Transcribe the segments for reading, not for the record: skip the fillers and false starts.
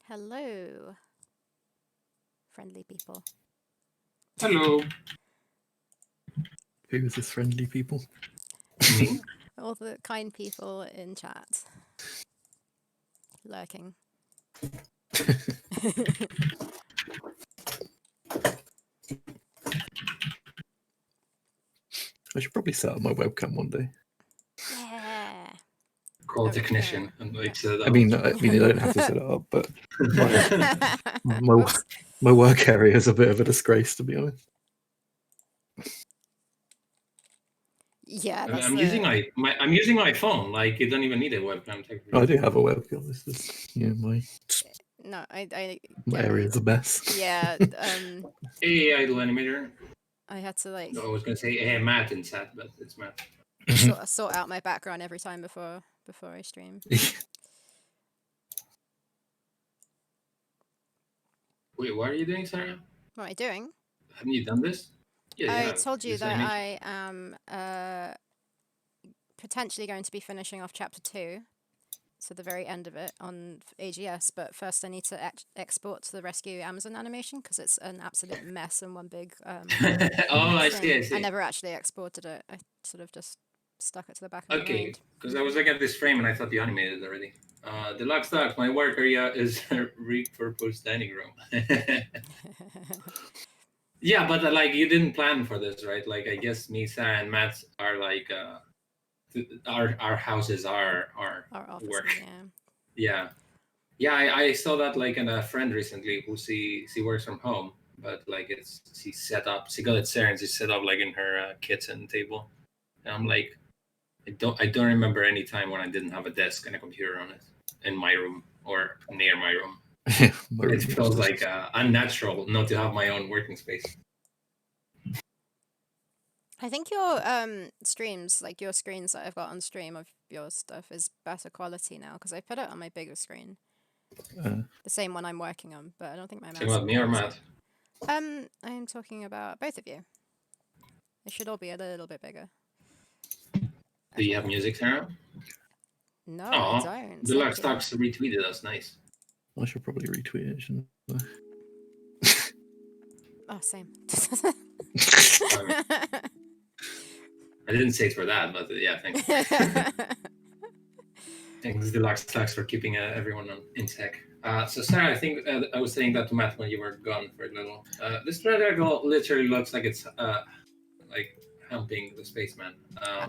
Hello, friendly people. Hello. Who is this friendly people? Me? All the kind people in chat. Lurking. I should probably set up my webcam one day. Yeah. Call a technician and like set it up. I mean, I don't have to set it up, but my work area is a bit of a disgrace, to be honest. Yeah, I'm using my phone. Like you don't even need a webcam. Technically. I do have a webcam. This is No, my area is a mess. Yeah. Hey, idle animator. I had to like. No, I was gonna say hey, Matt in chat, but it's Matt. sort out my background every time before I stream. Wait, what are you doing, Sarah? What am I doing? Haven't you done this? Yeah, I told you that I am potentially going to be finishing off chapter 2, so the very end of it on AGS. But first, I need to export to the Rescue Amazon animation because it's an absolute mess and one big. Oh, I see. I never actually exported it. I sort of just stuck it to the back of my mind. Because I was looking at this frame and I thought you animated it already. Deluxe Docs, my work area is a repurposed dining room. Yeah, but like you didn't plan for this, right? Like I guess me, Sarah, and Matt are like our houses are our office, work. Yeah. Yeah. I saw that like in a friend recently who she works from home, but like she got it Sarah and she set up like in her kitchen table, and I'm like, I don't remember any time when I didn't have a desk and a computer on it in my room or near my room. It feels like unnatural not to have my own working space. I think your streams, like your screens that I've got on stream of your stuff, is better quality now because I put it on my bigger screen. The same one I'm working on, but I don't think my mouse. Talking about me or Matt? I'm talking about both of you. It should all be a little bit bigger. Do you have music, Sarah? No, Aw, I don't. Deluxe Thank you. Talks retweeted us. Nice. I should probably retweet it, shouldn't I? Oh, same. I didn't say it for that, but yeah, thanks. Thanks, Deluxe Talks, for keeping everyone in tech. So, Sarah, I think I was saying that to Matt when you were gone for a little. This pterodactyl literally looks like it's like humping the spaceman.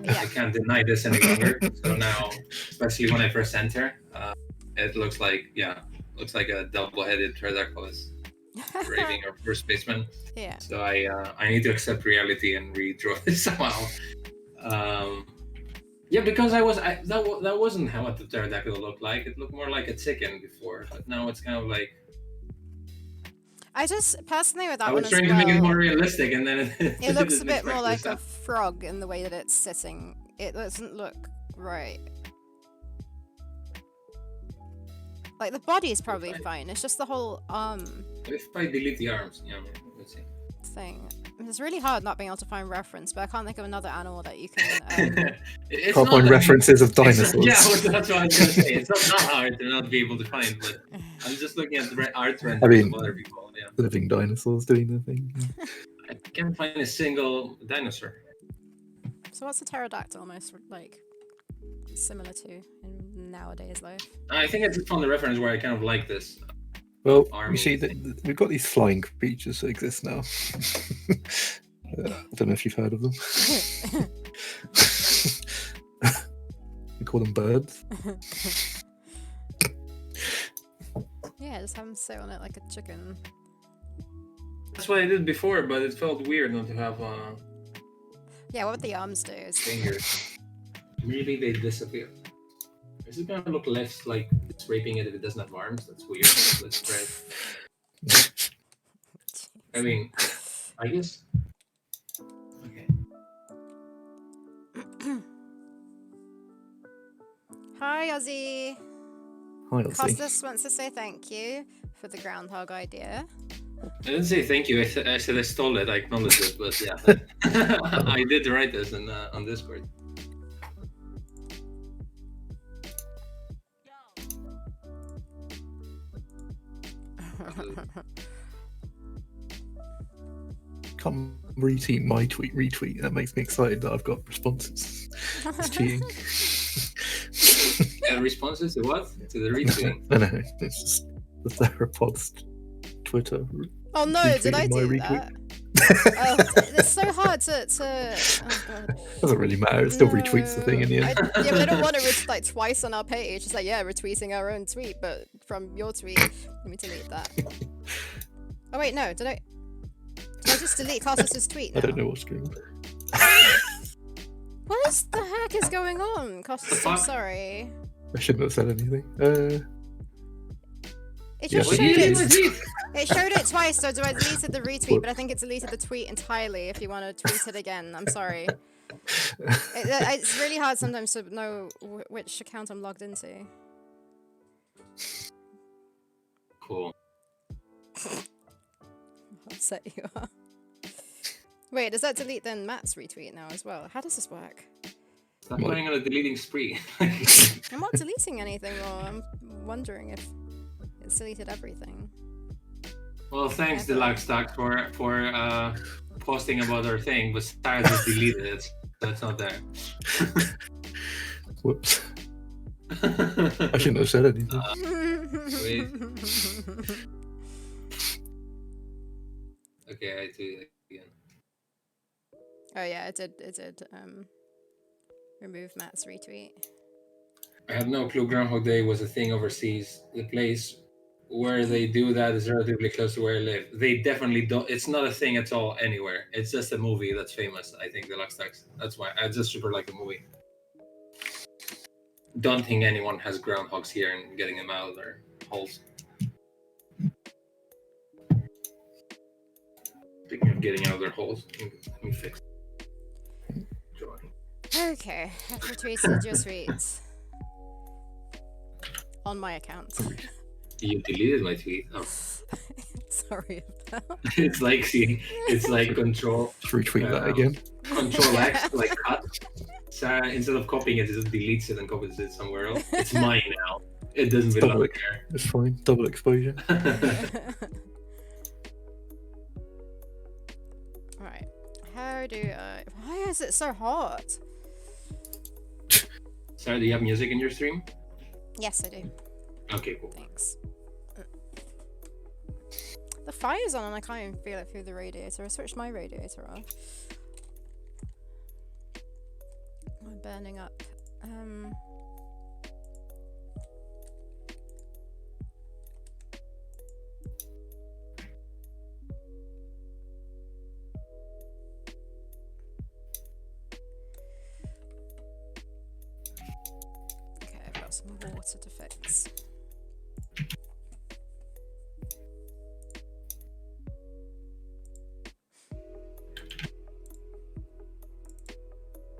Yeah. I can't deny this any longer. So now, especially when I press enter, it looks like a double-headed pterodactyl is raving over spaceman. Yeah. So I need to accept reality and redraw it somehow. Yeah, because that wasn't how the pterodactyl looked like. It looked more like a chicken before, but now it's kind of like. I just personally with that I one was as trying well, to make it more realistic, and then it looks a bit didn't more like expect a frog in the way that it's sitting. It doesn't look right. Like the body is probably fine. It's just the whole If I delete the arms, yeah, let's see. thing. It's really hard not being able to find reference, but I can't think of another animal that you can. It's Can't not find that- references of it's not- dinosaurs. Yeah, that's what I was gonna say. It's not hard to not be able to find, but I'm just looking at the art trends I mean- of other people. Yeah, Living dinosaurs doing their thing. I can't find a single dinosaur. So what's a pterodactyl most like similar to in nowadays life? I think I just found the reference where I kind of like this. Well, Army you see, thing. we've got these flying creatures that exist now. I don't know if you've heard of them. We call them birds. Yeah, just have them sit on it like a chicken. That's what I did before, but it felt weird not to have Yeah, what would the arms do? Is fingers. Maybe they disappear. Is it gonna look less like it's raping it if it doesn't have arms? That's weird. Let's try it. I mean, I guess. Okay. Hi, Ozzy. Hi, Elsie. Costas wants to say thank you for the groundhog idea. I didn't say thank you. I said I stole it. I acknowledged it, but yeah, I did write this on Discord. Come retweet my retweet. That makes me excited that I've got responses. It's cheating. Responses to what? To the retweeting. No, it's just the Theropods Twitter. Oh no, did I retweeting my do retweet. that? Oh, it's so hard to. Oh god. Doesn't really matter. It still retweets the thing in the end. Yeah, but I don't want to like twice on our page. It's like, yeah, retweeting our own tweet, but from your tweet. Let me delete that. Oh wait, no, did I just delete Costas' tweet now? I don't know what's going on. What is the heck is going on, Costas? I'm Fuck. sorry. I shouldn't have said anything. It Yeah, just but showed you it. Retweet. It showed it twice, so I deleted the retweet, but I think it deleted the tweet entirely. If you want to tweet it again, I'm sorry. It's really hard sometimes to know which account I'm logged into. Cool. How upset you are. Wait, does that delete then Matt's retweet now as well? How does this work? Stop going on a deleting spree. I'm not deleting anything, or I'm wondering if it's deleted everything. Well, thanks, Deluxe Talk, for posting about our thing, but Sarah just deleted it, so it's not there. Whoops. I shouldn't have said anything. Wait. Okay, I do it again. Oh yeah, it did remove Matt's retweet. I had no clue Groundhog Day was a thing overseas. The place where they do that is relatively close to where I live. They definitely don't. It's not a thing at all anywhere. It's just a movie that's famous. I think Deluxe Tax. That's why I just super like the movie. Don't think anyone has groundhogs here and getting them out of their holes. Speaking of getting out of their holes, let me fix. Drawing. Okay, I've retweeted your tweet on my account. You deleted my tweet. Oh. Sorry about It's like control Just retweet that Um, again. Control X, like cut. Sarah, instead of copying it, just deletes it and copies it somewhere else. It's mine now. It doesn't It's belong double, there. it's fine. Double exposure. Right. How do I... Why is it so hot? Sarah, do you have music in your stream? Yes, I do. Okay, cool. Thanks. The fire's on and I can't even feel it through the radiator. I switched my radiator off. I'm burning up. Okay, I've got some water to fix.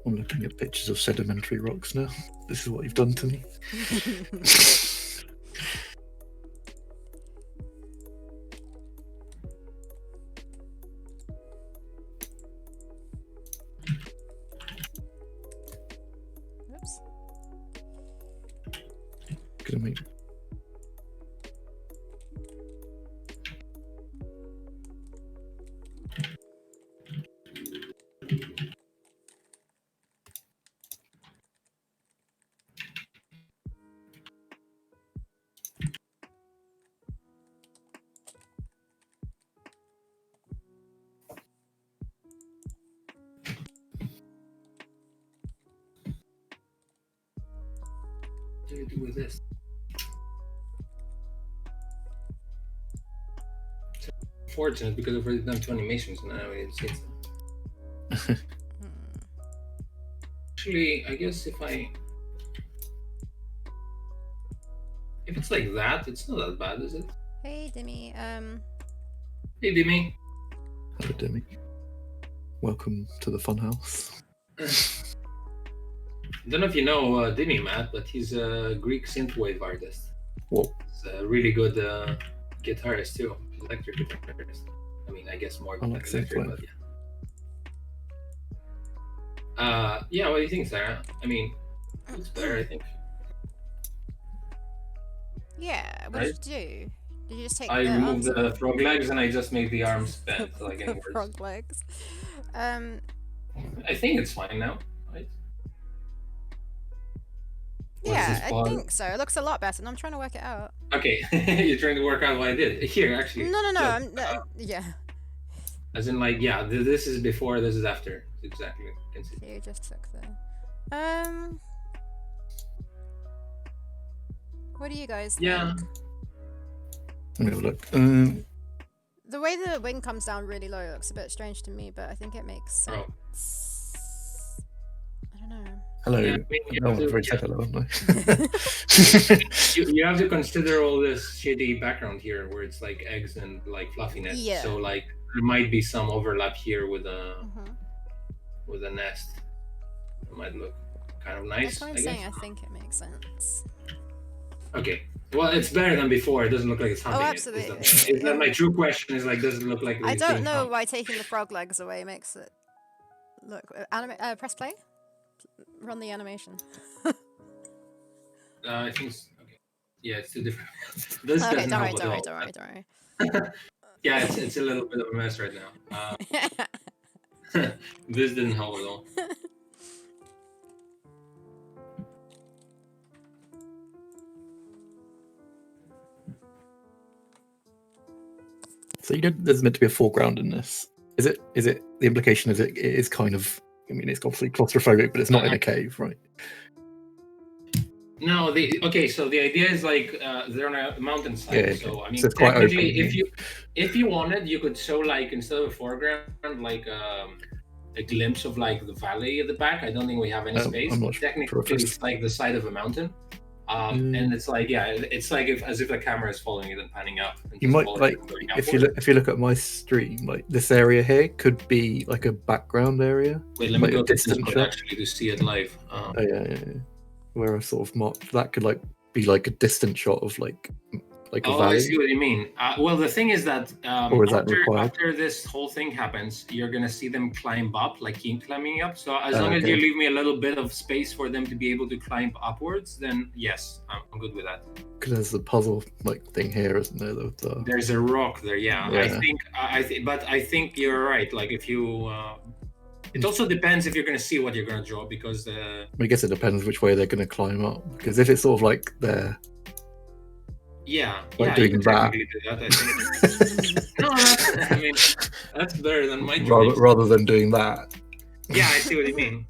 I'm looking at pictures of sedimentary rocks now. This is what you've done to me. Oops. Gonna make What do you do with this? It's unfortunate because I've already done 2 animations and I haven't seen them. Actually, I guess if it's like that, it's not that bad, is it? Hey, Dimmy. Hey, Dimmy. Hello, Demi. Welcome to the funhouse. I don't know if you know Dimmy, Matt, but he's a Greek synthwave artist. Whoa. He's a really good guitarist too, electric guitarist. I mean, I guess more I like electric, synthwave. but yeah. Yeah, what do you think, Sarah? I mean, it's better, I think. Yeah, what Right? did you do? Did you just take I the removed arms the off? frog legs and I just made the arms bent, like The any words. frog legs. I think it's fine now, right? What is Yeah, this I pod? think so. It looks a lot better, and I'm trying to work it out. Okay, you're trying to work out what I did. Here, actually. No, just, yeah. as in, like, yeah, this is before, this is after. Exactly. You can see. So you just took the... What do you guys think? Yeah. Let me have a look. The way the wing comes down really low looks a bit strange to me, but I think it makes sense. Oh. I don't know. Hello. Yeah, I mean, you Oh, have to- I've already yeah. said hello, haven't I? You have to consider all this shitty background here where it's like eggs and like fluffiness. Yeah. So like there might be some overlap here with Mhm. a nest. It might look kind of That's nice, what I I'm guess. saying. I think it makes sense. Okay. Well, it's better than before. It doesn't look like it's humping absolutely. it. Is that my true question? Is like, does it look like I it's don't being know humped? why taking the frog legs away makes it look. Press play. Run the animation. I think it's okay. Yeah, it's too different. This Okay, doesn't don't worry, help don't worry, at all. don't worry, Yeah, it's a little bit of a mess right now. This didn't help at all. So there's meant to be a foreground in this. Is it? The implication is it is kind of. I mean, it's obviously claustrophobic, but it's not in a cave, right? No, so the idea is like they're on a mountainside. Yeah, So I mean, so it's quite technically, open, if you wanted, you could show like instead of a foreground, like a glimpse of like the valley at the back. I don't think we have any space. I'm not Technically, sure if it's- it's like the side of a mountain. And it's like it's like as if the camera is following it and panning up. And You just might following like it and going if you upward. look at my stream, like this area here could be like a background area. Wait, let me like go a to distant Discord shot. actually to see it live. Oh yeah. Where I sort of marked that could like be like a distant shot of like like a Oh, I see valley, what you mean. Well, the thing is that or is that required? after this whole thing happens, you're gonna see them climb up, like keep climbing up. So as long as Okay. you leave me a little bit of space for them to be able to climb upwards, then yes, I'm good with that. Because there's the puzzle like thing here, isn't there? There's a rock there, yeah. Yeah. But I think you're right. Like if you, it also depends if you're gonna see what you're gonna draw because I guess it depends which way they're going to climb up. Because if it's sort of like they're yeah, like you doing can that, technically do that. I think. No, I mean that's better than my drawing. rather than doing that, Yeah, I see what you mean.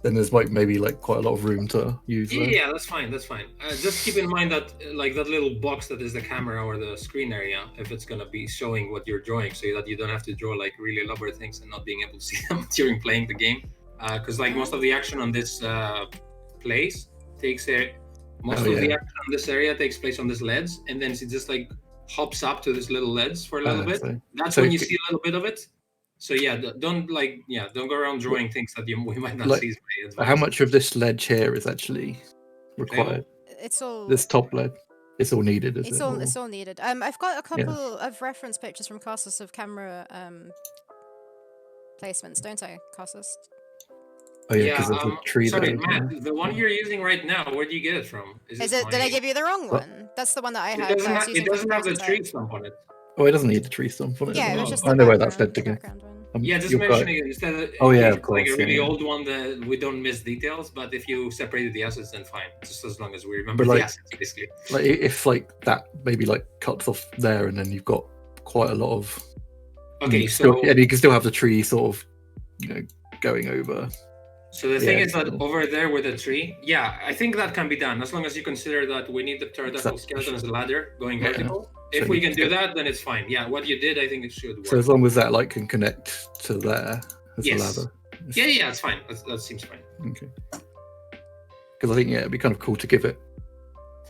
then there's like maybe like quite a lot of room to use there. Yeah, that's fine. That's fine. Just keep in mind that like that little box that is the camera or the screen area, if it's gonna be showing what you're drawing, so that you don't have to draw like really elaborate things and not being able to see them during playing the game. Because like most of the action on this place takes a most of the action on this area takes place on this leads, and then it just like hops up to this little leads for a little bit. That's when you see a little bit of it. So yeah, don't go around drawing things that we might not see. How much of this ledge here is actually required? It's all this top ledge. It's all needed, is it's it? It's all needed. I've got a couple of reference pictures from Costas of camera placements, don't I, Costas? Oh yeah, because of the tree. Sorry, Matt, the one you're using right now, where do you get it from? Is it? Did I give you the wrong one? That's the one that I had. It doesn't have the tree stump on it. Oh, it doesn't need the tree stump on it. Yeah, it was just I know where that's led to go. Yeah, just mentioning it instead of of course, like a really old one that we don't miss details, but if you separated the assets, then fine. Just as long as we remember the assets, basically. Like if like that maybe like cuts off there, and then you've got quite a lot of. Okay, and you can still have the tree sort of, going over. So the thing is that over there with the tree, I think that can be done as long as you consider that we need the pterodactyl skeleton as a ladder going vertical. If we can do that, then it's fine. Yeah, what you did, I think it should work. So as long as that like can connect to there as a ladder. Yeah, it's fine. That seems fine. Okay. Because I think it'd be kind of cool to give it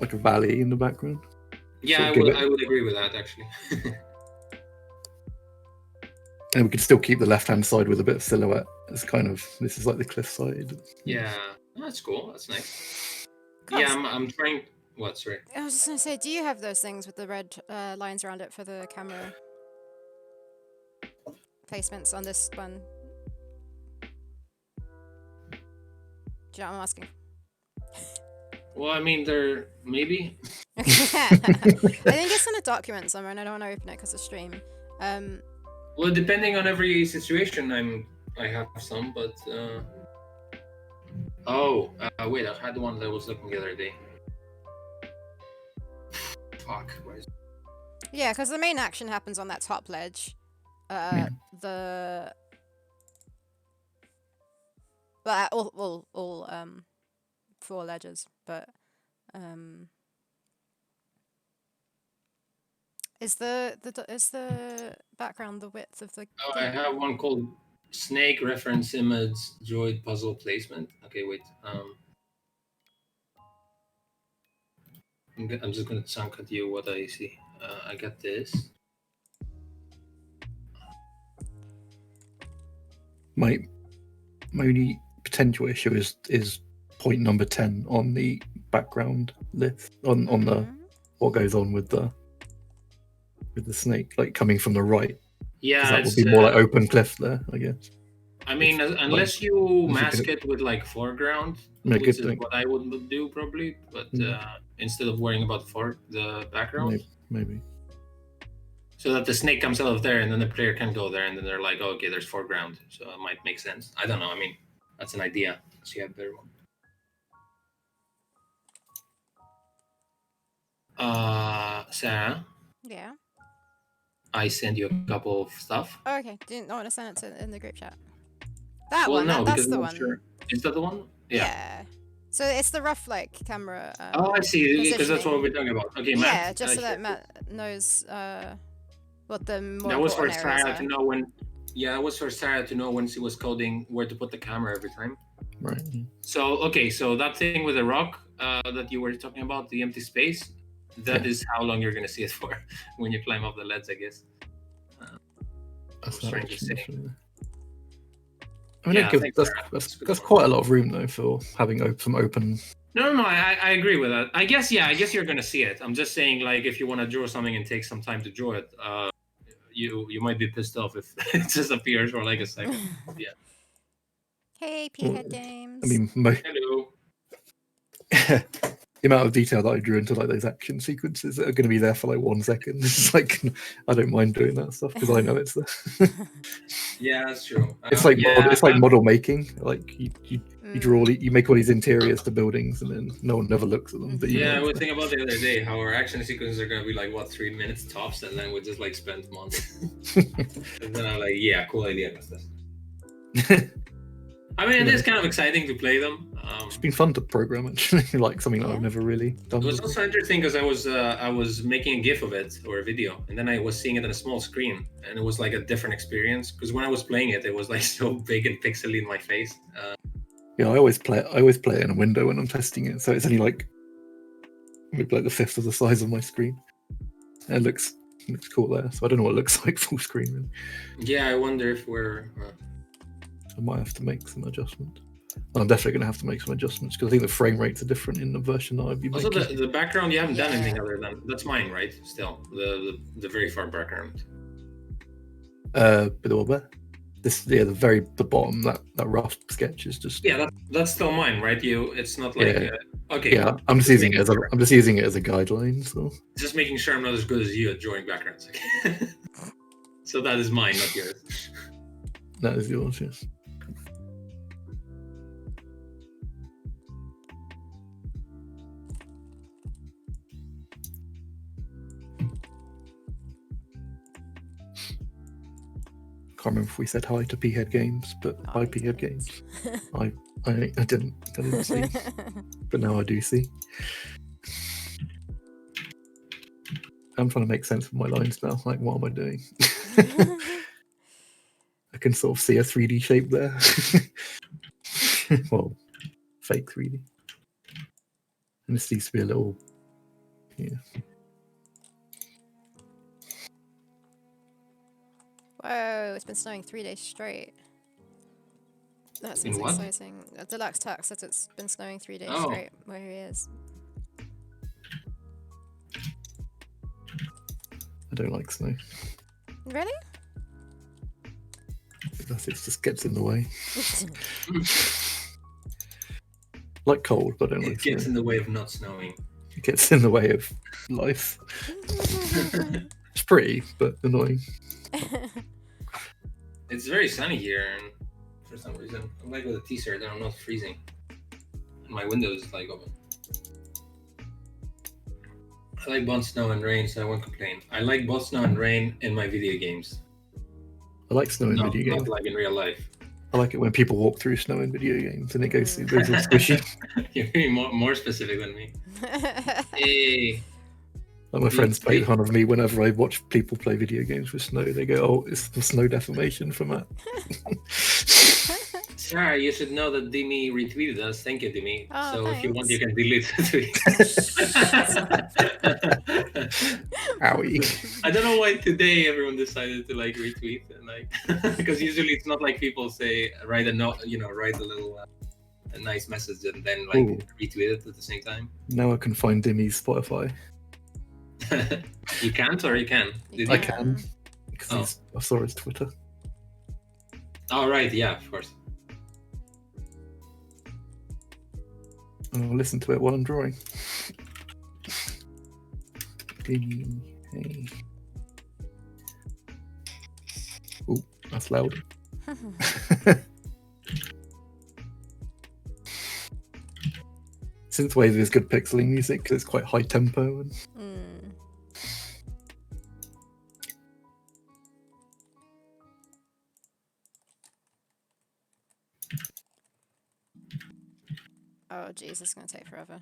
like a valley in the background. Yeah, I would agree with that actually. And we could still keep the left-hand side with a bit of silhouette. It's kind of, this is like the cliff side. Yeah, that's cool. That's nice. Yeah, I'm trying. What? Sorry. I was just gonna say, do you have those things with the red lines around it for the camera placements on this one? Do you know what I'm asking? Well, I mean, they're maybe. I think it's in a document somewhere, and I don't want to open it because of stream. Well, depending on every situation, I have some, but wait, I had one that I was looking the other day. Fuck, where is it? Yeah, because the main action happens on that top ledge. The all 4 ledges, but is the background the width of the? Oh, I have one called Snake Reference Image Droid Puzzle Placement. Okay, wait. I'm just gonna chunk at you what I see. I got this. My only potential issue is point number 10 on the background list on the what goes on with the snake, like coming from the right. Yeah, that would be more like open cliff there, I guess. I mean, unless you mask it with like foreground, which is what I would do probably, but instead of worrying about the background, maybe. So that the snake comes out of there, and then the player can go there, and then they're like, oh, okay, there's foreground, so it might make sense. I don't know. I mean, that's an idea. So you have a better one. Sarah. Yeah. I sent you a couple of stuff. Oh, okay. Didn't want to send it in the group chat. That one. No, that's the one. Sure. Is that the one? Yeah. So it's the rough like camera. I see. Because that's what we're talking about. Okay, Matt. Yeah, just so that Matt knows what the more. That was for Sarah to know when. Yeah, it was for Sarah to know when she was coding where to put the camera every time. Right. So so that thing with the rock that you were talking about, the empty space. That is how long you're going to see it for when you climb up the ledge, I guess. That's trying to say. I mean, that's quite a lot of room though for having some open No. I agree with that. I guess you're gonna see it. I'm just saying, like, if you want to draw something and take some time to draw it, you might be pissed off if it just appears for like a second. Yeah. Hey, Well, P-Head Games. I mean, Hello. the amount of detail that I drew into like those action sequences that are going to be there for like 1 second. It's like I don't mind doing that stuff because I know it's there. Yeah, that's true. It's like yeah, it's like model making. Like you draw, Mm. you make all these interiors to buildings, and then no one ever looks at them. But you yeah. I know, was it's thinking about the other day how our action sequences are gonna be like 3 minutes tops, and then we just like spend months. And then I'm like, yeah, cool idea, Gustas. I mean, it is kind of exciting to play them. it's been fun to program actually, like something that Yeah. I've never really done. It was before. also interesting because I was making a GIF of it or a video, and then I was seeing it on a small screen, and it was like a different experience. Because when I was playing it, it was like so big and pixely in my face. Yeah, I always play it in a window when I'm testing it, so it's only like maybe like the fifth of the size of my screen. And it looks cool there. So I don't know what it looks like full screen. Really. Yeah, I wonder if we're. I might have to make some adjustments. I'm definitely going to have to make some adjustments because I think the frame rates are different in the version that I'd be Also, making. the background, you haven't done Yeah. anything other than that's mine, right? Still, the very far background. But the bottom that rough sketch is just Yeah, that's still mine, right? It's not like Yeah. okay. yeah. I'm just using it as a guideline. So Just making sure I'm not as good as you at drawing backgrounds. So that is mine, not yours. that is yours. Yes. Can't remember if we said hi to P-Head Games, but Oh, hi we P-Head didn't. Games. I didn't see, but now I do see. I'm trying to make sense of my lines now. Like, what am I doing? I can sort of see a 3D shape there. Well, fake 3D. And this needs to be a little. Yeah. Whoa, it's been snowing 3 days straight. That seems what? exciting. Deluxe Tuck says it's been snowing 3 days Oh. straight where he is. I don't like snow. Really? It just gets in the way. Like cold, but I don't It like gets snow. in the way of not snowing. It gets in the way of life. It's pretty, but annoying. It's very sunny here, and for some reason, I'm like with a t-shirt and I'm not freezing. And my window is like open. I like both snow and rain, so I won't complain. I like both snow and rain in my video games. I like snow in Not video games. like in real life. I like it when people walk through snow in video games and it goes all squishy. You're being more specific than me. Hey. Like my friends make fun of me whenever I watch people play video games with snow. They go, "Oh, it's the snow deformation from that." Sorry, you should know that Dimi retweeted us. Thank you, Dimi. Oh, so if you want, thanks. you can delete the tweet. Owie. I don't know why today everyone decided to like retweet and like because usually it's not like people say write a note, write a little a nice message and then like Ooh. retweet it at the same time. Now I can find Dimmy's Spotify. You can't or you can? I can. Because I saw his Twitter. Oh right, yeah, of course. I'll listen to it while I'm drawing. Hey. Oh, that's loud. Synthwave is good pixeling music because it's quite high tempo. And... Oh jeez, this is gonna take forever.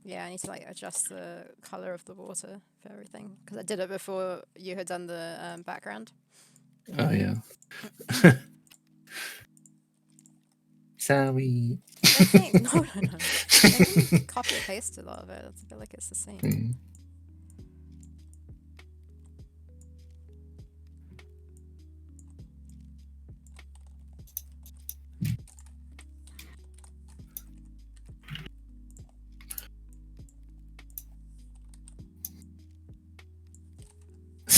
Yeah, I need to like adjust the color of the water for everything because I did it before you had done the background. Oh yeah. Sorry. No. I can copy and paste a lot of it. I feel like it's the same. Mm.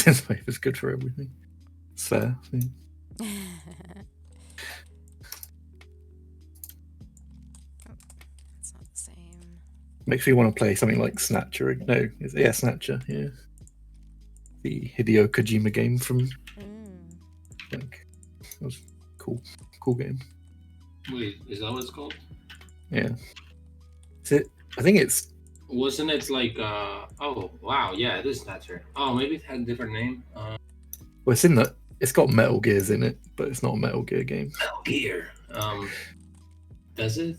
This paper's good for everything. It's fair. Yeah. It's not the same. Makes me want to play something like Snatcher. No, Snatcher. Yeah, the Hideo Kojima game from. I think that was cool game. Wait, is that what it's called? Yeah. Is it? I think it's. Wasn't it like oh wow, yeah, it is Snatcher. Oh, maybe it had a different name. Well, it's in the. It's got Metal Gears in it, but it's not a Metal Gear game. Metal Gear. Does it?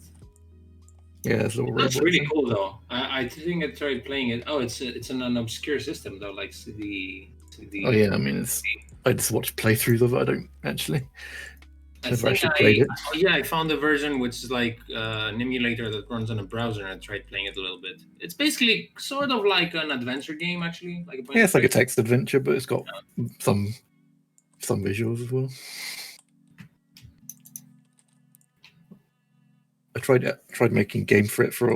Yeah, it's a little. That's really cool though. I think I tried playing it. Oh, it's in an obscure system though, like the. Oh yeah, I mean I just watch playthroughs of it. I don't actually. I Never actually played it. Oh yeah, I found a version which is like an emulator that runs on a browser, and I tried playing it a little bit. It's basically sort of like an adventure game, actually. Like Yeah, it's like a text adventure, but it's got some visuals as well. I tried making a game for it for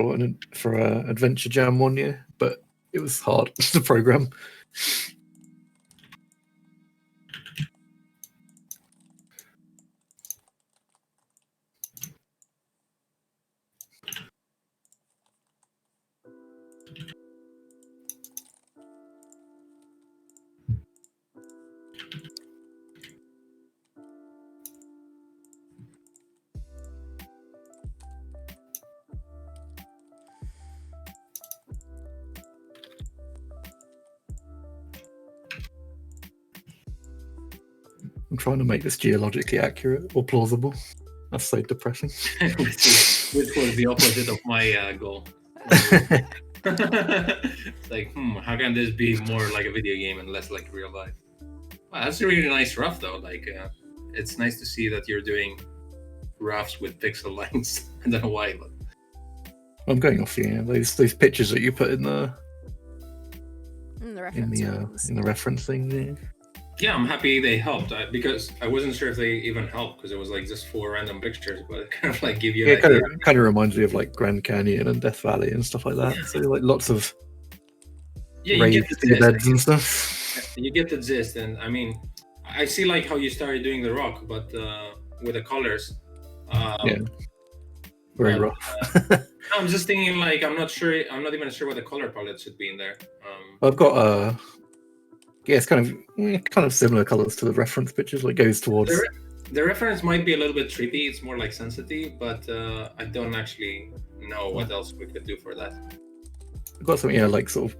a Adventure Jam one year, but it was hard to program. I'm trying to make this geologically accurate or plausible. That's so depressing. which was the opposite of my goal. It's like, how can this be more like a video game and less like real life? Wow, that's a really nice rough though. Like, it's nice to see that you're doing roughs with pixel lines. I don't know why, but I'm going off those pictures that you put in the reference in the reference thing. Yeah. Yeah, I'm happy they helped because I wasn't sure if they even helped because it was like just 4 random pictures, but it kind of like give you. Yeah, it kind of reminds me of like Grand Canyon and Death Valley and stuff like that. Yeah. So like lots of you get the beds and stuff. You get the gist, and I mean, I see like how you started doing the rock, but with the colors. Yeah. Very rough. I'm just thinking like I'm not even sure what the color palette should be in there. I've got yeah, it's kind of similar colors to the reference pictures. Like goes towards. The reference might be a little bit trippy. It's more like sensitive, but I don't actually know what else we could do for that. I've got something like sort of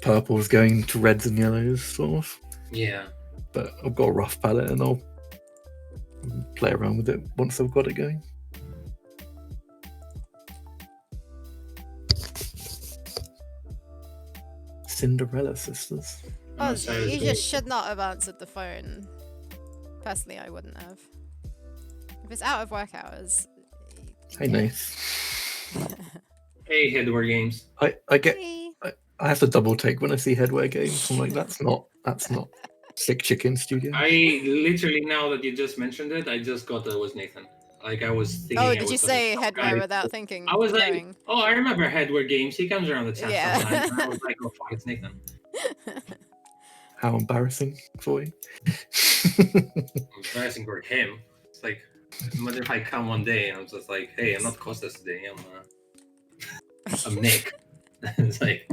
purples going to reds and yellows, sort of. Yeah. But I've got a rough palette, and I'll play around with it once I've got it going. Cinderella Sisters. Oh, you just should not have answered the phone. Personally, I wouldn't have. If it's out of work hours. Hey, nice. Hey, Headwear Games. I have to double take when I see Headwear Games. I'm like, that's not Sick Chicken Studio. I literally, now that you just mentioned it, I just got that it was Nathan. Like I was thinking. Oh, did you say Headwear without thinking? I was like, oh, I remember Headwear Games. He comes around the chat sometimes. And I was like, oh fuck, it's Nathan. How embarrassing for you. Embarrassing for him. It's like, imagine if I come one day and I'm just like, hey, I'm not Costas today. I'm Nick. It's like.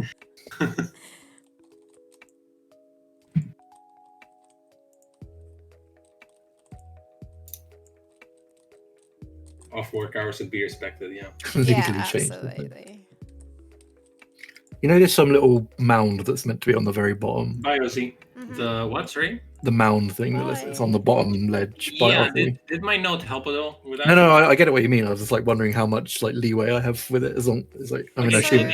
Off work hours should be respected, yeah. Yeah, absolutely. You know, there's some little mound that's meant to be on the very bottom. Biosy. The what, sorry? The mound thing that's on the bottom ledge. Yeah, did my note help at all with that? No, I get it what you mean. I was just like wondering how much like leeway I have with it. It's like, I mean, I should.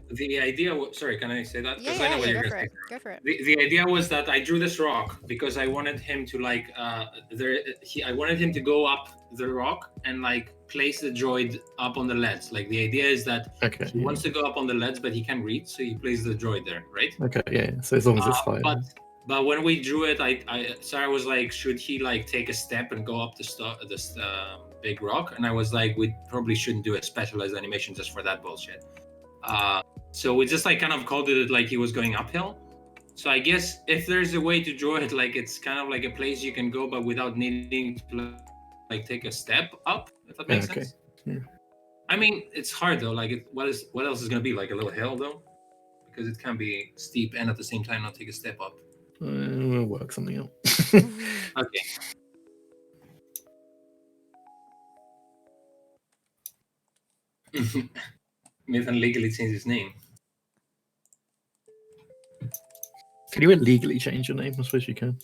The idea was, sorry, can I say that? Yeah, I know what you're go gonna say. Go for it. The idea was that I drew this rock because I wanted him to like I wanted him to go up the rock and like place the droid up on the ledge. Like the idea is that he wants to go up on the ledge, but he can reach, so he places the droid there, right? Okay, yeah. So as long as it's fine. But when we drew it, Sarah was like, should he like take a step and go up this big rock? And I was like, we probably shouldn't do a specialized animation just for that bullshit. So we just like kind of called it like he was going uphill. So I guess if there's a way to draw it like it's kind of like a place you can go, but without needing to like take a step up, if that makes sense. Okay. Yeah. I mean, it's hard though. Like, what else is gonna be like a little hill though? Because it can be steep and at the same time not take a step up. We'll work something out. Okay. Nathan legally changed his name. Can you illegally change your name? I suppose you can.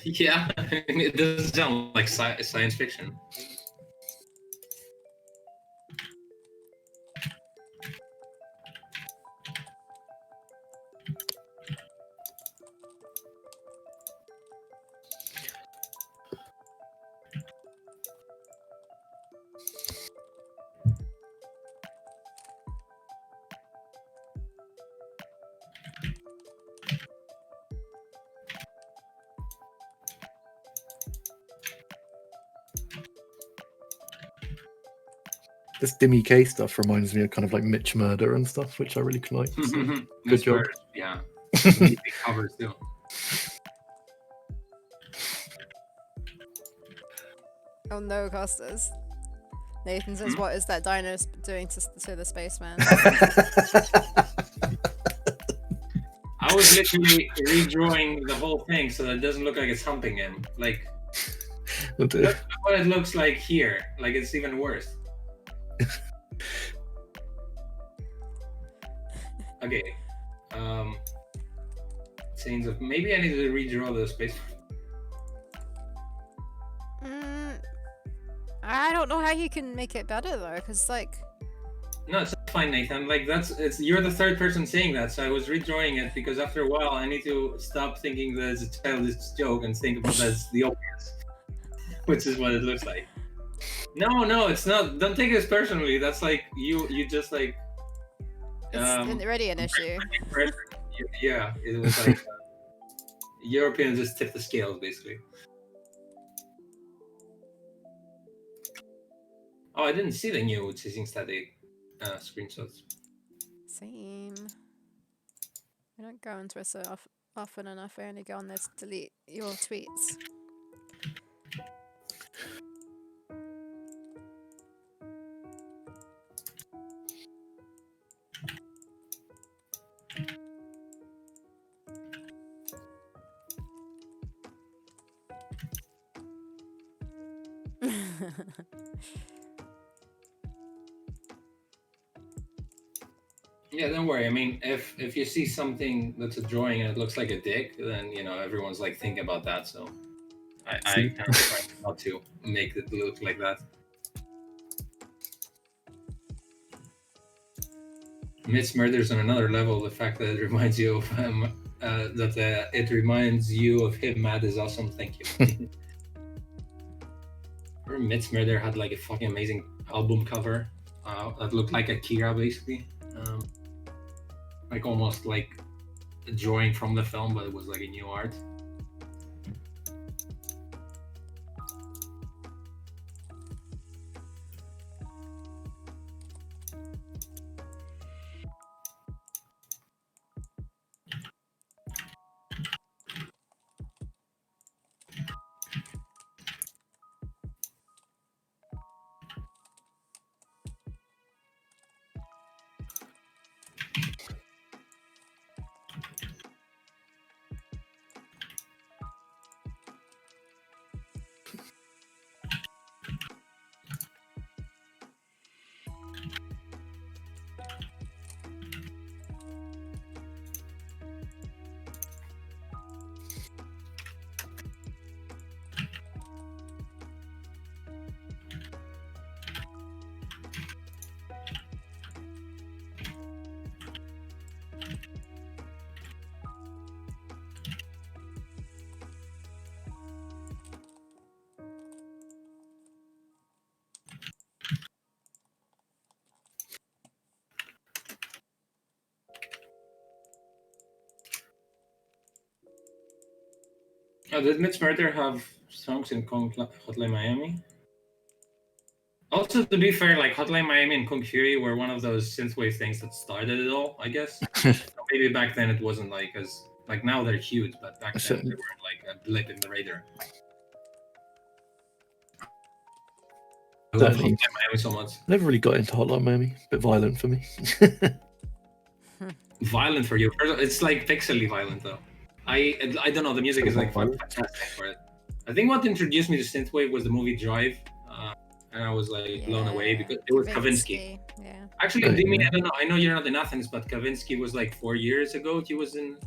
Yeah, it doesn't sound like science fiction. This Dimmy K stuff reminds me of kind of like Mitch Murder and stuff, which I really like. So, good job. Yeah. Big covers too. Oh no, Costas. Nathan says, "What is that dino doing to the spaceman?" I was literally redrawing the whole thing so that it doesn't look like it's humping him. Like, look what it looks like here. Like, it's even worse. Okay. Scenes of maybe I need to redraw the space. I don't know how you can make it better though, because like. No, it's fine, Nathan. Like you're the third person saying that, so I was redrawing it because after a while I need to stop thinking that it's a childish joke and think about that as the obvious, which is what it looks like. No, it's not. Don't take this personally. That's like you just like. It's already an issue. Yeah, it was like Europeans just tipped the scales basically. Oh, I didn't see the new chasing static screenshots. Same. I don't go into it so often enough. I only go on this to delete your tweets. Yeah, don't worry. I mean, if you see something that's a drawing and it looks like a dick, then everyone's like thinking about that. So I kind of try not to make it look like that. Mitch Murder's on another level. The fact that it reminds you of him, it reminds you of him, Matt, is awesome. Thank you. Remember Mitch Murder had like a fucking amazing album cover that looked like Akira, basically. Like almost like a drawing from the film, but it was like a new art. Oh, did Mitch Murder have songs in Hotline Miami? Also, to be fair, like Hotline Miami and Kung Fury were one of those synthwave things that started it all, I guess. maybe back then it wasn't like as like now they're huge, but back then they Certainly. weren't like a blip in the radar. I love Certainly. Hotline Miami so much. Never really got into Hotline Miami. Bit violent for me. Violent for you. It's like pixely violent though. I don't know. The music is like Violent. fantastic for it. I think what introduced me to synthwave was the movie Drive, and I was like blown away because it was Kavinsky. Yeah. Actually, Oh, Dimi, yeah. I don't know. I know you're not in Athens, but Kavinsky was like 4 years ago.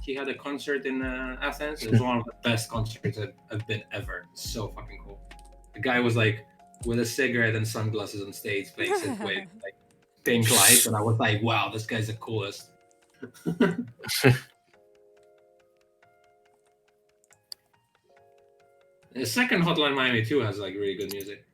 He had a concert in Athens. It was one of the best concerts I've been ever. So fucking cool. The guy was like with a cigarette and sunglasses on stage playing synthwave, like pink lights, and I was like, wow, this guy's the coolest. The second Hotline Miami 2 has like really good music.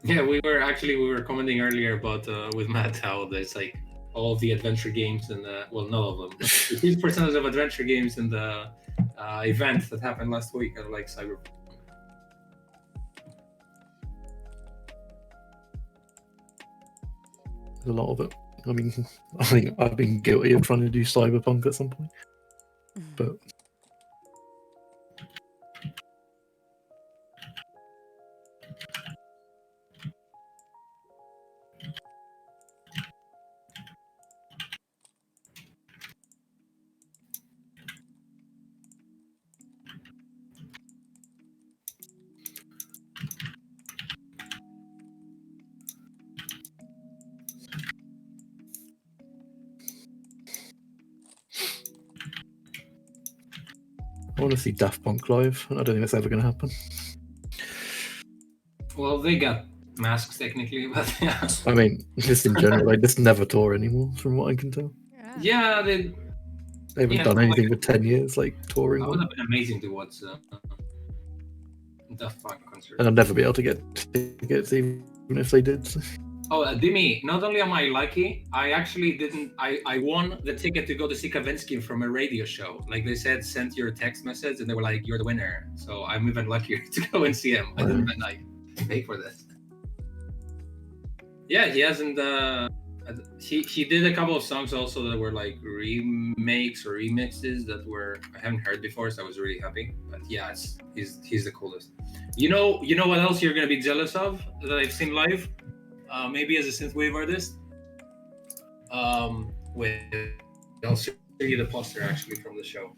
Yeah, we were commenting earlier about with Matt how there's like all of the adventure games and well, not all of them, but a huge percentage of adventure games in the event that happened last week are like Cyberpunk. There's a lot of it. I mean, I think I've been guilty of trying to do Cyberpunk at some point, but I want to see Daft Punk live, and I don't think that's ever going to happen. Well, they got masks technically, but yeah. I mean, just in general, they just never tour anymore, from what I can tell. Yeah, They haven't done anything for 10 years, like touring. That would have been amazing to watch Daft Punk concert. And I'll never be able to get tickets, even if they did. Oh, Dimi, not only am I lucky, I actually didn't. I won the ticket to go to see Kavinsky from a radio show. Like they said, send your text message, and they were like, "You're the winner." So I'm even luckier to go and see him. I didn't even like pay for this. Yeah, he hasn't. He did a couple of songs also that were like remakes or remixes that were I haven't heard before, so I was really happy. But yeah, he's the coolest. You know what else you're gonna be jealous of that I've seen live? Maybe as a synthwave artist. Wait, I'll show you the poster actually from the show.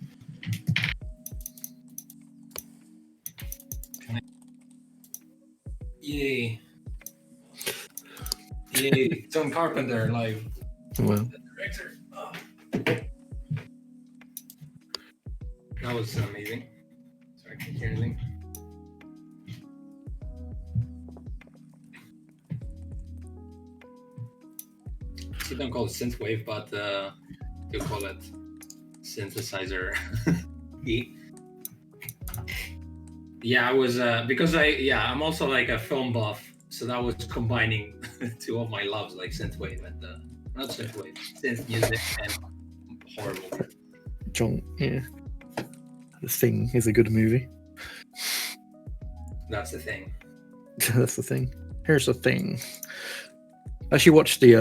Yay! Yay! John Carpenter live. Well, The director. Oh. That was amazing. Sorry, I can't hear anything. You don't call it synthwave, but you call it synthesizer. Yeah, I was because I'm also like a film buff, so that was combining two of my loves, like synthwave and not synthwave, synth music and horror movie. John, yeah. The Thing is a good movie. That's the thing. That's the thing. Here's the thing. I actually watched the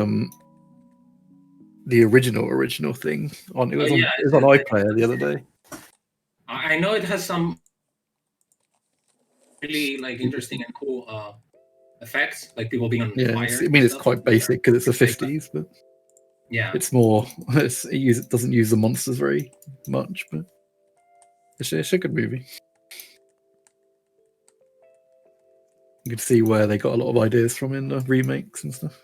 original thing on. It was on iPlayer the other day. I know it has some really like interesting and cool effects, like people being on fire. I mean, it's quite basic because it's the 50s, but yeah, it's more. It doesn't use the monsters very much, but it's a good movie. You can see where they got a lot of ideas from in the remakes and stuff.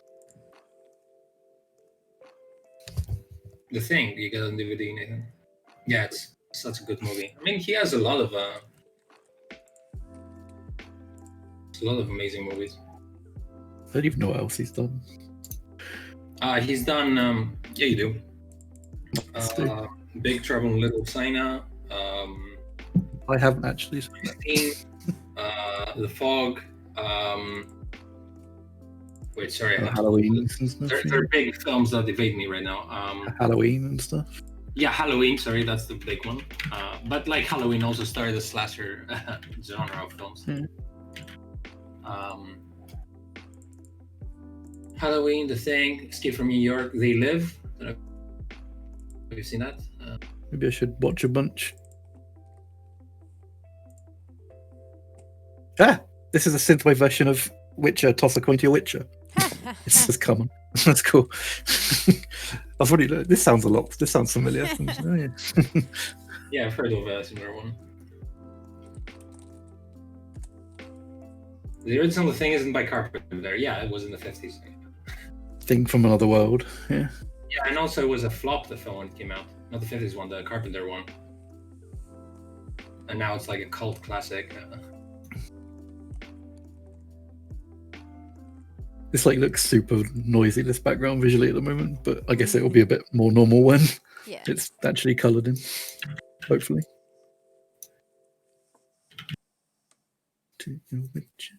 The Thing you get on DVD, Nathan. Yeah, it's such a good movie. I mean, he has a lot of amazing movies. I don't even know what else he's done. He's done. Yeah, you do. Big Trouble in Little China. I haven't actually. The Fog. Wait, sorry. Halloween and stuff. They're big films that evade me right now. Halloween and stuff. Yeah, Halloween. Sorry, that's the big one. But like Halloween also started a slasher genre of films. Halloween, The Thing, Escape from New York, They Live. Have you seen that? Maybe I should watch a bunch. This is a synthwave version of Witcher. Toss a coin to your Witcher. It's just common. That's cool. I've already. This sounds a lot. This sounds familiar. Oh, yeah. Yeah, I've heard of a similar one. The original Thing isn't by Carpenter. Yeah, it was in the 50s. Thing from Another World. Yeah. Yeah, and also it was a flop, the film, when it came out. Not the 50s one, the Carpenter one. And now it's like a cult classic. This like looks super noisy, this background visually at the moment, but I guess it will be a bit more normal when it's actually coloured in. Hopefully. To your Witcher,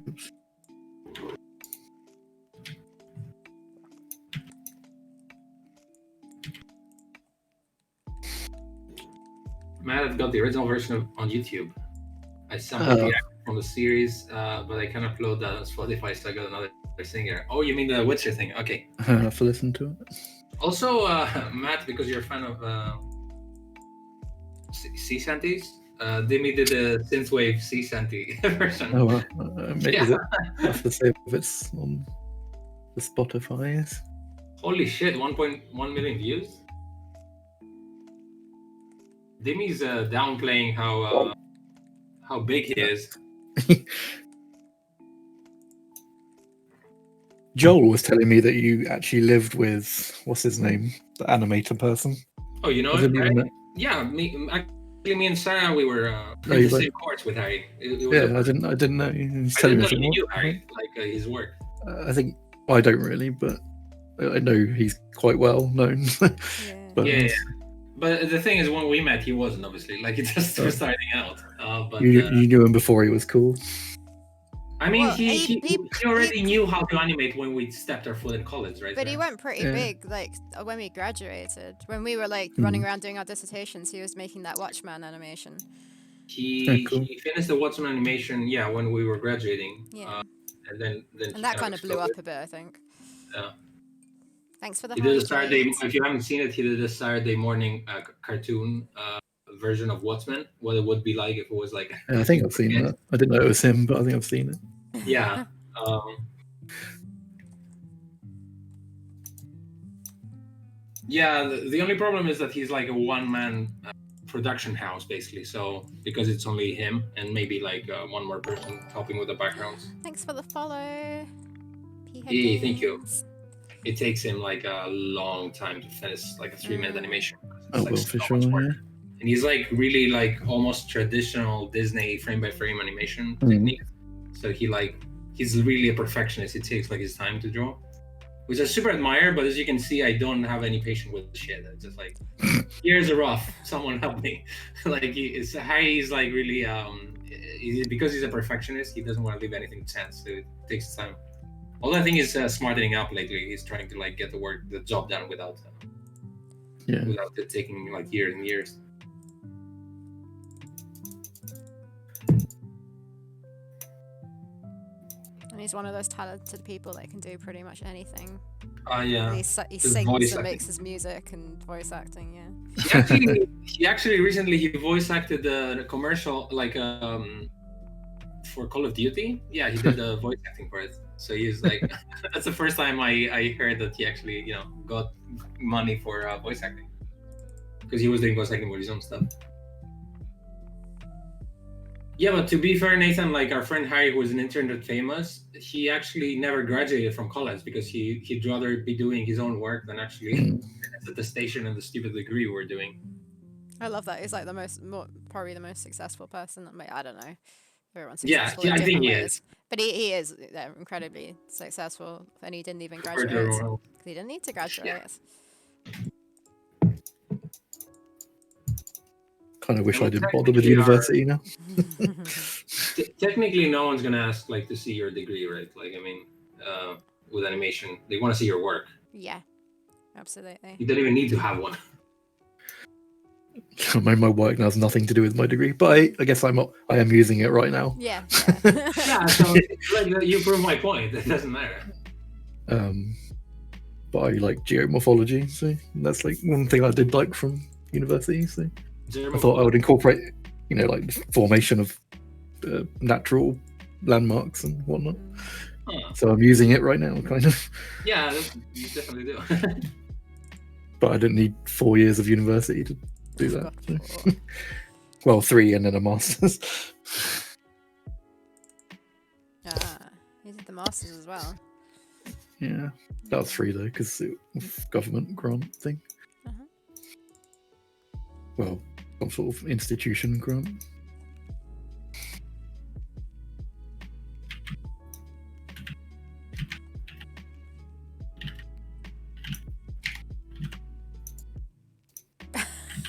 Oops. Matt, I've got the original version on YouTube. I sampled the act from the series, but I can't upload that on Spotify, so I got another singer. Oh, you mean the Witcher thing? Okay. I have to listen to it. Also, Matt, because you're a fan of sea shanties, Demi did a synthwave sea shanty version. Oh, well. Is it? I have to say if it's on the Spotify's. Holy shit, 1.1 million views? Demi's downplaying how big he is. Joel was telling me that you actually lived with, what's his name? The animator person. Oh, you know I it, didn't right? even know. Yeah, me and Sarah, we were in the you same course with Harry. I didn't know. He was I telling didn't me. know you knew Harry, like his work. I think I don't really, but I know he's quite well known. But yeah. But the thing is, when we met, he wasn't obviously like he just was starting out. But you knew him before he was cool. I mean, he already knew how to animate when we stepped our foot in college, right? But he went pretty big, like when we graduated. When we were like running around doing our dissertations, he was making that Watchman animation. He finished the Watchman animation, when we were graduating. Yeah. And then that kind of blew up a bit, I think. Yeah. Thanks for the. He did a Saturday. If you haven't seen it, he did a Saturday morning cartoon version of Watchmen. What it would be like if it was like. Yeah, I think I've seen that. I didn't know it was him, but I think I've seen it. Yeah. The only problem is that he's like a one-man production house, basically. So because it's only him and maybe like one more person helping with the backgrounds. Thanks for the follow. Yeah, thank you. It takes him like a long time to finish like a 3-minute animation. For sure, yeah. And he's like really like almost traditional Disney frame-by-frame animation technique. So he's really a perfectionist. It takes like his time to draw, which I super admire. But as you can see, I don't have any patience with shit. It's just like, here's a rough. Someone help me. Harry's like really because he's a perfectionist. He doesn't want to leave anything to chance. So it takes time. Although I think he's smartening up lately. He's trying to like get the job done without it taking like years and years. And he's one of those talented people that can do pretty much anything. Yeah. He sings and makes his music and voice acting. Yeah. He actually recently voice acted the commercial like for Call of Duty. Yeah, he did the voice acting for it. So he's like, that's the first time I heard that he actually got money for voice acting, because he was doing voice acting with his own stuff. Yeah, but to be fair, Nathan, like our friend Harry, who was an internet famous, he actually never graduated from college because he'd rather be doing his own work than actually at the station and the stupid degree we're doing. I love that. He's like probably the most successful person. I don't know. Everyone's successful. Yeah, I think he is. But he is incredibly successful, and he didn't even graduate. He didn't need to graduate. Kind of wish I mean, didn't bother with technically university now. Technically, no one's gonna ask like to see your degree, right? Like, I mean, with animation, they want to see your work. Yeah, absolutely. You don't even need to have one. My work now has nothing to do with my degree, but I guess I am using it right now. Yeah. Yeah, so like you prove my point. It doesn't matter. But I like geomorphology, so that's like one thing I did like from university. So I thought I would incorporate, like the formation of natural landmarks and whatnot. So I'm using it right now, kind of. Yeah, you definitely do. But I didn't need 4 years of university to do that. So. Well, 3 and then a master's. You did the masters as well. Yeah, that was 3 though, because government grant thing. Well, some sort of institution grant.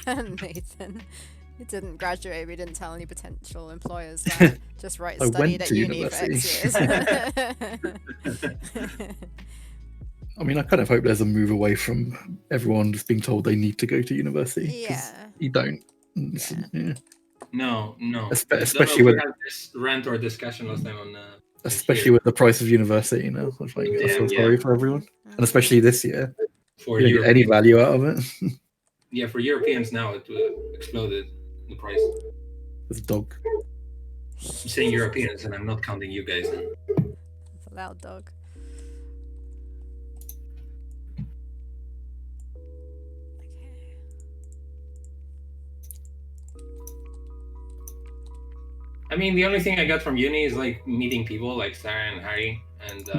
Nathan, you didn't graduate. We didn't tell any potential employers that. Just right, studied at uni for X years. I mean, I kind of hope there's a move away from everyone just being told they need to go to university. Yeah. You don't. Yeah. No. Especially when we had this rant or discussion last time on. Especially with the price of university, I feel sorry for everyone, and especially this year. For you don't get any value out of it. Yeah, for Europeans now it exploded the price. It's a dog. I'm saying Europeans, and I'm not counting you guys. It's a loud dog. I mean, the only thing I got from uni is like meeting people like Sarah and Harry, and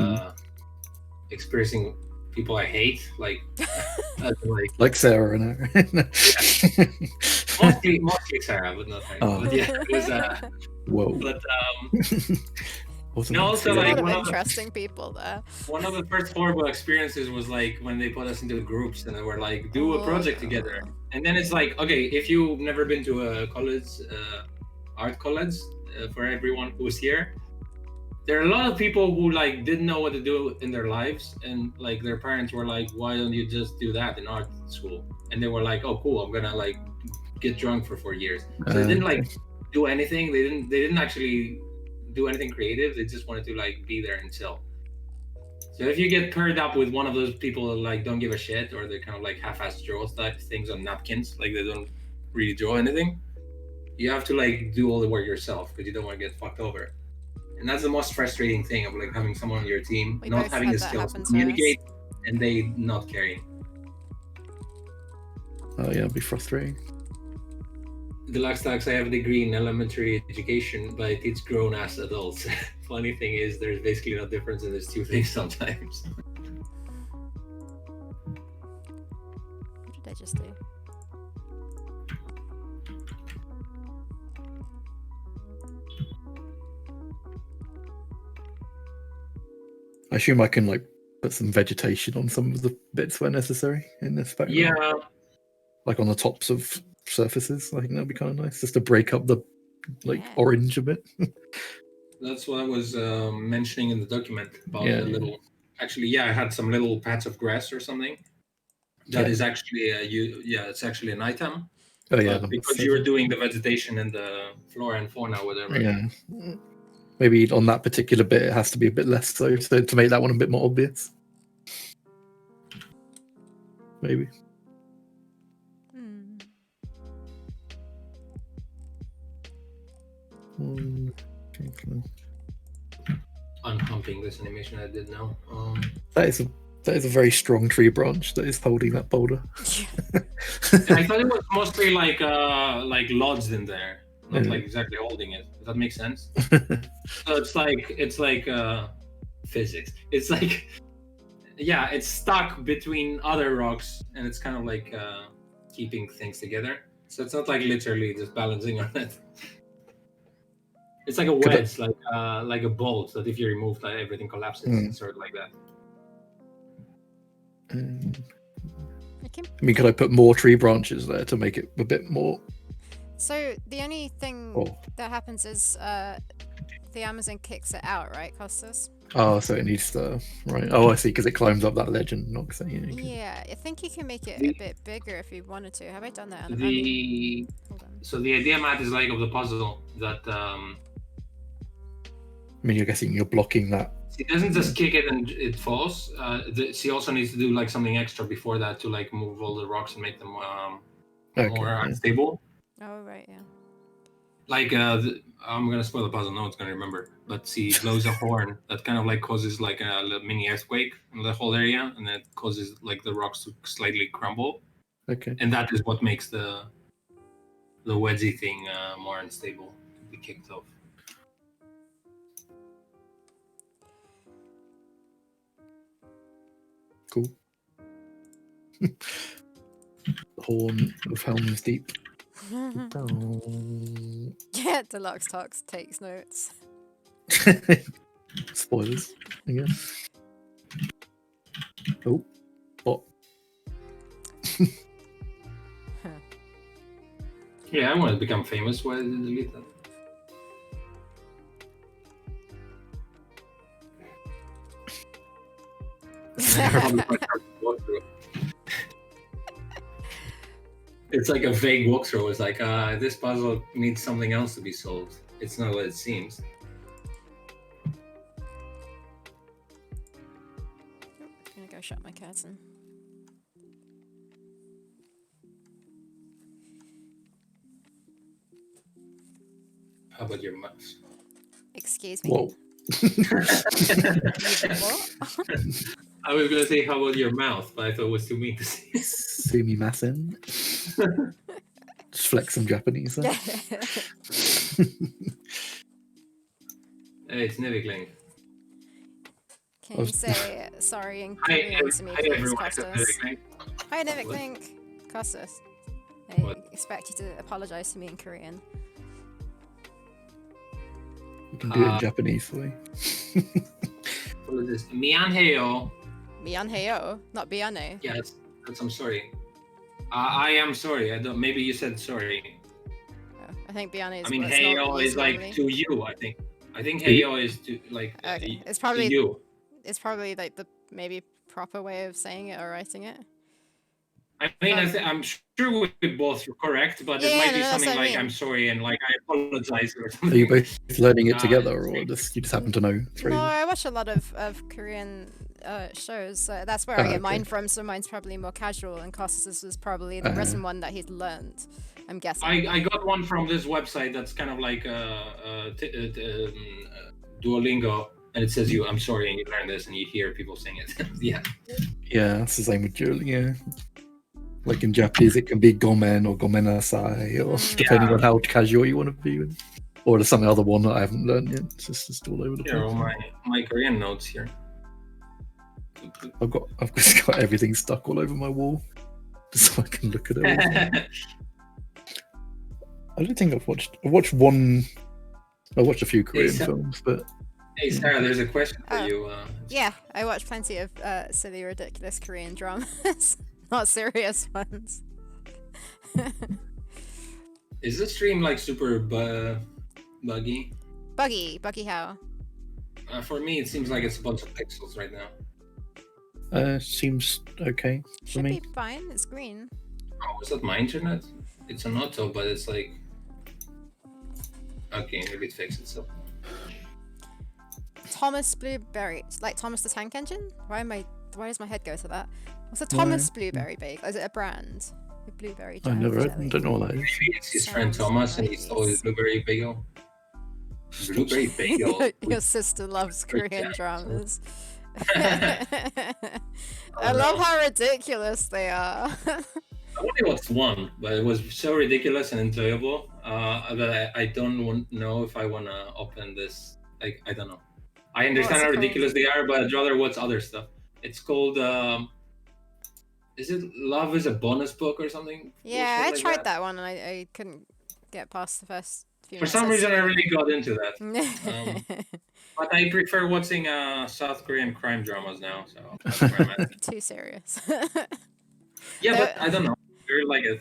experiencing people I hate, like Sarah and Harry. mostly Sarah, but not Harry. But yeah, it was. Whoa. But no, also like one of interesting people there. One of the first horrible experiences was like when they put us into groups and they were like, do a project together, and then it's like, okay, if you've never been to a college, art college, for everyone who's here, there are a lot of people who like didn't know what to do in their lives, and like their parents were like, why don't you just do that in art school? And they were like, oh cool, I'm gonna like get drunk for 4 years. So they didn't like do anything. They didn't actually do anything creative. They just wanted to like be there and chill. So if you get paired up with one of those people that like don't give a shit, or they kind of like half-ass draw type things on napkins, like they don't really draw anything, you have to like do all the work yourself because you don't want to get fucked over. And that's the most frustrating thing of like having someone on your team not having the skills to communicate and they not caring. Oh yeah, it'd be frustrating. Deluxe Tax, I have a degree in elementary education, but I teach grown-ass adults. Funny thing is, there's basically no difference in these two things sometimes. What did I just do? I assume I can like put some vegetation on some of the bits where necessary in this background. Yeah. Like on the tops of surfaces. I think that'd be kind of nice, just to break up the orange a bit. That's what I was mentioning in the document about the little. Actually, I had some little patch of grass or something. That is actually it's actually an item. Oh yeah, because you were doing the vegetation and the flora and fauna, whatever. Yeah. Maybe on that particular bit, it has to be a bit less so to make that one a bit more obvious. Maybe. Unhumping this animation, I didn't know. That is a very strong tree branch that is holding that boulder. I thought it was mostly like lodged in there, not like exactly holding it. Does that make sense? So it's like physics. It's like it's stuck between other rocks, and it's kind of like keeping things together. So it's not like literally just balancing on it. It's like a wedge, like a bolt that if you remove, like everything collapses, sort of like that. I mean, could I put more tree branches there to make it a bit more? So the only thing Oh, that happens is the Amazon kicks it out, right, Costas? oh, so it needs the right. Oh, I see, because it climbs up that ledge and knocks it. Yeah, okay. Yeah, I think you can make it a bit bigger if you wanted to. Have I done that? Hold on. So the idea, Matt, is like of the puzzle that I mean, you're guessing you're blocking that. she doesn't just kick it and it falls. She also needs to do like something extra before that to like move all the rocks and make them Okay, more yeah. unstable. Oh, right, yeah. Like I'm gonna spoil the puzzle. No one's gonna remember, but she blows a horn that kind of like causes like a little mini earthquake in the whole area, and that causes like the rocks to slightly crumble, Okay. and that is what makes the wedgie thing more unstable to be kicked off. Cool. The horn of Helm's Deep. Yeah, Deluxe Talks takes notes. Spoilers, I guess. Oh, bot. Yeah, I want to become famous. Why did I delete that? It's like a vague walkthrough. It's like, this puzzle needs something else to be solved. It's not what it seems. I'm gonna go shut my curtain. How about your mouse? Excuse me. Whoa. What? I was gonna say how about your mouth, but I thought it was too mean to say. Sumimasen. Just flex some Japanese there. Hey, it's Nivikling. Can you say sorry in Hi, Korean to me, hi please, everyone. It's Costas? Nivikling. Hi, Niviklink. Costas. I What? expect you to apologize to me in Korean. You can do it in Japanese for me. What is this? Mianheo. Mianheo, not biane. Yeah, that's I'm sorry. I am sorry. I don't. Maybe you said sorry. Oh, I think biane is. I mean, what's heyo not is used like normally. to you. I think heyo is to like Okay, it's to probably you. It's probably like the maybe proper way of saying it or writing it. I mean, I'm sure we're both correct, but it Yeah, might no, be that's something what I like mean. I'm sorry and like I apologize or something. Are you both learning it together, or sorry. you just happen to know through? No, I watch a lot of Korean shows. So that's where I get okay. mine from. So mine's probably more casual, and Costas is probably the written one that he's learned. I'm guessing. I got one from this website that's kind of like Duolingo, and it says I'm sorry, and you learn this, and you hear people saying it. Yeah. Yeah, it's the same with Julie. Yeah, like in Japanese, it can be gomen or gomenasai, or depending on how casual you want to be with. Or there's some other one that I haven't learned yet. It's just all over the Here are place. all my Korean notes here. I've just got everything stuck all over my wall, just so I can look at it. I don't think I've watched one. I watched a few Korean films, but. Hey Sarah, there's a question for you. Yeah, I watch plenty of silly, ridiculous Korean dramas, not serious ones. Is the stream like super buggy? Buggy how? For me, it seems like it's a bunch of pixels right now. Seems okay for Should me. be fine. It's green. Oh, is that my internet? It's an auto, but it's like okay, maybe it fixed itself. Thomas Blueberry, like Thomas the Tank Engine. Why does my head go to that? What's a Thomas Blueberry Bagel? Is it a brand? A blueberry I never jelly. don't know what that is. Maybe it's his friend Sounds Thomas, and he's always blueberry bagel. Blueberry bagel. Your sister loves Korean Yeah. dramas. I love how ridiculous they are. I only watched one, but it was so ridiculous and enjoyable that I don't know if I want to open this. Like, I don't know. I understand how ridiculous they are, but I'd rather watch other stuff. It's called, is it Love is a Bonus Book or something? Yeah, I like tried that one and I couldn't get past the first few For minutes. some reason, I really got into that. reason. But I prefer watching South Korean crime dramas now, so that's where I'm at. Too serious. Yeah, There- but I don't know. I really like it.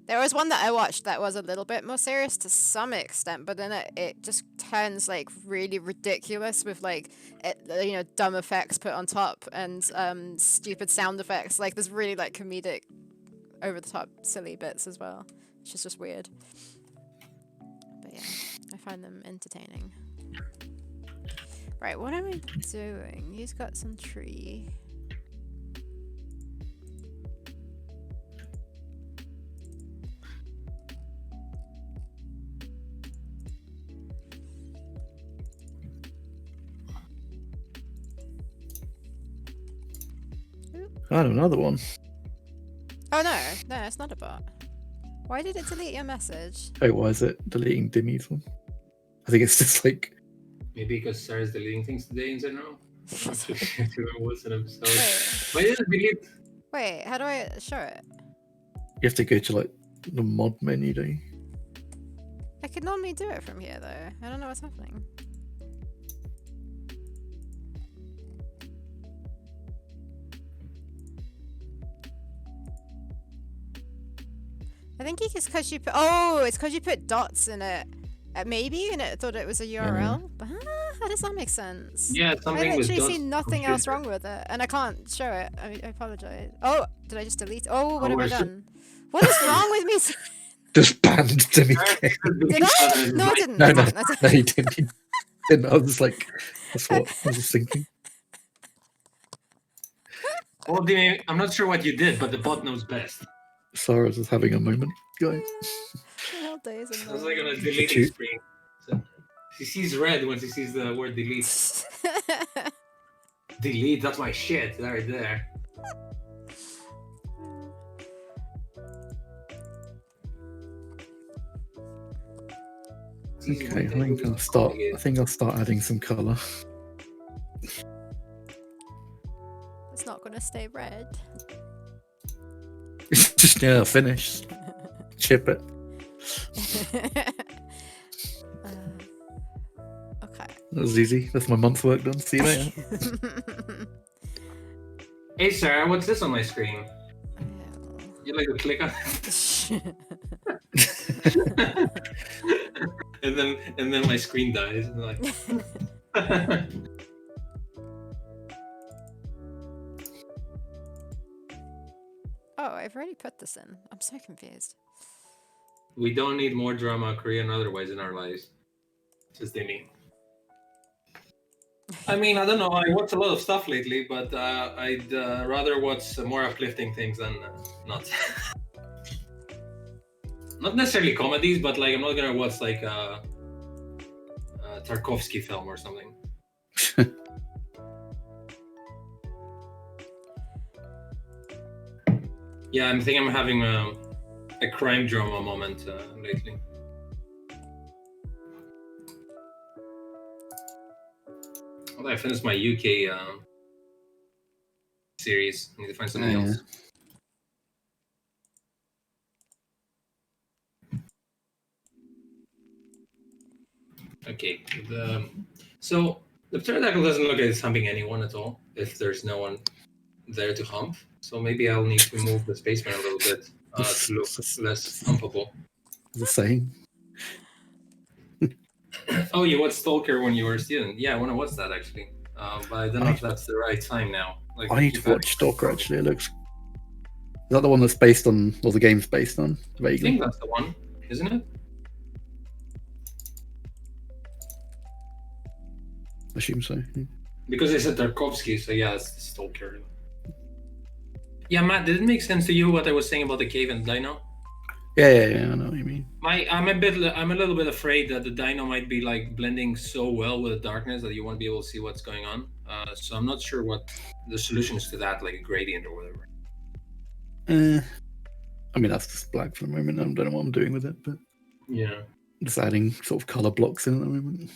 There was one that I watched that was a little bit more serious to some extent, but then it just turns like really ridiculous with like dumb effects put on top and stupid sound effects. Like there's really like comedic, over the top, silly bits as well, which is just weird. But yeah, I find them entertaining. Right, what am I doing? He's got some tree. I had another one. Oh no, it's not a bot. Why did it delete your message? Oh, why is it deleting Dimmy's one? I think it's just like Maybe because Sarah's deleting things today in general. I'm not too sure what's an episode. Wait. Why did it delete? Wait, how do I show it? you have to go to like the mod menu, don't you? I could normally do it from here though. I don't know what's happening. I think it's because you put. Oh, it's because you put dots in it. Maybe, and it thought it was a URL. But how does that make sense? Yeah, I something with literally dots. see nothing else wrong with it, and I can't show it. I apologize. Oh, did I just delete? Oh, what have I done? What is wrong with me? Just banned Dimmy. Did I? No, I didn't. No, I no, didn't. I didn't. no, you didn't. You didn't. I was like, that's what I was just thinking. Well, Dimi, I'm not sure what you did, but the bot knows best. Sarah's just having a moment, guys. The hell days and I was like on a nights. deleting screen. So she sees red when she sees the word delete. Delete, that's my shit. Right there. Okay, I think I'll start. I think I'll start adding some color. It's not gonna stay red. Just finish. Chip it. Okay. That was easy. That's my month's work done. See you later. Hey Sarah, what's this on my screen? You like to click on and then my screen dies. And like Oh, I've already put this in. I'm so confused. we don't need more drama, Korean otherwise, in our lives. Just Dimi. I mean, I don't know. I watch a lot of stuff lately, but I'd rather watch more uplifting things than not. Not necessarily comedies, but like I'm not gonna watch like a Tarkovsky film or something. Yeah, I think I'm having a crime drama moment lately. Although I finished my UK series, I need to find something else. Okay, so the pterodactyl doesn't look like it's humping anyone at all if there's no one there to hump. So maybe I'll need to move the spaceman a little bit to look less humpable. The same. Oh, you watched Stalker when you were a student? Yeah, I want to watch that actually. But I don't know if that's the right time now. Like, I need to watch Stalker actually. It looks. Is that the one that's based on, or the game's based on? I Vaguely. think that's the one, isn't it? I assume so. Because it's a Tarkovsky, so yeah, it's Stalker. Yeah, Matt, did it make sense to you what I was saying about the cave and the dino? Yeah, I know what you mean. I'm a little bit afraid that the dino might be like blending so well with the darkness that you won't be able to see what's going on. So I'm not sure what the solution is to that, like a gradient or whatever. I mean, that's just black for the moment. I don't know what I'm doing with it, but Yeah. just adding sort of color blocks in at the moment.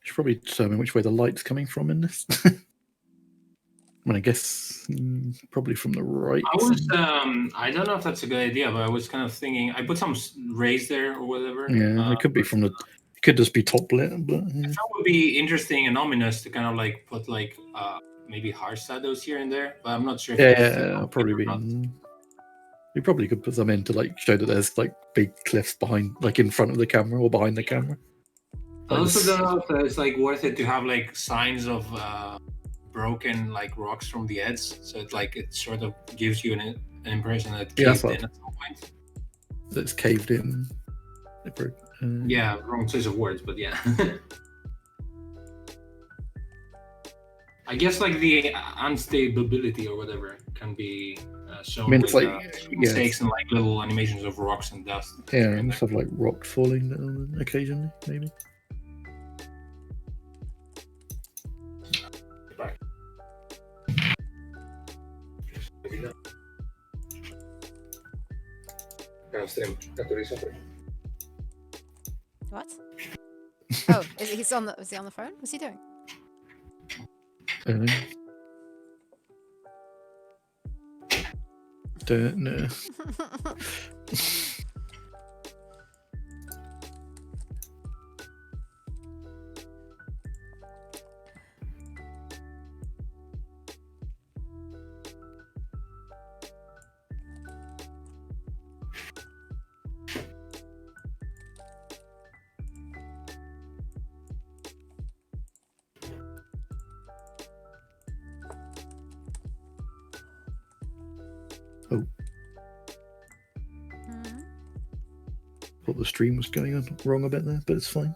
Should probably determine which way the light's coming from in this. I mean, I guess probably from the right. I was, I don't know if that's a good idea, but I was kind of thinking, I put some rays there or whatever. Yeah, it could be from the. It could just be top lit, but I thought it would be interesting and ominous to kind of like put like maybe harsh shadows here and there, but I'm not sure. Yeah, probably be. We probably could put some in to like show that there's like big cliffs behind, like in front of the camera or behind the camera. I also don't know if it's like worth it to have like signs of broken like rocks from the edge, so it's like it sort of gives you an impression that it caved in at some point. That's caved in. Yeah, wrong choice of words, but yeah. I guess like the unstability or whatever can be shown with mistakes and like little animations of rocks and dust. Yeah, and stuff like rock falling down occasionally, maybe. What? Oh, is he on the phone? What's he doing? Don't know. Oh. Thought the stream was going on wrong a bit there, but it's fine.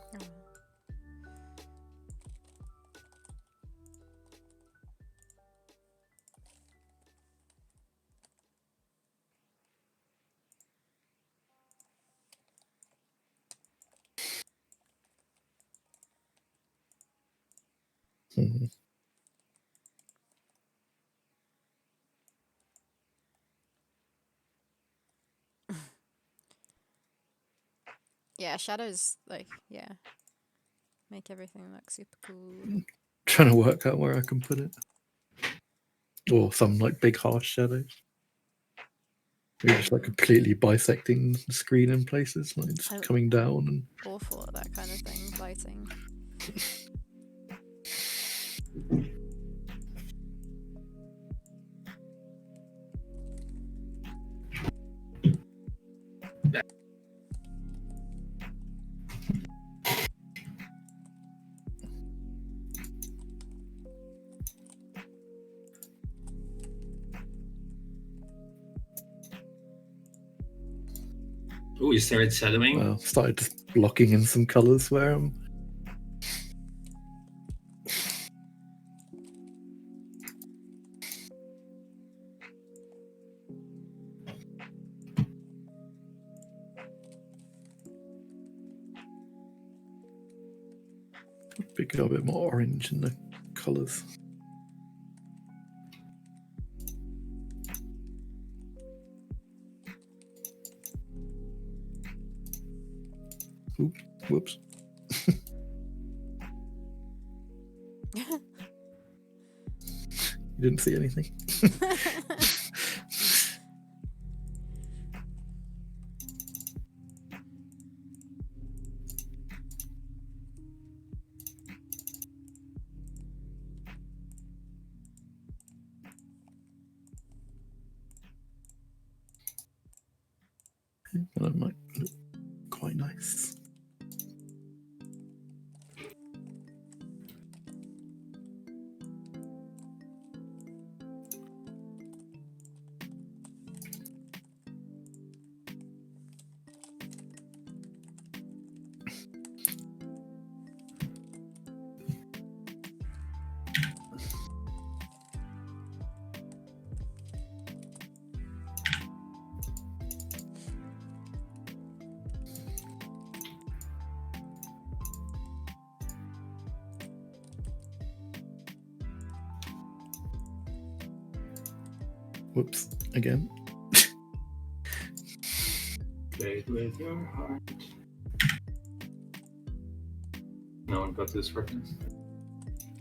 Yeah, shadows, like, yeah. Make everything look super cool. Trying to work out where I can put it. Or some, like, big harsh shadows. Maybe just, like, completely bisecting the screen in places, like, just coming down and... Awful at that kind of thing, lighting. Oh, you started shadowing? Well, started just blocking in some colours where I'm... Pick up a bit more orange in the colours. Oops, whoops. You didn't see anything. Well, that might look quite nice. Whoops, again. Play it with your heart. No one got this reference.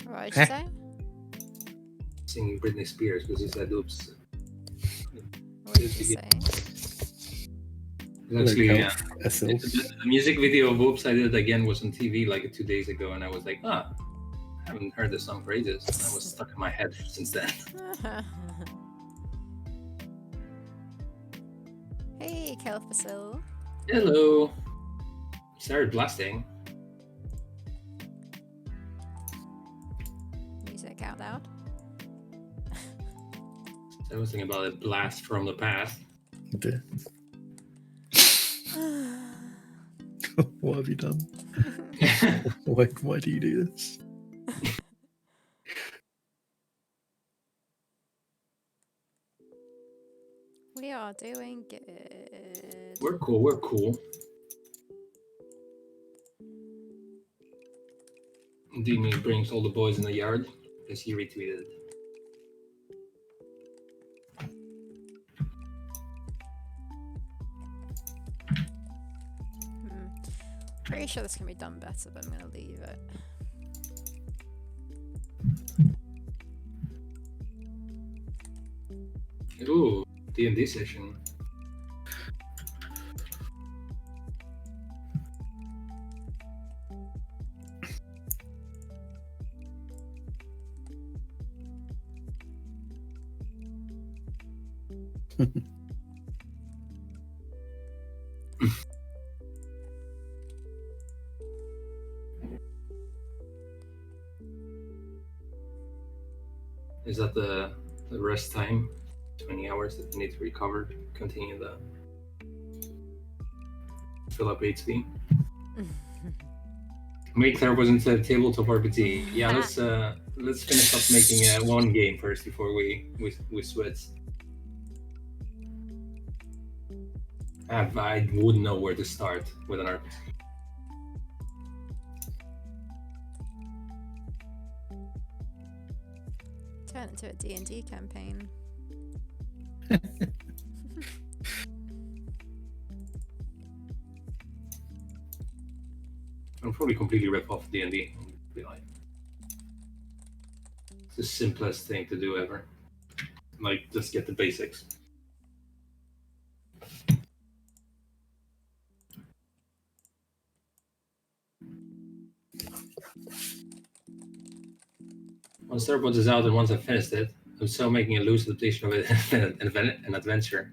What did you say? Singing Britney Spears because he said oops. What did you say? Actually, SL. the music video of Oops, I Did It Again was on TV like 2 days ago, and I was like, I haven't heard this song for ages. And I was stuck in my head since then. Hey, Kelfasil. Hello. Started blasting. Music out loud. I was thinking about a blast from the past. What have you done? Why do you do this? We are doing good. We're cool. Demi brings all the boys in the yard because he retweeted. Pretty sure this can be done better, but I'm gonna leave it. Ooh, D&D session. Is that the rest time? 20 hours that you need to recover, continue the fill up HP. Make Theropods instead of tabletop RPG. Yeah, let's finish up making one game first before we switch. I wouldn't know where to start with an RPG. Turn it into a D&D campaign. I'll probably completely rip off D&D. Be like, it's the simplest thing to do ever. Like, just get the basics. Once Theropods is out and once I've finished it, I'm still making a loose adaptation of it an adventure.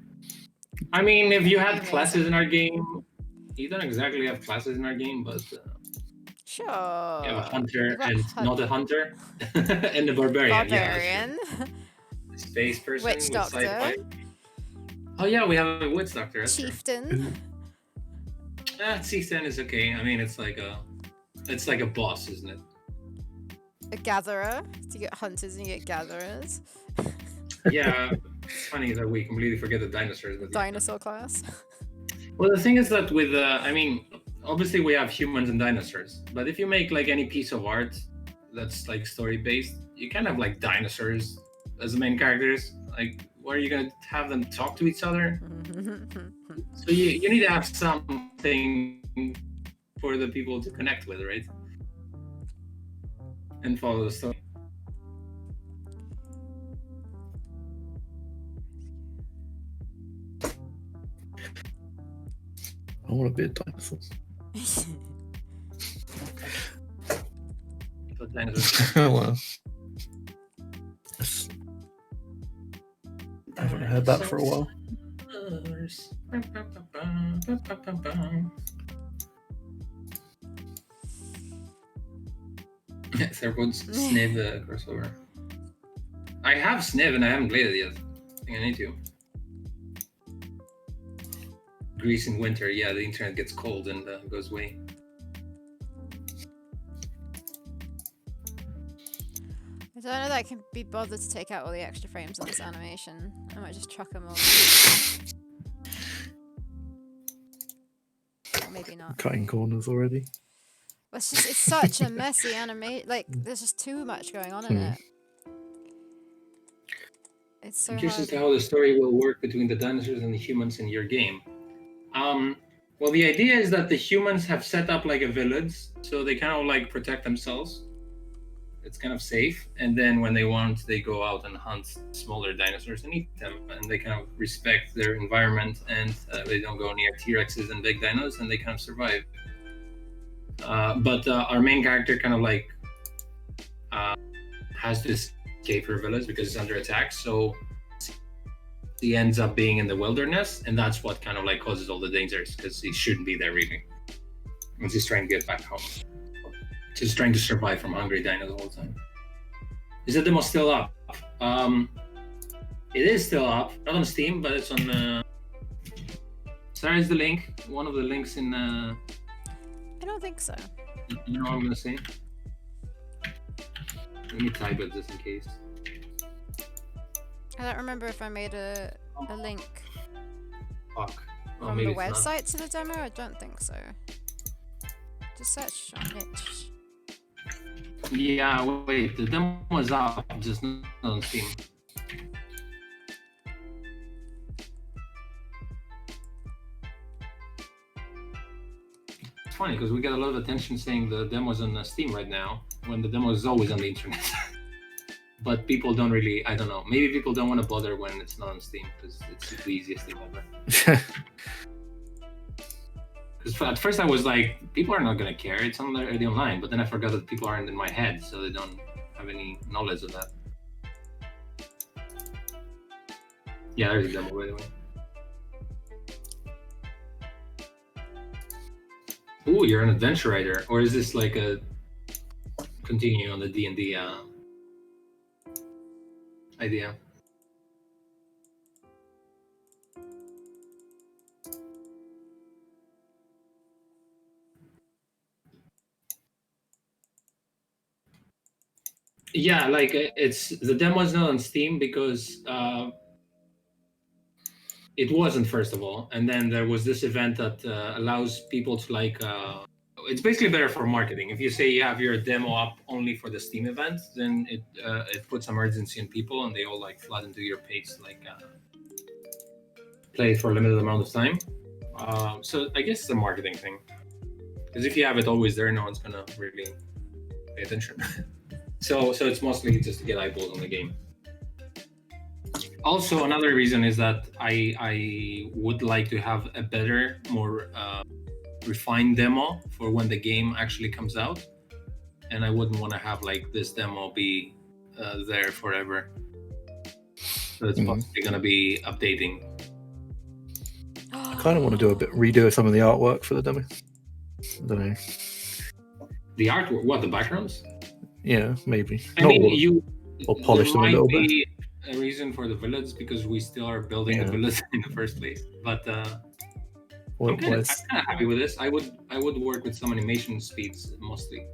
I mean, if you had classes in our game, you don't exactly have classes in our game, but Sure. you have a hunter and not a hunter, and a barbarian. Barbarian. Yeah, space person Witch with doctor. sci-fi. Oh yeah, we have a witch doctor. That's Chieftain. Chieftain is okay. I mean, it's like a boss, isn't it? A gatherer. So you get hunters and you get gatherers. Yeah, it's funny that we completely forget the dinosaurs. But Dinosaur class. Well, the thing is that with, I mean, obviously we have humans and dinosaurs, but if you make like any piece of art that's like story-based, you can have like dinosaurs as the main characters. Like, where are you gonna have them talk to each other? So you need to have something for the people to connect with, right? And follow the story. I want to be a dinosaur. But dinosaurs. Oh well. Yes. I haven't heard that for a while. Theropods Sniv crossover. I have Sniv and I haven't played it yet. I think I need to. Greece in winter, yeah, the internet gets cold and goes away. I don't know that I can be bothered to take out all the extra frames on this animation. I might just chuck them all. Or maybe not. Cutting corners already. Well, it's such a messy animation. Like, there's just too much going on in it. It's so I'm curious hard. as to how the story will work between the dinosaurs and the humans in your game. Well, the idea is that the humans have set up like a village, so they kind of like protect themselves. It's kind of safe, and then when they want, they go out and hunt smaller dinosaurs and eat them, and they kind of respect their environment, and they don't go near T-Rexes and big dinos, and they kind of survive. But our main character kind of like has to escape her village because it's under attack, so he ends up being in the wilderness, and that's what kind of like causes all the dangers, because he shouldn't be there really. And he's trying to get back home. Just trying to survive from hungry dinos all the time. Is the demo still up? It is still up. Not on Steam, but it's on. Sarah is the link. One of the links in. I don't think so. You know what I'm gonna say? Let me type it just in case. I don't remember if I made a link Fuck. from the website to the demo. I don't think so. Just search on it. Yeah, wait. The demo is up, just not on Steam. It's funny because we get a lot of attention saying the demo's on Steam right now, when the demo is always on the internet. But people don't really, I don't know. Maybe people don't want to bother when it's not on Steam because it's the easiest thing ever. Because at first I was like, people are not going to care. It's already online. But then I forgot that people aren't in my head, so they don't have any knowledge of that. Yeah, there's a demo, by the way. Ooh, you're an adventure writer. Or is this like a continue on the D&D idea? Yeah, like it's the demo is not on Steam because it wasn't, first of all, and then there was this event that allows people to like it's basically better for marketing. If you say you have your demo up only for the Steam event, then it puts some urgency in people and they all like flood into your page to like play it for a limited amount of time. So I guess it's a marketing thing, because if you have it always there, no one's gonna really pay attention. So it's mostly just to get eyeballs on the game. Also, another reason is that I would like to have a better, more refined demo for when the game actually comes out, and I wouldn't want to have like this demo be there forever. So it's possibly going to be updating. I kind of want to do a bit redo some of the artwork for the demo. I don't know. The artwork, what, the backgrounds? Yeah, maybe. I mean, or polish them a little bit. A reason for the village because we still are building the village in the first place. But I'm kind of happy with this. I would work with some animation speeds mostly.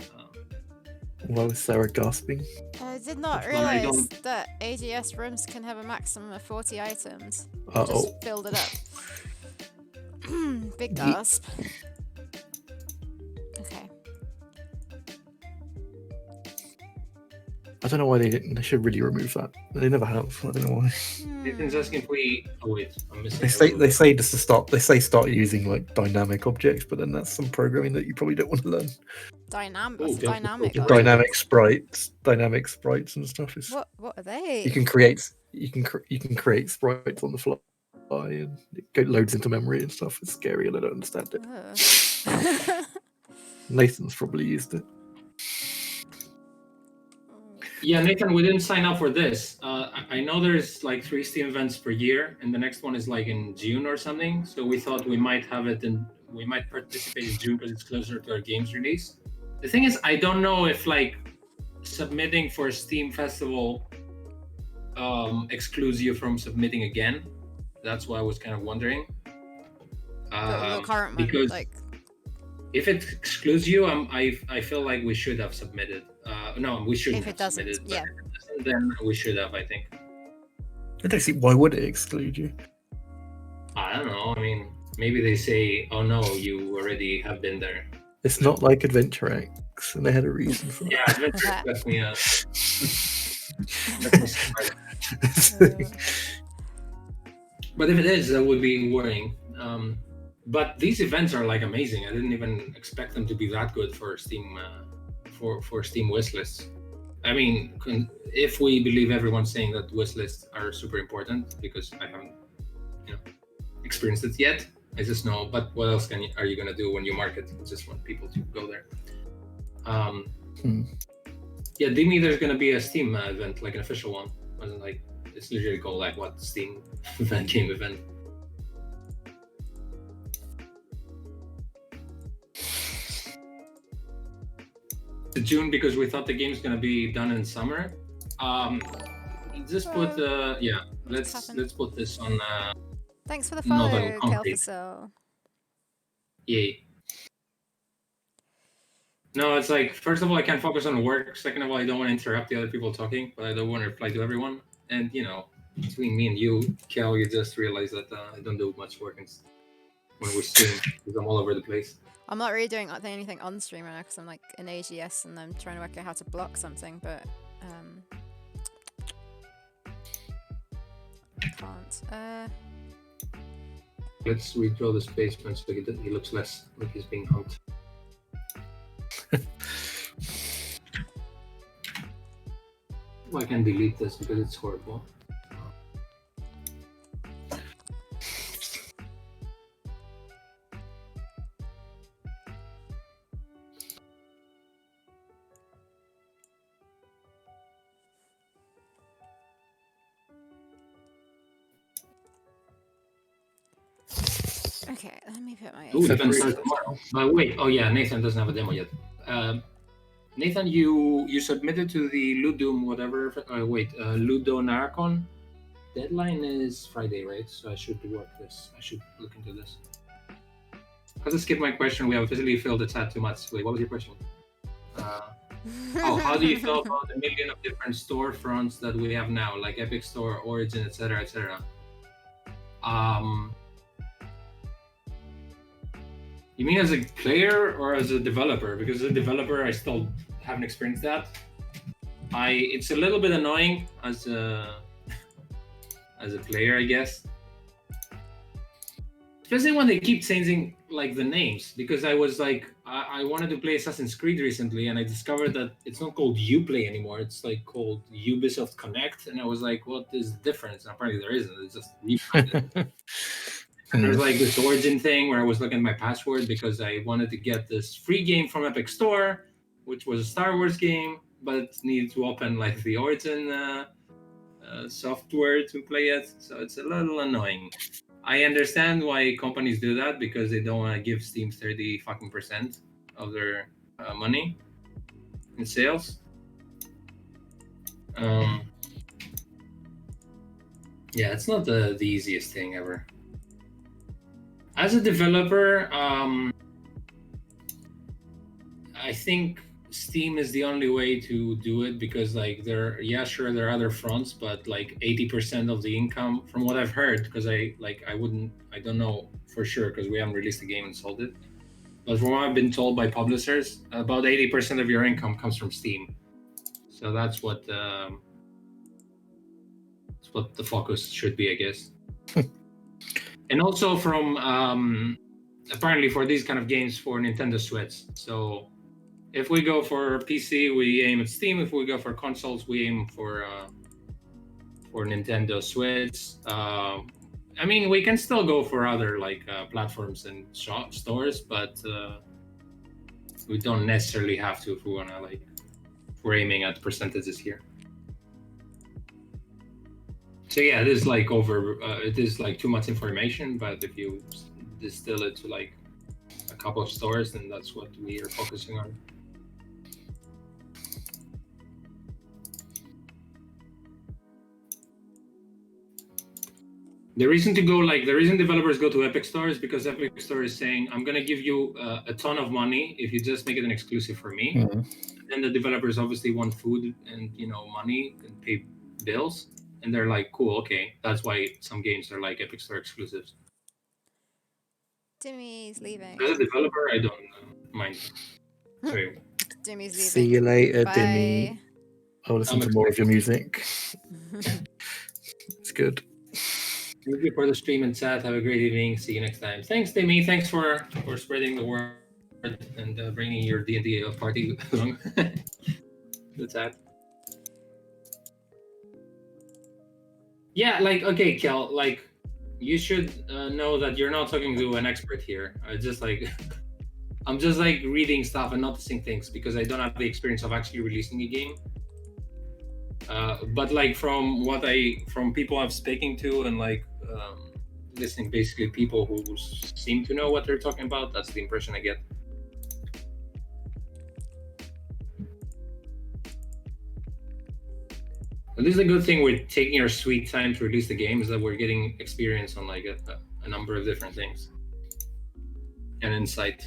Why was Sarah gasping? I did not realize that AGS rooms can have a maximum of 40 items. Just build it up. Big gasp. Okay. I don't know why they didn't. They should really remove that. They never have. I don't know why. Nathan's asking if we. Oh wait, I'm missing. They say just to stop. They say start using like dynamic objects, but then that's some programming that you probably don't want to learn. Dynamic sprites and stuff. What are they? You can create sprites on the fly, and it loads into memory and stuff. It's scary, and I don't understand it. Nathan's probably used it. Yeah, Nathan, we didn't sign up for this. I know there's like 3 Steam events per year, and the next one is like in June or something. So we thought we might have it, and we might participate in June because it's closer to our game's release. The thing is, I don't know if like submitting for a Steam festival excludes you from submitting again. That's why I was kind of wondering. The current one, because like... if it excludes you, I feel like we should have submitted. No, we shouldn't if it have doesn't, submitted. yeah. If it doesn't, then we should have, I think. I don't see why would it exclude you. I don't know. I mean, maybe they say, "Oh no, you already have been there." It's not like Adventure X, and they had a reason for Yeah, that. Adventure X left me But if it is, that would be worrying. But these events are like amazing. I didn't even expect them to be that good for Steam, for Steam wishlists. I mean, if we believe everyone saying that wishlists are super important, because I haven't, experienced it yet. I just know. But what else are you gonna do when you market? You just want people to go there. Yeah, Dimi, there's gonna be a Steam event, like an official one. Wasn't like it's literally called like what Steam game event. June because we thought the game's gonna be done in summer. Just put let's put this on. Thanks for the not on follow, concrete. Kelfasol. Yay. No, it's like first of all I can't focus on work. Second of all, I don't want to interrupt the other people talking, but I don't want to reply to everyone. And between me and you, Kel, you just realized that I don't do much work when we stream because I'm all over the place. I'm not really doing anything on stream right now because I'm like in AGS and I'm trying to work out how to block something, but I can't. Let's redraw the basement so he looks less like he's being humped. I can delete this because it's horrible. Okay, let me put my. Nathan starts tomorrow. Wait, oh yeah, Nathan doesn't have a demo yet. Nathan, you submitted to the Ludum whatever. Ludo Narcon. Deadline is Friday, right? So I should work this. I should look into this. I'll just skip my question. We have officially filled the chat too much. Wait, what was your question? How do you feel about the million of different storefronts that we have now, like Epic Store, Origin, etc., etc.? You mean as a player or as a developer? Because as a developer, I still haven't experienced that. It's a little bit annoying as a player, I guess. Especially when they keep changing like the names, because I was like, I wanted to play Assassin's Creed recently, and I discovered that it's not called Uplay anymore. It's like called Ubisoft Connect, and I was like, what is the difference? And apparently there isn't. It's just rebranded. And there's like this Origin thing where I was looking at my password because I wanted to get this free game from Epic Store, which was a Star Wars game, but needed to open like the Origin software to play it. So it's a little annoying. I understand why companies do that because they don't want to give Steam 30% of their money in sales. Yeah, it's not the easiest thing ever. As a developer, I think Steam is the only way to do it because like there are other fronts, but like 80% of the income from what I've heard, because I don't know for sure because we haven't released the game and sold it, but from what I've been told by publishers, about 80% of your income comes from Steam. So that's what the focus should be, I guess. And also from apparently for these kind of games for Nintendo Switch. So if we go for PC, we aim at Steam. If we go for consoles, we aim for Nintendo Switch. I mean, we can still go for other like platforms and stores, but we don't necessarily have to if we wanna like. We're aiming at percentages here. So yeah, it is like it is like too much information, but if you distill it to like a couple of stores, then that's what we are focusing on. The reason developers go to Epic Store is because Epic Store is saying, I'm going to give you a ton of money if you just make it an exclusive for me. Mm-hmm. And the developers obviously want food and money and pay bills. And they're like, cool, okay. That's why some games are like Epic Store exclusives. Timmy's leaving. As a developer, I don't mind. Sorry. Timmy's leaving. See you later, Bye. Dimmy. I'll listen to more of your music. It's good. Thank you for the stream and chat. Have a great evening. See you next time. Thanks, Demi. Thanks for spreading the word and bringing your D&D party along. The chat. Yeah, like, okay, Kel, like, you should know that you're not talking to an expert here. I'm just like reading stuff and noticing things because I don't have the experience of actually releasing a game. But like from people I'm speaking to and like listening, basically people who seem to know what they're talking about, that's the impression I get. At least the good thing with taking our sweet time to release the game is that we're getting experience on like a number of different things and insight.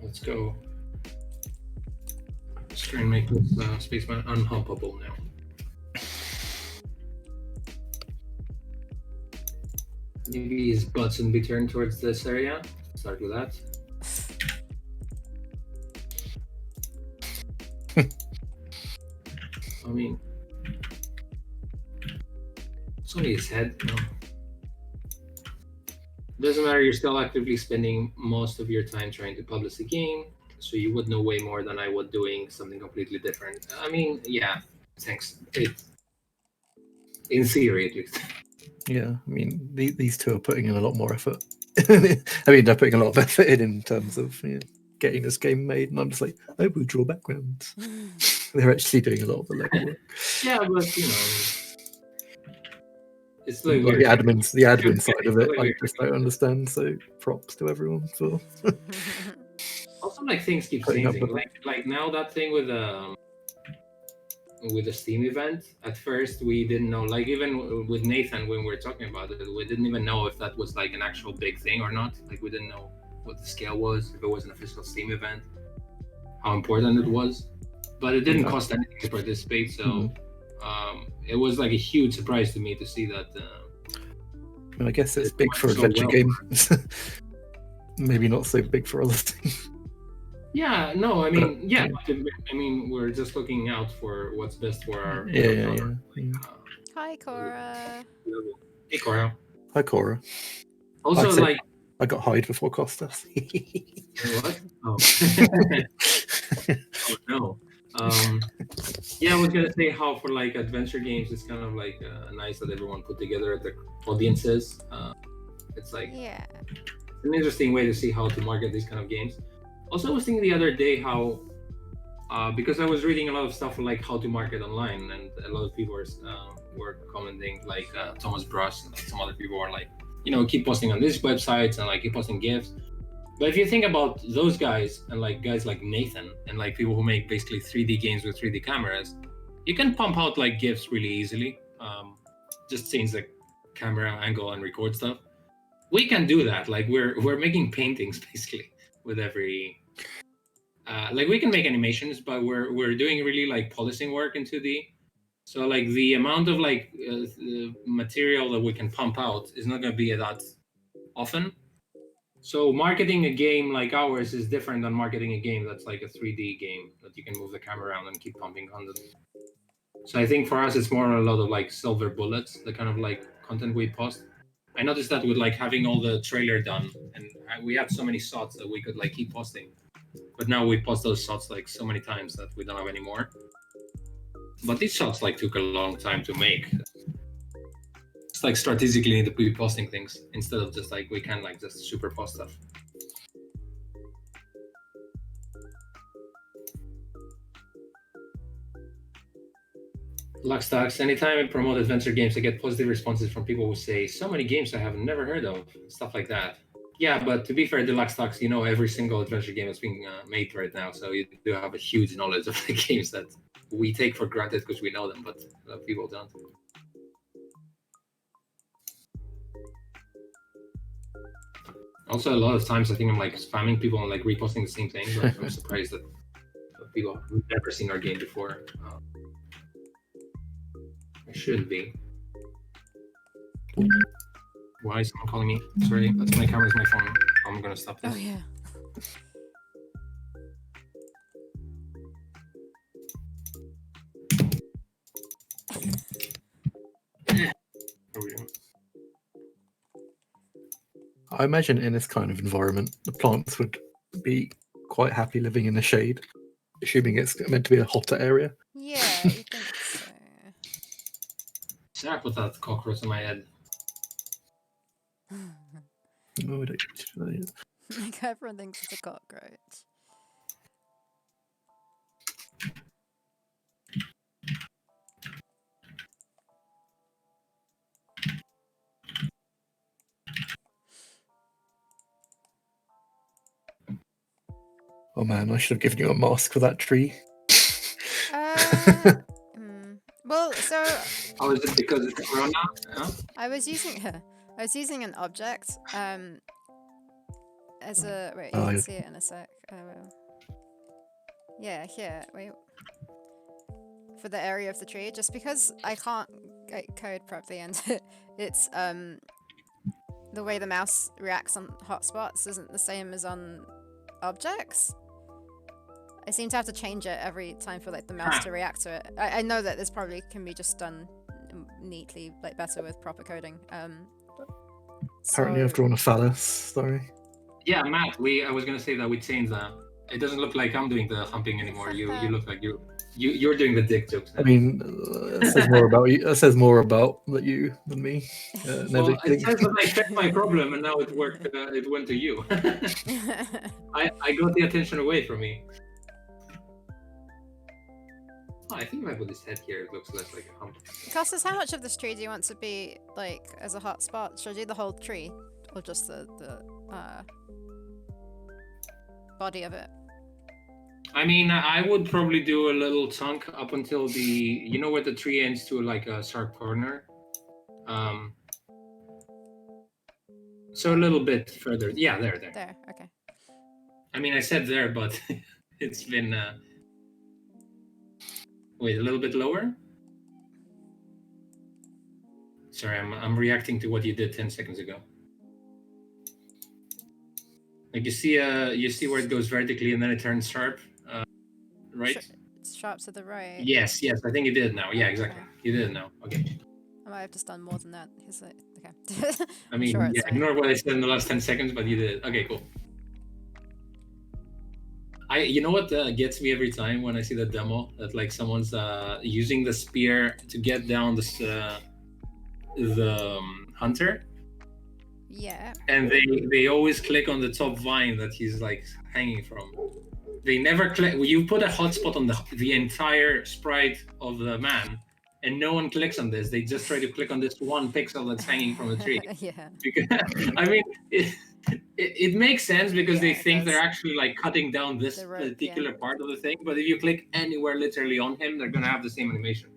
Let's go. Let's try and make this spaceman unhoppable now. Maybe his butt shouldn't be turned towards this area. Start with that. I mean, it's only his head. No. Doesn't matter, you're still actively spending most of your time trying to publish the game, so you would know way more than I would doing something completely different. I mean, yeah, thanks. In theory, at least. Yeah, I mean, these two are putting in a lot more effort. I mean, they're putting a lot of effort in terms of getting this game made, and I'm just like, I will draw backgrounds. They're actually doing a lot of the legwork. Yeah, but it's like the admin side of it, I just don't understand. So props to everyone for. Also, like things keep changing. Like now that thing with the Steam event, at first we didn't know. Like even with Nathan when we were talking about it, we didn't even know if that was like an actual big thing or not. Like we didn't know what the scale was, if it was an official Steam event, how important it was. But it didn't cost anything to participate, so it was like a huge surprise to me to see that. I guess it's big for adventure games. Maybe not so big for other things. Yeah, no, I mean, I mean, we're just looking out for what's best for our. Hi, Cora. Hey, Cora. Hi, Cora. Also, like, I got Hyde before Costas. What? Oh. Oh no. Yeah, I was gonna say how for like adventure games, it's kind of like nice that everyone put together the audiences. It's like an interesting way to see how to market these kind of games. Also, I was thinking the other day how, because I was reading a lot of stuff like how to market online, and a lot of people were commenting, like Thomas Brush and some other people were like, keep posting on these websites and like keep posting GIFs. But if you think about those guys and like guys like Nathan and like people who make basically 3D games with 3D cameras, you can pump out like GIFs really easily. Just change the camera angle and record stuff. We can do that. Like we're making paintings basically with every. Like we can make animations, but we're doing really like polishing work in 2D. So like the amount of like material that we can pump out is not going to be that often. So marketing a game like ours is different than marketing a game that's like a 3D game that you can move the camera around and keep pumping content. So I think for us, it's more a lot of like silver bullets, the kind of like content we post. I noticed that with like having all the trailer done, and we had so many shots that we could like keep posting. But now we post those shots like so many times that we don't have any more. But these shots like took a long time to make. It's like strategically need to be posting things instead of just like we can like just super post stuff. Luckstocks, anytime I promote adventure games, I get positive responses from people who say, so many games I have never heard of, stuff like that. Yeah, but to be fair, the Luckstocks, every single adventure game that's being made right now, so you do have a huge knowledge of the games that we take for granted because we know them, but people don't. Also, a lot of times I think I'm like spamming people and like reposting the same thing, but I'm surprised that people have never seen our game before. I shouldn't be. Why is someone calling me? Sorry, that's my camera's my phone. I'm gonna stop this. Oh yeah. I imagine in this kind of environment, the plants would be quite happy living in the shade, assuming it's meant to be a hotter area. Yeah, you think so. Should I put that cockroach on my head? No, I don't. Like everyone thinks it's a cockroach. Oh man, I should have given you a mask for that tree. Well, so Oh, is it because it's Corona? Huh? I was using an object as a wait. You can see it in a sec. Yeah, here. Wait. For the area of the tree, just because I can't code properly, and it's the way the mouse reacts on hotspots isn't the same as on objects. I seem to have to change it every time for like the mouse to react to it. I know that this probably can be just done neatly, like better with proper coding. Apparently, I've drawn a phallus. Sorry. Yeah, Matt. I was gonna say that we changed that. It doesn't look like I'm doing the humping anymore. You look like you're doing the dick jokes now. I mean, it says more about you. It says more about you than me. Well, it says that I fixed my problem and now it worked. It went to you. I got the attention away from me. Oh, I think if I put this head here, it looks less like a hump. Costas, how much of this tree do you want to be like as a hotspot? Should I do the whole tree, or just the body of it? I mean, I would probably do a little chunk up until the, where the tree ends to like a sharp corner. So a little bit further. Yeah, there. There, okay. I mean, I said there, but it's been. Wait, a little bit lower. Sorry, I'm reacting to what you did 10 seconds ago. Like you see where it goes vertically and then it turns sharp, right? It's sharp to the right. Yes, I think you did it now. Yeah, exactly. Okay. You did it now. Okay. I might have just done more than that. Okay. I mean, sure yeah, ignore what I said in the last 10 seconds, but you did it. Okay, cool. You know what gets me every time when I see the demo that like someone's using the spear to get down the hunter. Yeah. And they always click on the top vine that he's like hanging from. They never click. You put a hotspot on the entire sprite of the man, and no one clicks on this. They just try to click on this one pixel that's hanging from the tree. Yeah. Because, I mean, it makes sense because they think does. they're actually like cutting down this particular part of the thing. But if you click anywhere literally on him, they're gonna have the same animation.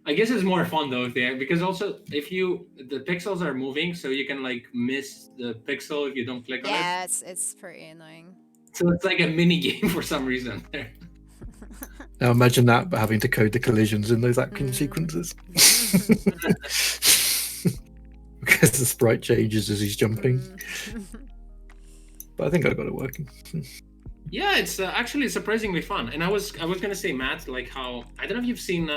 I guess it's more fun though because also the pixels are moving, so you can like miss the pixel if you don't click on it. Yeah, it's pretty annoying. So it's like a mini game for some reason. Now imagine that, but having to code the collisions in those action sequences. Because the sprite changes as he's jumping. But I think I got it working. Yeah, it's actually surprisingly fun. And I was gonna say, Matt, like how I don't know if you've seen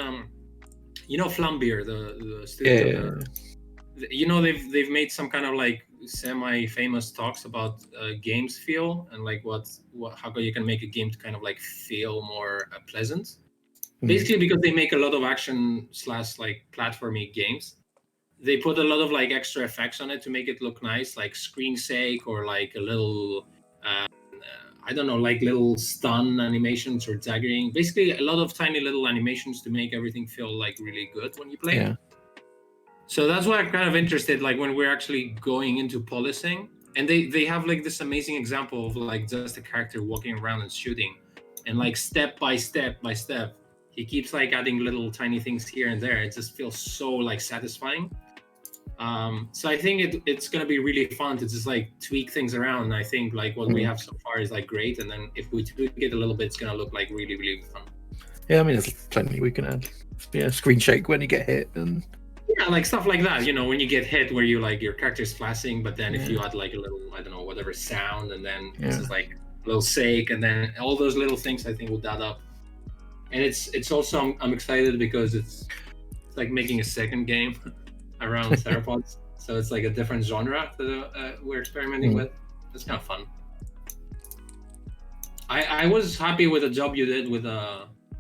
Flambeer, the studio. Yeah. They've made some kind of like semi-famous talks about games feel and like how you can make a game to kind of like feel more pleasant. Basically, because they make a lot of action / like platformy games, they put a lot of like extra effects on it to make it look nice, like screen shake or like a little I don't know, like little stun animations or daggering. Basically, a lot of tiny little animations to make everything feel like really good when you play. Yeah. So that's why I'm kind of interested, like when we're actually going into policing, and they have like this amazing example of like just a character walking around and shooting, and like step by step, he keeps like adding little tiny things here and there. It just feels so like satisfying. So I think it's gonna be really fun to just like tweak things around. I think like what we have so far is like great, and then if we tweak it a little bit, it's gonna look like really, really fun. Yeah, I mean, there's plenty we can add. Yeah, screen shake when you get hit, and yeah, like stuff like that. When you get hit, where you like your character's flashing, but then if you add like a little, I don't know, whatever sound, and then this is like a little shake, and then all those little things, I think will add up. And it's also I'm excited because it's like making a second game around Theropods. So it's like a different genre that we're experimenting with. It's kind of fun. I was happy with the job you did with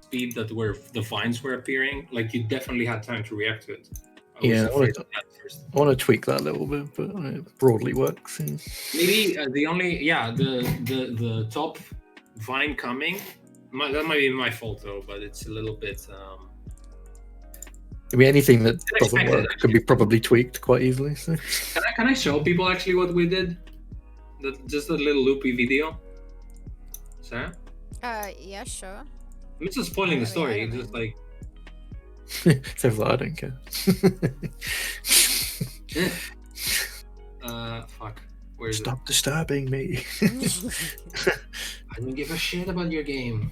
speed that where the vines were appearing. Like you definitely had time to react to it. I was afraid of that first. I want to tweak that a little bit, but it broadly works. Yeah. Maybe the top vine coming. That might be my fault though, but it's a little bit. I mean, anything that doesn't Unexpected, work can be probably tweaked quite easily. So. Can I show people actually what we did? Just a little loopy video. Sarah? Yeah, sure. I'm just spoiling the story. I don't Just mind. like. Sounds like I don't care. Fuck. Where is Stop disturbing me. I don't give a shit about your game.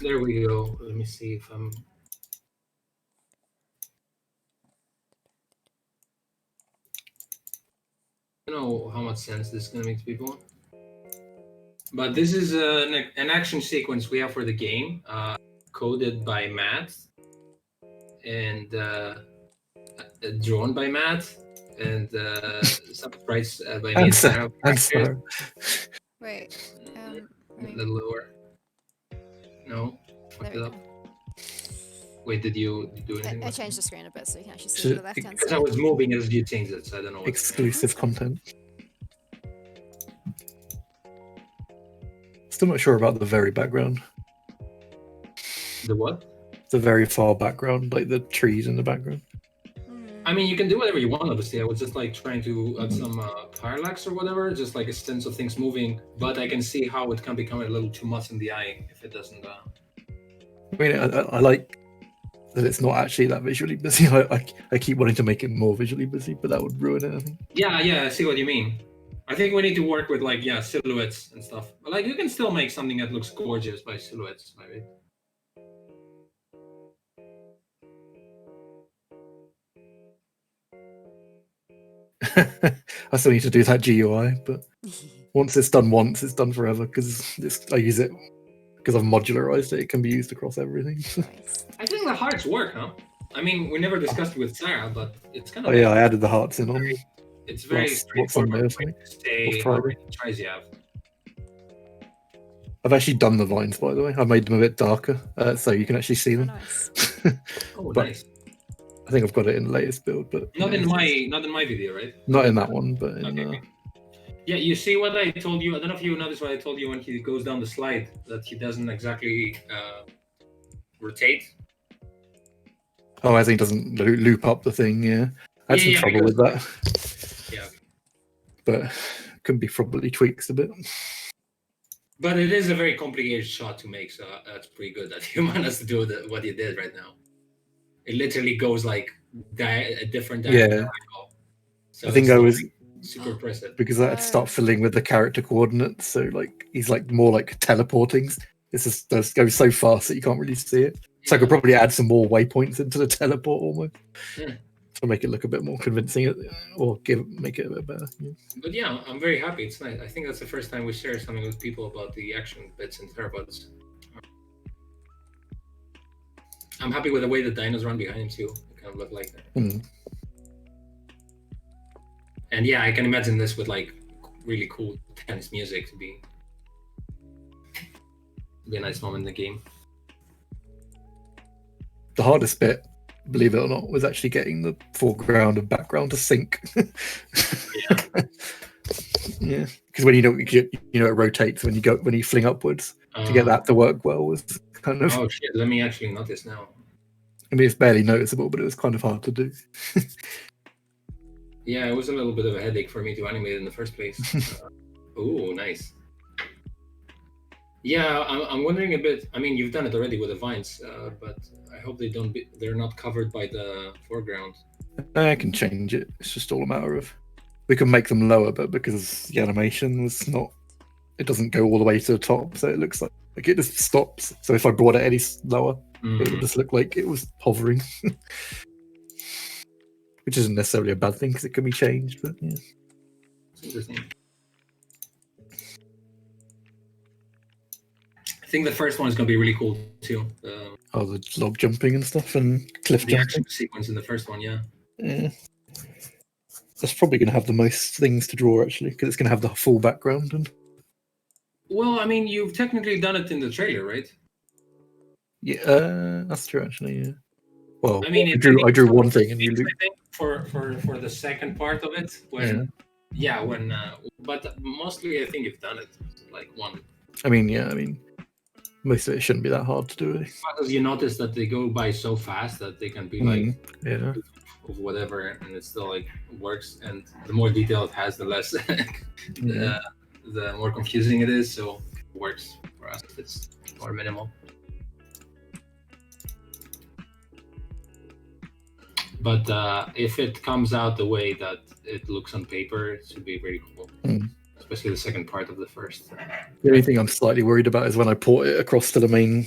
There we go. Let me see if I'm. I don't know how much sense this is gonna make to people. But this is an action sequence we have for the game, coded by Matt and drawn by Matt and some sprites by me and Sarah. Wait. A little lower. No, fucked it up. Wait, did you do anything? I changed the screen a bit so you can actually see the left hand Because side. I was moving as you changed it, so I don't know. Exclusive content. Still not sure about the very background. The what? The very far background, like the trees in the background. I mean, you can do whatever you want, obviously. I was just like trying to add some parallax or whatever, just like a sense of things moving. But I can see how it can become a little too much in the eye if it doesn't. I mean, I like that it's not actually that visually busy. I keep wanting to make it more visually busy, but that would ruin it, I think. Yeah, I see what you mean. I think we need to work with like silhouettes and stuff. But like you can still make something that looks gorgeous by silhouettes, maybe. I still need to do that GUI, but once, it's done forever because I use it because I've modularized it. It can be used across everything. I think the hearts work, huh? I mean, we never discussed it with Sarah, but it's kind of. Oh yeah, I added the hearts in on. It's very straightforward. Stay how many tries you have. I've actually done the vines, by the way. I made them a bit darker, so you can actually see them. Nice. Oh, but nice. I think I've got it in the latest build, but not in my video, right? Not in that one, but in okay. Yeah, you see what I told you. I don't know if you noticed what I told you when he goes down the slide, that he doesn't exactly rotate. Oh, as he doesn't loop up the thing. Yeah, I had some trouble with that. Yeah, but can be probably tweaks a bit. But it is a very complicated shot to make, so that's pretty good that you managed to do what you did right now. It literally goes like a different diagonal. Yeah. So I think I was super impressive because I had to start filling with the character coordinates. So like he's like more like teleporting. This just goes so fast that you can't really see it. So I could probably add some more waypoints into the teleport almost to make it look a bit more convincing, or make it a bit better. Yeah. But yeah, I'm very happy. It's nice. I think that's the first time we share something with people about the action bits in Theropods. I'm happy with the way the dinos run behind him too. They kind of look like that. And yeah, I can imagine this with like really cool tense music to be a nice moment in the game. The hardest bit, believe it or not, was actually getting the foreground and background to sync. Yeah, because when it rotates when you fling upwards. To get that to work well was kind of. Oh shit! Let me actually notice now. I mean, it's barely noticeable, but it was kind of hard to do. Yeah, it was a little bit of a headache for me to animate in the first place. Oh, nice. Yeah, I'm wondering a bit. I mean, you've done it already with the vines, but I hope they're not covered by the foreground. I can change it. It's just all a matter of we can make them lower, but because the animation was not, it doesn't go all the way to the top, so it looks like it just stops. So if I brought it any lower, it would just look like it was hovering. Which isn't necessarily a bad thing because it can be changed, but yeah. It's interesting. I think the first one is going to be really cool too. The log jumping and stuff and cliff the jumping. action sequence in the first one, yeah. That's probably going to have the most things to draw actually, because it's going to have the full background. And Well, I mean, you've technically done it in the trailer, right? yeah, that's true actually. Yeah. Well, I mean, I drew one thing and you I think for the second part of it, when but mostly I think you've done it like one. I mean, most of it shouldn't be that hard to do. Because you notice that they go by so fast that they can be like yeah, of whatever, and it still like works. And the more detail it has, the less the more confusing it is. So it works for us. It's more minimal. But if it comes out the way that it looks on paper, it should be very cool. Especially the second part of the first. The only thing I'm slightly worried about is when I port it across to the main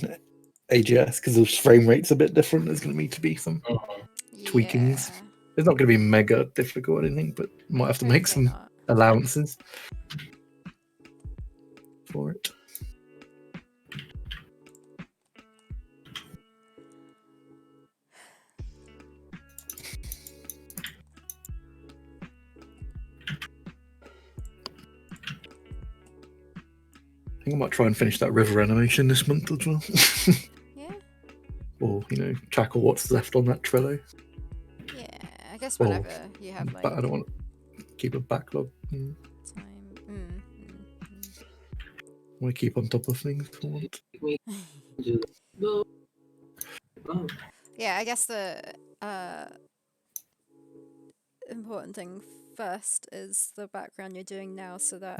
AGS, because the frame rate's a bit different. There's going to need to be some tweakings. Yeah. It's not going to be mega difficult or anything, but might have to make some allowances for it. I think I might try and finish that river animation this month as well. Yeah. Or, tackle what's left on that Trello. Yeah, I guess whenever you have like. But I don't want to keep a backlog. Time. I want to keep on top of things for once. Yeah, I guess the important thing first is the background you're doing now, so that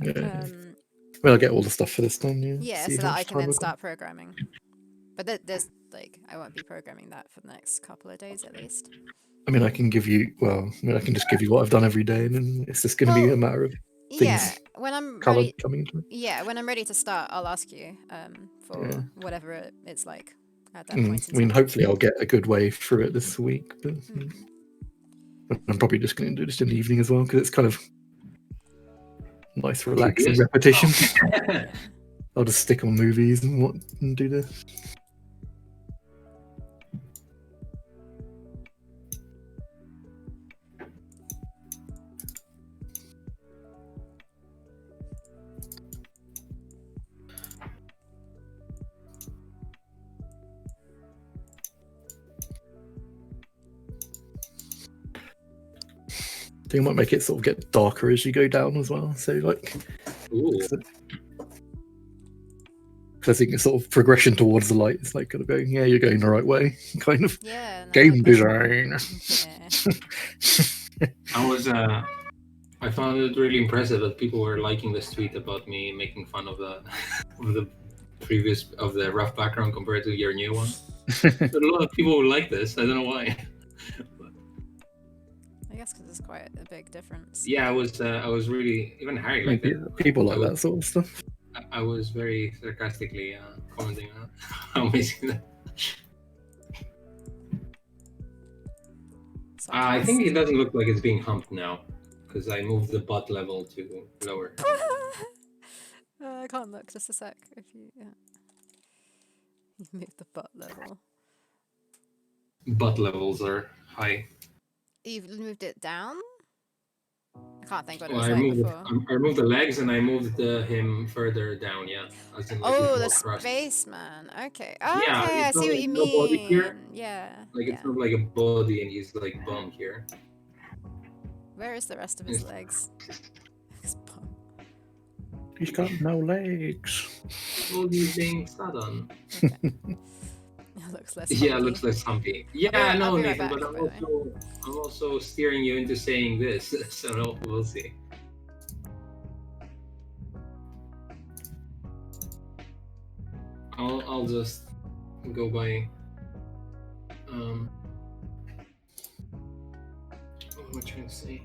I'll get all the stuff for this done. Yeah, so that I can then start programming. But there's like I won't be programming that for the next couple of days at least. I mean, I can give you. Well, I can just give you what I've done every day, and then it's just going to be a matter of things. When I'm ready, coming into it. Yeah, when I'm ready to start, I'll ask you for whatever it's like at that point. I mean, hopefully, I'll get a good way through it this week. But I'm probably just going to do this in the evening as well because it's kind of nice, relaxing repetition. I'll just stick on movies and do this. I think I might make it sort of get darker as you go down as well. So like, because I think it's sort of progression towards the light. It's like kind of going, yeah, you're going the right way, kind of. Yeah. No, game design. I found it really impressive that people were liking this tweet about me making fun of the rough background compared to your new one. A lot of people would like this. I don't know why. I guess because it's quite a big difference. Yeah, I was really even Harry liked it. People like that sort of stuff. I was very sarcastically commenting on how amazing that. I think it doesn't look like it's being humped now because I moved the butt level to lower. I can't look. Just a sec. If you move the butt level. Butt levels are high. You've moved it down? I can't think what it Well, was I like before. I removed the legs and I moved him further down, yeah. As in, like, the spaceman. Okay. Oh, yeah, okay, I see what you no body mean. here. Yeah. Like it's not like a body and he's like bum here. Where is the rest of his legs? His bum. He's got no legs. What do you think, Saddam? Okay. It looks less humpy. Yeah, it looks less humpy. Yeah, no, Nathan, but I'm also steering you into saying this, so no, we'll see. I'll just go by. What am I trying to say?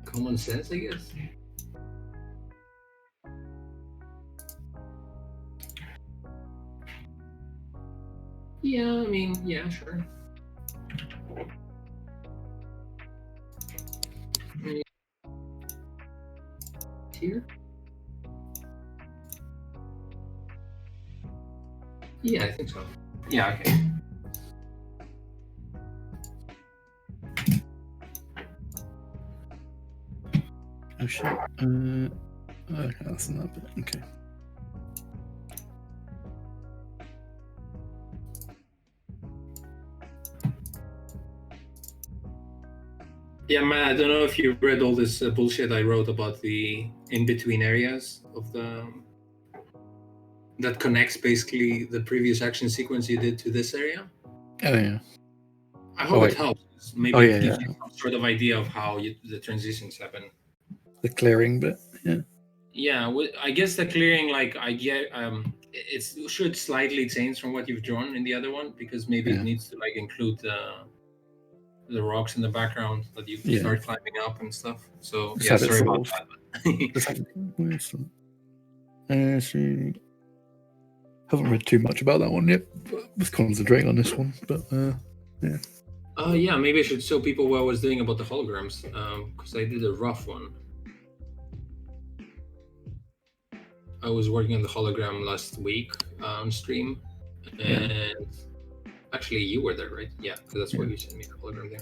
Common sense, I guess. Yeah, I mean, yeah, sure. Here? Yeah, I think so. Yeah, okay. Oh shit. Okay, that's in that bit. Okay. Yeah, man, I don't know if you read all this bullshit I wrote about the in-between areas of the that connects basically the previous action sequence you did to this area. Oh yeah. I hope it helps. Maybe Oh, it yeah, gives yeah. you some sort of idea of how the transitions happen. The clearing bit. Yeah. Yeah, I guess the clearing, like, I get, it should slightly change from what you've drawn in the other one, because maybe it needs to like include the rocks in the background that you start climbing up and stuff. So Just yeah, sorry about that. Haven't read too much about that one yet, but was concentrating on this one. But yeah. Yeah, maybe I should show people what I was doing about the holograms, because I did a rough one. I was working on the hologram last week on stream, and actually you were there, right? Yeah, because that's where you sent me the hologram there.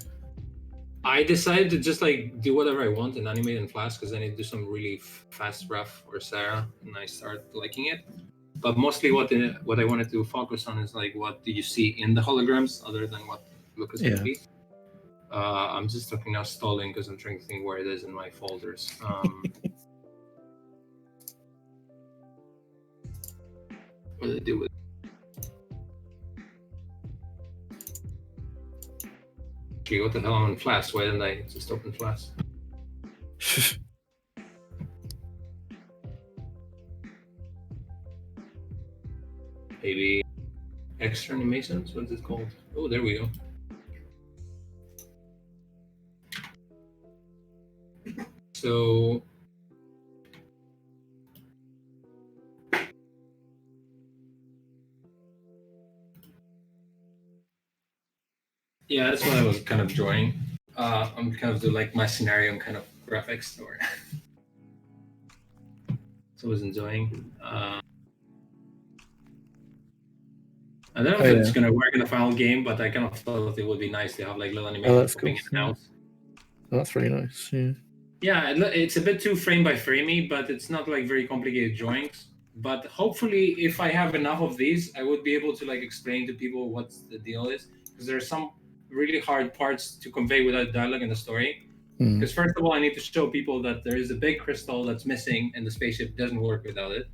I decided to just like do whatever I want and animate in Flash, because I need to do some really fast rough or Sarah, and I start liking it. But mostly what I wanted to focus on is like, what do you see in the holograms other than what Lucas can be? I'm just talking now stalling because I'm trying to think where it is in my folders. What did I do with it? Okay, what the hell, I'm in Flash. Why didn't I just open Flash? Maybe extra animations? What's it called? Oh, there we go. So yeah, that's what I was kind of drawing. I'm kind of doing like my scenario kind of graphics, or so I was enjoying. I don't know if it's gonna work in the final game, but I kind of thought it would be nice to have like little animations popping in and out. Oh, that's really nice. Yeah. Yeah, it's a bit too frame by framey, but it's not like very complicated drawings. But hopefully, if I have enough of these, I would be able to like explain to people what the deal is, because there are some really hard parts to convey without dialogue in the story. Because first of all, I need to show people that there is a big crystal that's missing, and the spaceship doesn't work without it.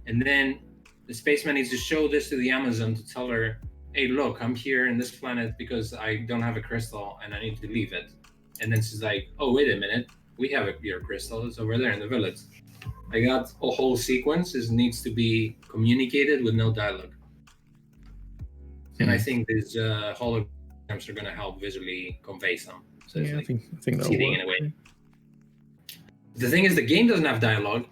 And then the spaceman needs to show this to the Amazon to tell her, "Hey, look, I'm here in this planet because I don't have a crystal and I need to leave it." And then she's like, "Oh, wait a minute. We have your crystal. It's over there in the village." I got a whole sequence. It needs to be communicated with no dialogue. And I think these holograms are going to help visually convey some. So it's like I think that'll work. In a way. The thing is, the game doesn't have dialogue,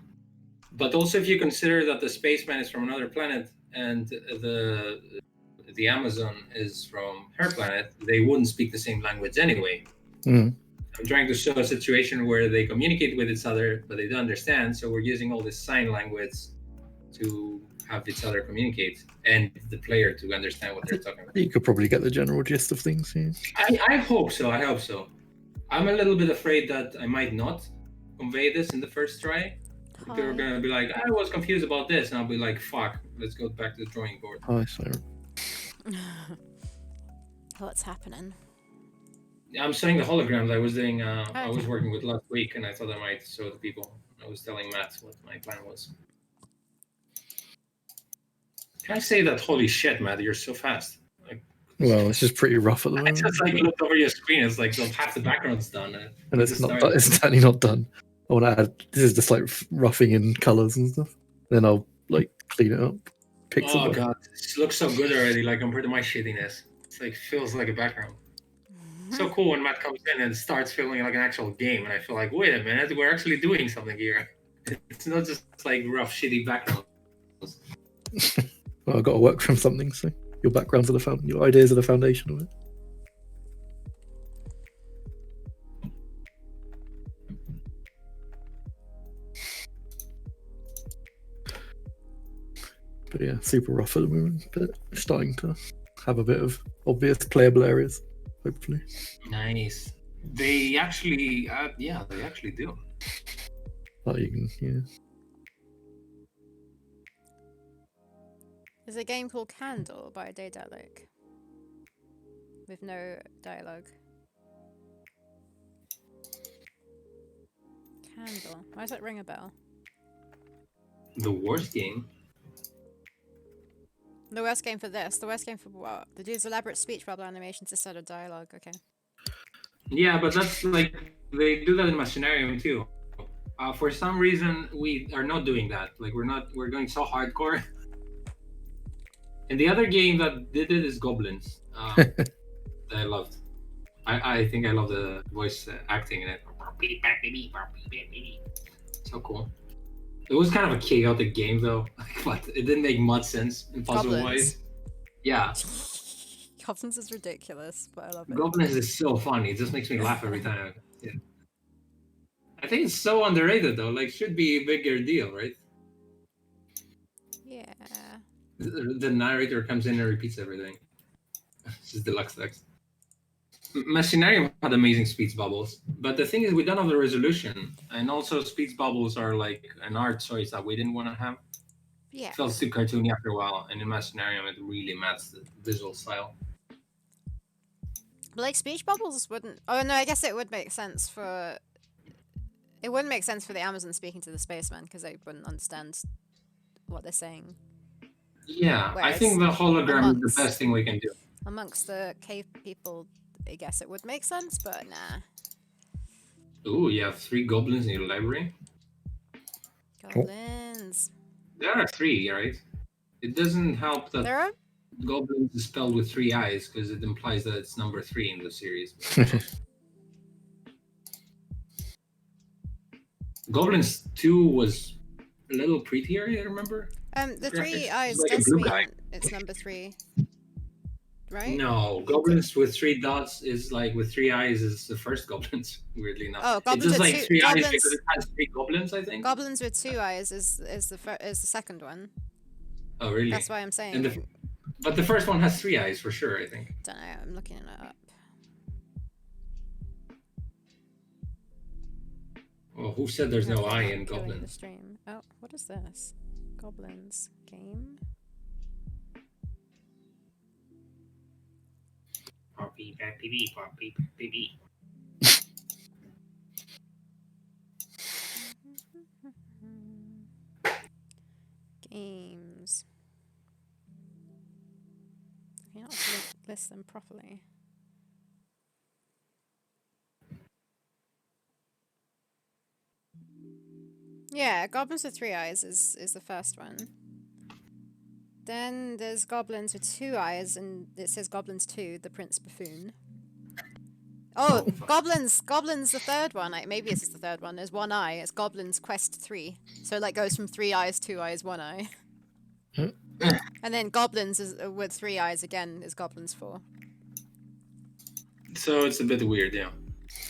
but also if you consider that the spaceman is from another planet and the Amazon is from her planet, they wouldn't speak the same language anyway. I'm trying to show a situation where they communicate with each other, but they don't understand. So we're using all this sign language to have each other communicate and the player to understand what they're talking about. You could probably get the general gist of things. Yeah. I hope so. I hope so. I'm a little bit afraid that I might not convey this in the first try. They're going to be like, I was confused about this. And I'll be like, fuck, let's go back to the drawing board. Hi, Sarah. What's happening? I'm showing the holograms I was doing. I was working with last week, and I thought I might show the people. I was telling Matt what my plan was. Can I say that? Holy shit, Matt, you're so fast. Like, well, it's just pretty rough at the moment. I just like looked over your screen. It's like half the background's done, and it's not. It's certainly not done. I want to add. This is just like roughing in colors and stuff. Then I'll like clean it up. Oh god, it looks so good already. Like compared to my shittiness, it's like feels like a background. So cool when Matt comes in and starts feeling like an actual game, and I feel like, wait a minute, we're actually doing something here. It's not just like rough, shitty background. Well, I've got to work from something, so your backgrounds are your ideas are the foundation of it. But yeah, super rough at the moment, but starting to have a bit of obvious playable areas, hopefully. Nice. They actually, they actually do. But you can, yeah. There's a game called Candle by Daedalic with no dialogue. Candle. Why does that ring a bell? The worst game. The worst game for this. The worst game for what? They use elaborate speech bubble animations instead of dialogue. Okay. Yeah, but that's like they do that in Machinarium too. For some reason, we are not doing that. Like we're going so hardcore. And the other game that did it is Goblins. That I loved. I think I love the voice acting in it. So cool. It was kind of a chaotic game though, but it didn't make much sense in puzzle wise. Yeah. Goblins is ridiculous, but I love it. Goblins is so funny. It just makes me laugh every time. Yeah. I think it's so underrated though. Like, should be a bigger deal, right? Yeah. The narrator comes in and repeats everything. It's just deluxe text. Machinarium had amazing speech bubbles, but the thing is, we don't have the resolution, and also speech bubbles are like an art choice that we didn't want to have. Yeah. It felt too cartoony after a while, and in Machinarium, it really matched the visual style. But like speech bubbles wouldn't. Oh no, I guess it would make sense for. It wouldn't make sense for the Amazon speaking to the spaceman because they wouldn't understand what they're saying. Yeah, Whereas I think the hologram is the best thing we can do. Amongst the cave people, I guess it would make sense, but nah. Ooh, you have 3 goblins in your library? Goblins. There are 3, right? It doesn't help that There are? goblins is spelled with 3 eyes because it implies that it's number 3 in the series. Goblins 2 was a little prettier, I remember. The 3 eyes like does mean it's number 3. Right? No, goblins with 3 dots is like with 3 eyes is the first goblins, weirdly enough. Oh, goblins it's just with like 2 3 goblins, eyes because it has 3 goblins, I think. Goblins with 2 eyes is the second one. Oh, really? That's why I'm saying. And but the first one has 3 eyes for sure, I think. Don't know. I'm looking it up. Well, who said there's no eye in Killing goblins? the stream. Oh, what is this? Goblins game. Games. I cannot list them properly. Yeah, Goblins with 3 eyes is the first one. Then there's Goblins with 2 eyes, and it says Goblins 2, the Prince Buffoon. Oh, Goblins the third one. Maybe this is the third one. There's 1 eye. It's Goblins Quest 3. So it like goes from 3 eyes, 2 eyes, 1 eye. And then Goblins is with 3 eyes again is Goblins 4. So it's a bit weird, yeah.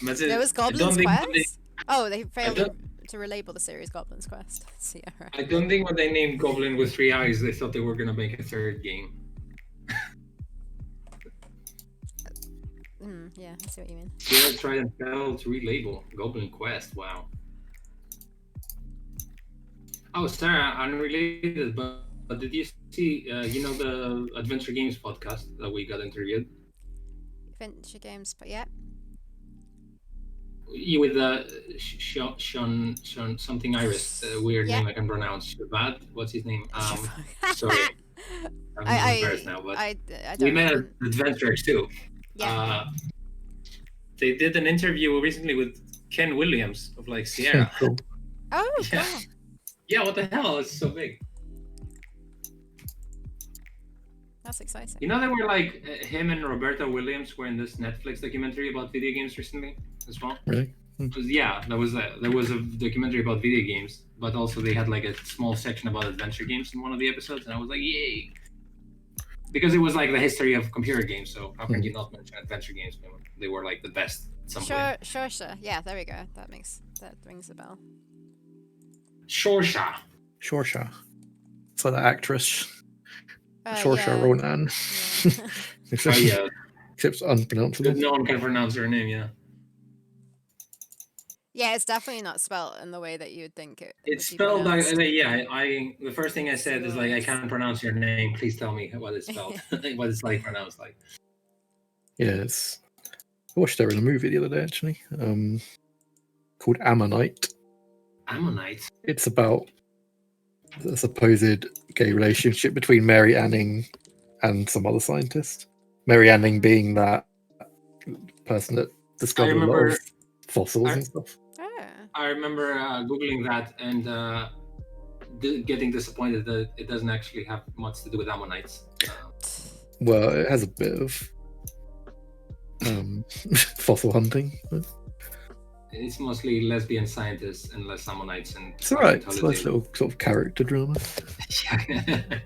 But There was Goblins Quest? Oh, they failed to relabel the series Goblins Quest. So, yeah, right. I don't think when they named Goblin with 3 eyes, they thought they were going to make a third game. Yeah, I see what you mean. Sierra tried and failed to relabel Goblin Quest. Wow. Oh, Sarah, unrelated, but did you see, the Adventure Games podcast that we got interviewed? Adventure Games, but yeah. You with Sean something Iris, weird name I can pronounce. Bad. What's his name? Sorry, I'm embarrassed now. But I we don't met know. at Adventurers too. Yeah. They did an interview recently with Ken Williams of like Sierra. Cool. Oh, Yeah. cool. Yeah, what the hell? It's so big. That's exciting. You know, they were like him and Roberta Williams were in this Netflix documentary about video games recently as well. Really? There was a documentary about video games, but also they had like a small section about adventure games in one of the episodes, and I was like, yay! Because it was like the history of computer games, so how can you not mention adventure games? They were like the best at some point. Sure. Yeah, there we go. That rings a bell. Shorsha. Shorsha. It's like the actress. Saoirse Yeah. Ronan. Yeah. Except, Yeah. except it's unpronounceable. No one can pronounce her name, yeah. Yeah, it's definitely not spelled in the way that you would think it would It's be spelled like pronounced. yeah. I the first thing I said is like, I Source. can't pronounce your name. Please tell me what it's spelled, what it's like pronounced like. Yeah, I watched her in a movie the other day actually, called Ammonite. Ammonite. It's about the supposed gay relationship between Mary Anning and some other scientist. Mary Anning being that person that discovered a lot remember- of fossils I- and stuff. Oh. I remember googling that and getting disappointed that it doesn't actually have much to do with ammonites. Well, it has a bit of fossil hunting. But It's mostly lesbian scientists and less ammonites and it's alright. It's a nice little sort of character drama. Yeah.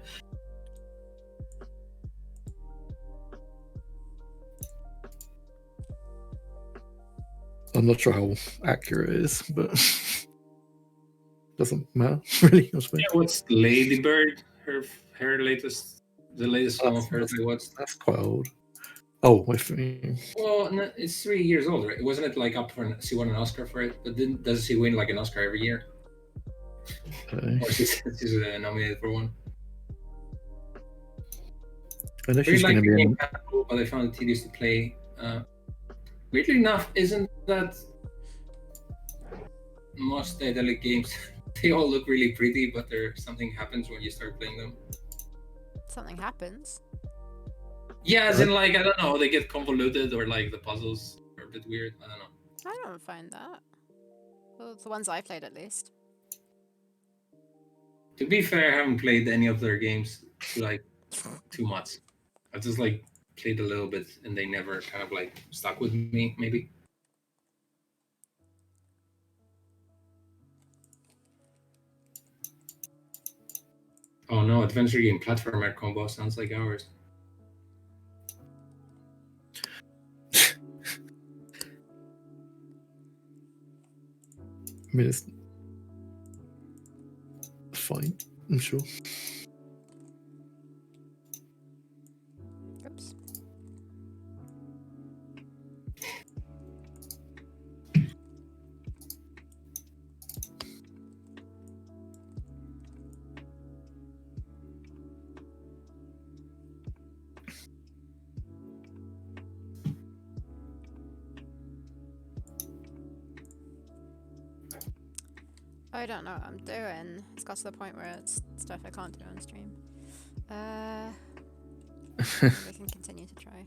I'm not sure how accurate it is, but doesn't matter really. I suppose. Yeah, what's Ladybird? The latest film of hers. That's quite old. Oh, Well, no, it's 3 years older. Wasn't it like up for she won an Oscar for it? But doesn't she win like an Oscar every year? Or she's nominated for one. I know she's Really going to like be the in. game, but I found it tedious to play. Weirdly enough, isn't that most Daedalic games? They all look really pretty, but something happens when you start playing them. Something happens. Yeah, as in like, I don't know, they get convoluted or like the puzzles are a bit weird. I don't know. I don't find that. Well, the ones I played at least. To be fair, I haven't played any of their games like too much. I just like played a little bit and they never kind of like stuck with me, maybe. Oh no, adventure game platformer combo sounds like ours. I mean, it's fine, I'm sure. Oops. I don't know what I'm doing. It's got to the point where it's stuff I can't do on stream. We can continue to try.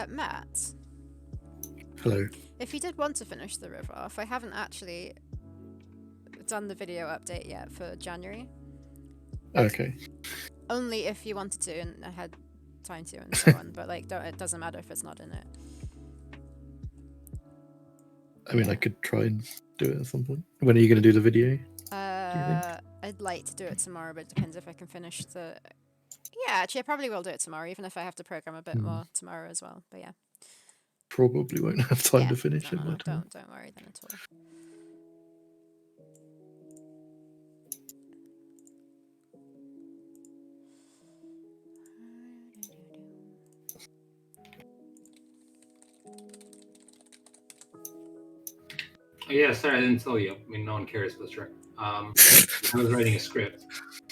Matt, Hello. if you did want to finish the river off, I haven't actually done the video update yet for January. Okay. Only if you wanted to and I had time to and so on, but like it doesn't matter if it's not in it. I mean, I could try and do it at some point. When are you going to do the video? I'd like to do it tomorrow, but it depends if I can finish the... Yeah, actually, I probably will do it tomorrow, even if I have to program a bit more tomorrow as well. But yeah. Probably won't have time Yeah, to finish no, it no, by the time. don't worry then at all. Oh, yeah, sorry, I didn't tell you. I mean, no one cares, but sure. I was writing a script.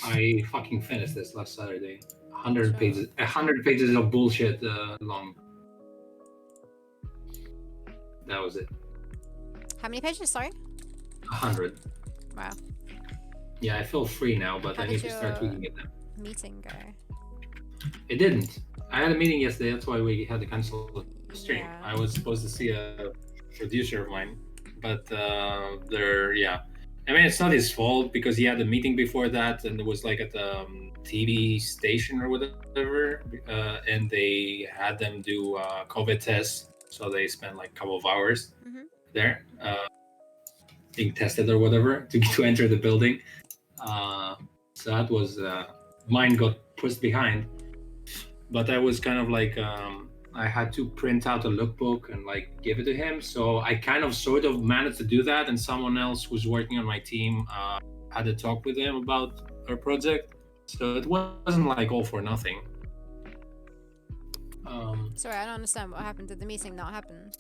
I fucking finished this last Saturday. 100 pages. 100 pages of bullshit long. That was it. How many pages? Sorry. 100. Wow. Yeah, I feel free now, but How I did need to start tweaking it now. Meeting go? It didn't. I had a meeting yesterday. That's why we had to cancel the stream. Yeah. I was supposed to see a producer of mine, but I mean, it's not his fault because he had a meeting before that, and it was like at the TV station or whatever, and they had them do COVID tests. So they spent like a couple of hours there being tested or whatever to enter the building. So that was mine got pushed behind, but I was kind of like I had to print out a lookbook and like give it to him. So I kind of sort of managed to do that, and someone else who's working on my team had a talk with him about our project. So it wasn't like all for nothing. Sorry, I don't understand what happened. Did the meeting not happen?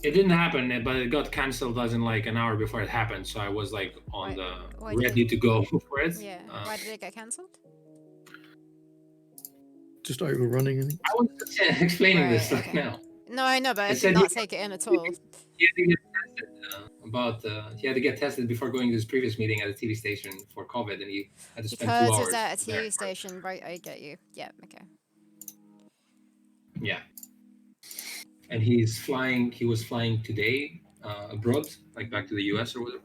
It didn't happen, but it got cancelled as in like an hour before it happened. So I was like on why ready to go for it. Yeah. Why did it get cancelled? Just overrunning. I was just explaining this Right, okay. now. No, I know, but I It did said not take it in at all. He had to get tested he had to get tested before going to his previous meeting at a TV station for COVID, and he had to spend 2 Because hours. it's at a there. TV station, right? I get you. Yeah, okay. Yeah. And he was flying today abroad, like back to the US or whatever.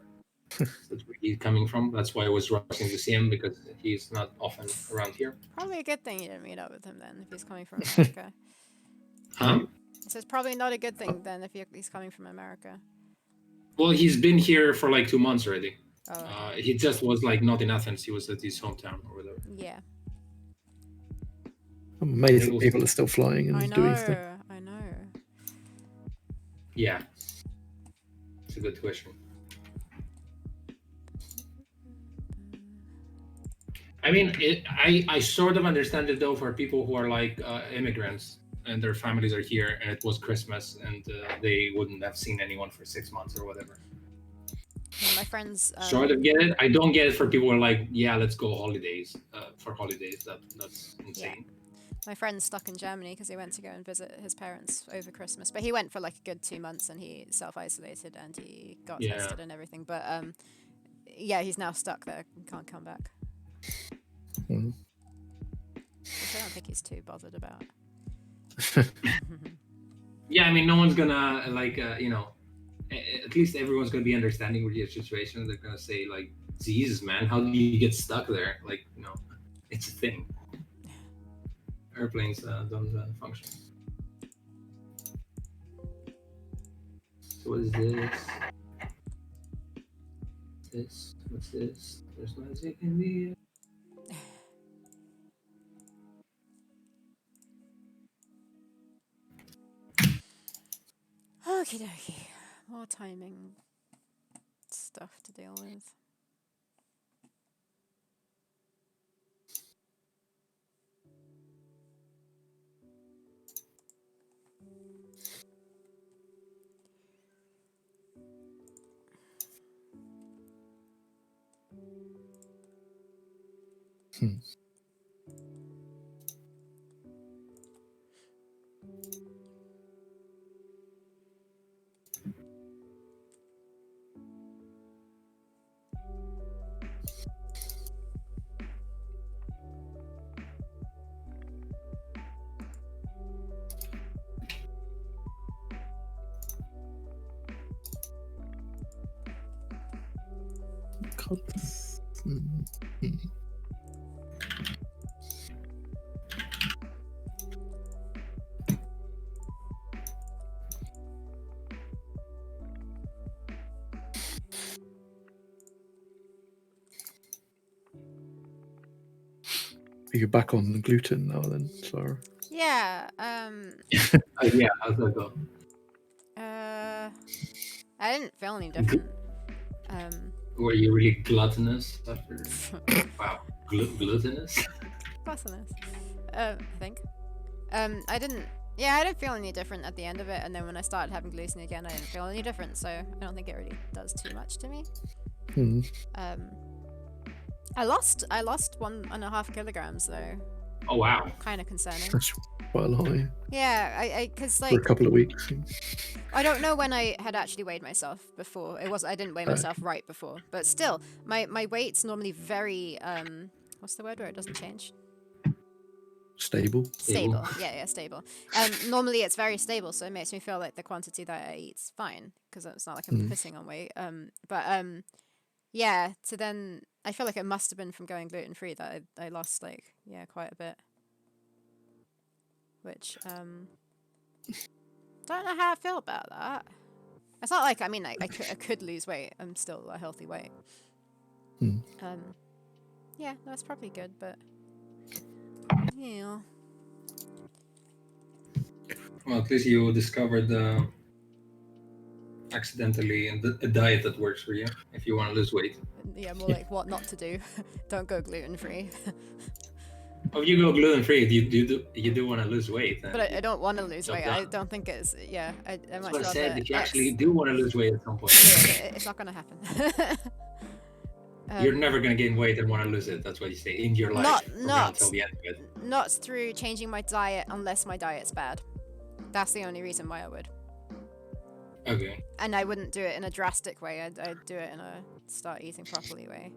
That's where he's coming from. That's why I was rushing to see him, because he's not often around here. Probably a good thing you didn't meet up with him then, if he's coming from America. Huh? So it's probably not a good thing then if he's coming from America. Well, he's been here for like 2 months already. Oh. He just was like not in Athens. He was at his hometown or whatever. Yeah. I'm amazed that people are still flying and doing stuff. I know. Yeah. It's a good question. I mean, I sort of understand it though for people who are like immigrants and their families are here and it was Christmas and they wouldn't have seen anyone for 6 months or whatever. Yeah, my friends Sort of get it. I don't get it for people who are like, yeah, let's go holidays for holidays. That's insane. Yeah. My friend's stuck in Germany because he went to go and visit his parents over Christmas. But he went for like a good 2 months and he self-isolated and he got tested and everything. But yeah, he's now stuck there and can't come back. Which I don't think he's too bothered about. Yeah, I mean, no one's gonna like, you know, at least everyone's gonna be understanding with your situation. They're gonna say like, Jesus, man, how do you get stuck there? Like, you know, it's a thing. Airplanes don't function. So what is this? What's this? There's magic in the air. Okie dokie. More timing stuff to deal with. Are you back on gluten now then, Sarah? Yeah. Yeah, how's that go? I didn't feel any different. Were you really gluttonous after? Wow, gluttonous? Gluttonous. I think. I didn't. Yeah, I didn't feel any different at the end of it, and then when I started having gluten again, I didn't feel any different. So I don't think it really does too much to me. I lost 1.5 kilograms though. Oh wow. Kind of concerning. That's quite a lot. Yeah, I cause For a like couple of weeks. I don't know when I had actually weighed myself before. I didn't weigh myself right before, but still, my weight's normally very what's the word where it doesn't change? Stable. Stable. Yeah, stable. Normally it's very stable, so it makes me feel like the quantity that I eat's fine because it's not like I'm putting on weight. But yeah, to then I feel like it must have been from going gluten free that I lost like quite a bit. Which don't know how I feel about that. It's not like I mean I could lose weight. I'm still a healthy weight. Yeah, that's probably good, but yeah. Well, at least you discovered accidentally a diet that works for you if you want to lose weight. Yeah, more like what not to do. Don't go gluten free. Oh, if you go gluten free, you do want to lose weight. But I don't want to lose weight. down. I don't think it's I That's much what I said. rather If you actually do want to lose weight at some point, it's not gonna happen. you're never gonna gain weight and want to lose it. That's what you say in your life. Not until the end of it. Not through changing my diet unless my diet's bad. That's the only reason why I would. Okay. And I wouldn't do it in a drastic way. I'd do it in a start eating properly way.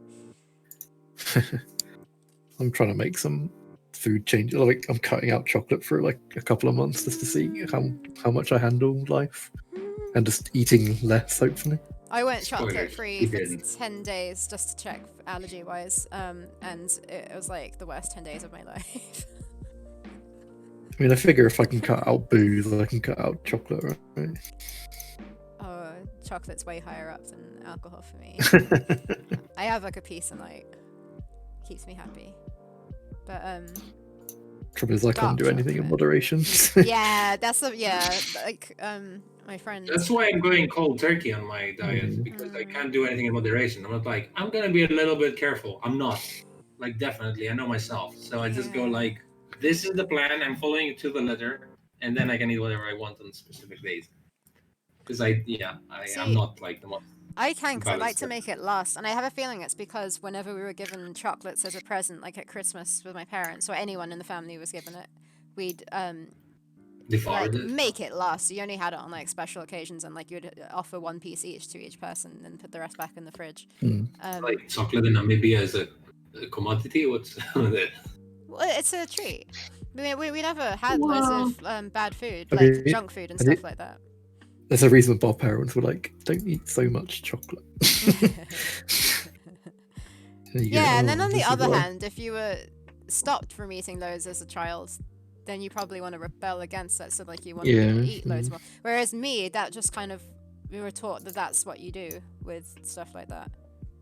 I'm trying to make some food change. Like I'm cutting out chocolate for like a couple of months just to see how much I handle life, and just eating less, hopefully. I went chocolate free for didn't. 10 days just to check allergy wise, and it was like the worst 10 days of my life. I mean, I figure if I can cut out booze, I can cut out chocolate, right? Oh, chocolate's way higher up than alcohol for me. I have like a piece a night. Keeps me happy. But Trouble is, I can't dark do anything in chocolate. moderation. yeah, like my friend. That's why I'm going cold turkey on my diet, because I can't do anything in moderation. I'm not like, I'm gonna be a little bit careful. I'm not. Like, definitely, I know myself. So I just go like, this is the plan. I'm following it to the letter, and then I can eat whatever I want on specific days. Because I'm not like the most. I can, because I like balanced to make it last. And I have a feeling it's because whenever we were given chocolates as a present, like at Christmas with my parents, or anyone in the family was given it, we'd devoured like it. make it last. You only had it on like special occasions, and like you'd offer one piece each to each person, and put the rest back in the fridge. Like chocolate in Namibia as a commodity. What's that? Well, it's a treat. I mean, we never had loads of bad food, I like mean, junk food and stuff like that. There's a reason our parents were like, don't eat so much chocolate. Yeah, and then on the other hand, if you were stopped from eating loads as a child, then you probably want to rebel against that, so like you want to eat loads more. Whereas me, that just kind of, we were taught that that's what you do with stuff like that.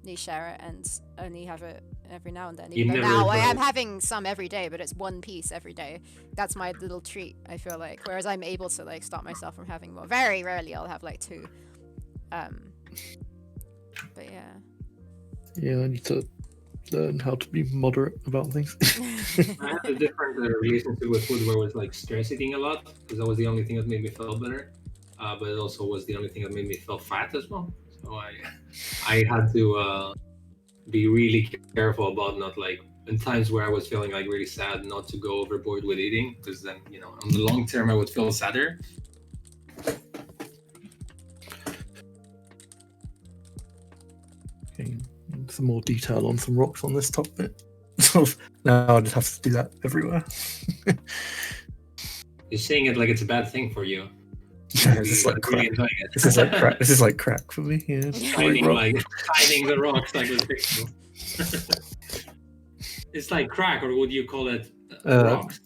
You share it and only have it every now and then. Even though now I am having some every day, but it's one piece every day. That's my little treat, I feel like. Whereas I'm able to like stop myself from having more. Very rarely I'll have like 2. But yeah. Yeah, I need to learn how to be moderate about things. I had a different relationship with food where I was like stress eating a lot, because that was the only thing that made me feel better. But it also was the only thing that made me feel fat as well. So I had to be really careful about not like, in times where I was feeling like really sad, not to go overboard with eating, because then, you know, on the long term I would feel sadder. Okay, some more detail on some rocks on this top bit. Now I just have to do that everywhere. You're saying it like it's a bad thing for you. This is like crack. This is like crack. This is like crack for me. Yeah, hiding the rocks like with pixels. It's like crack, or would you call it rocks?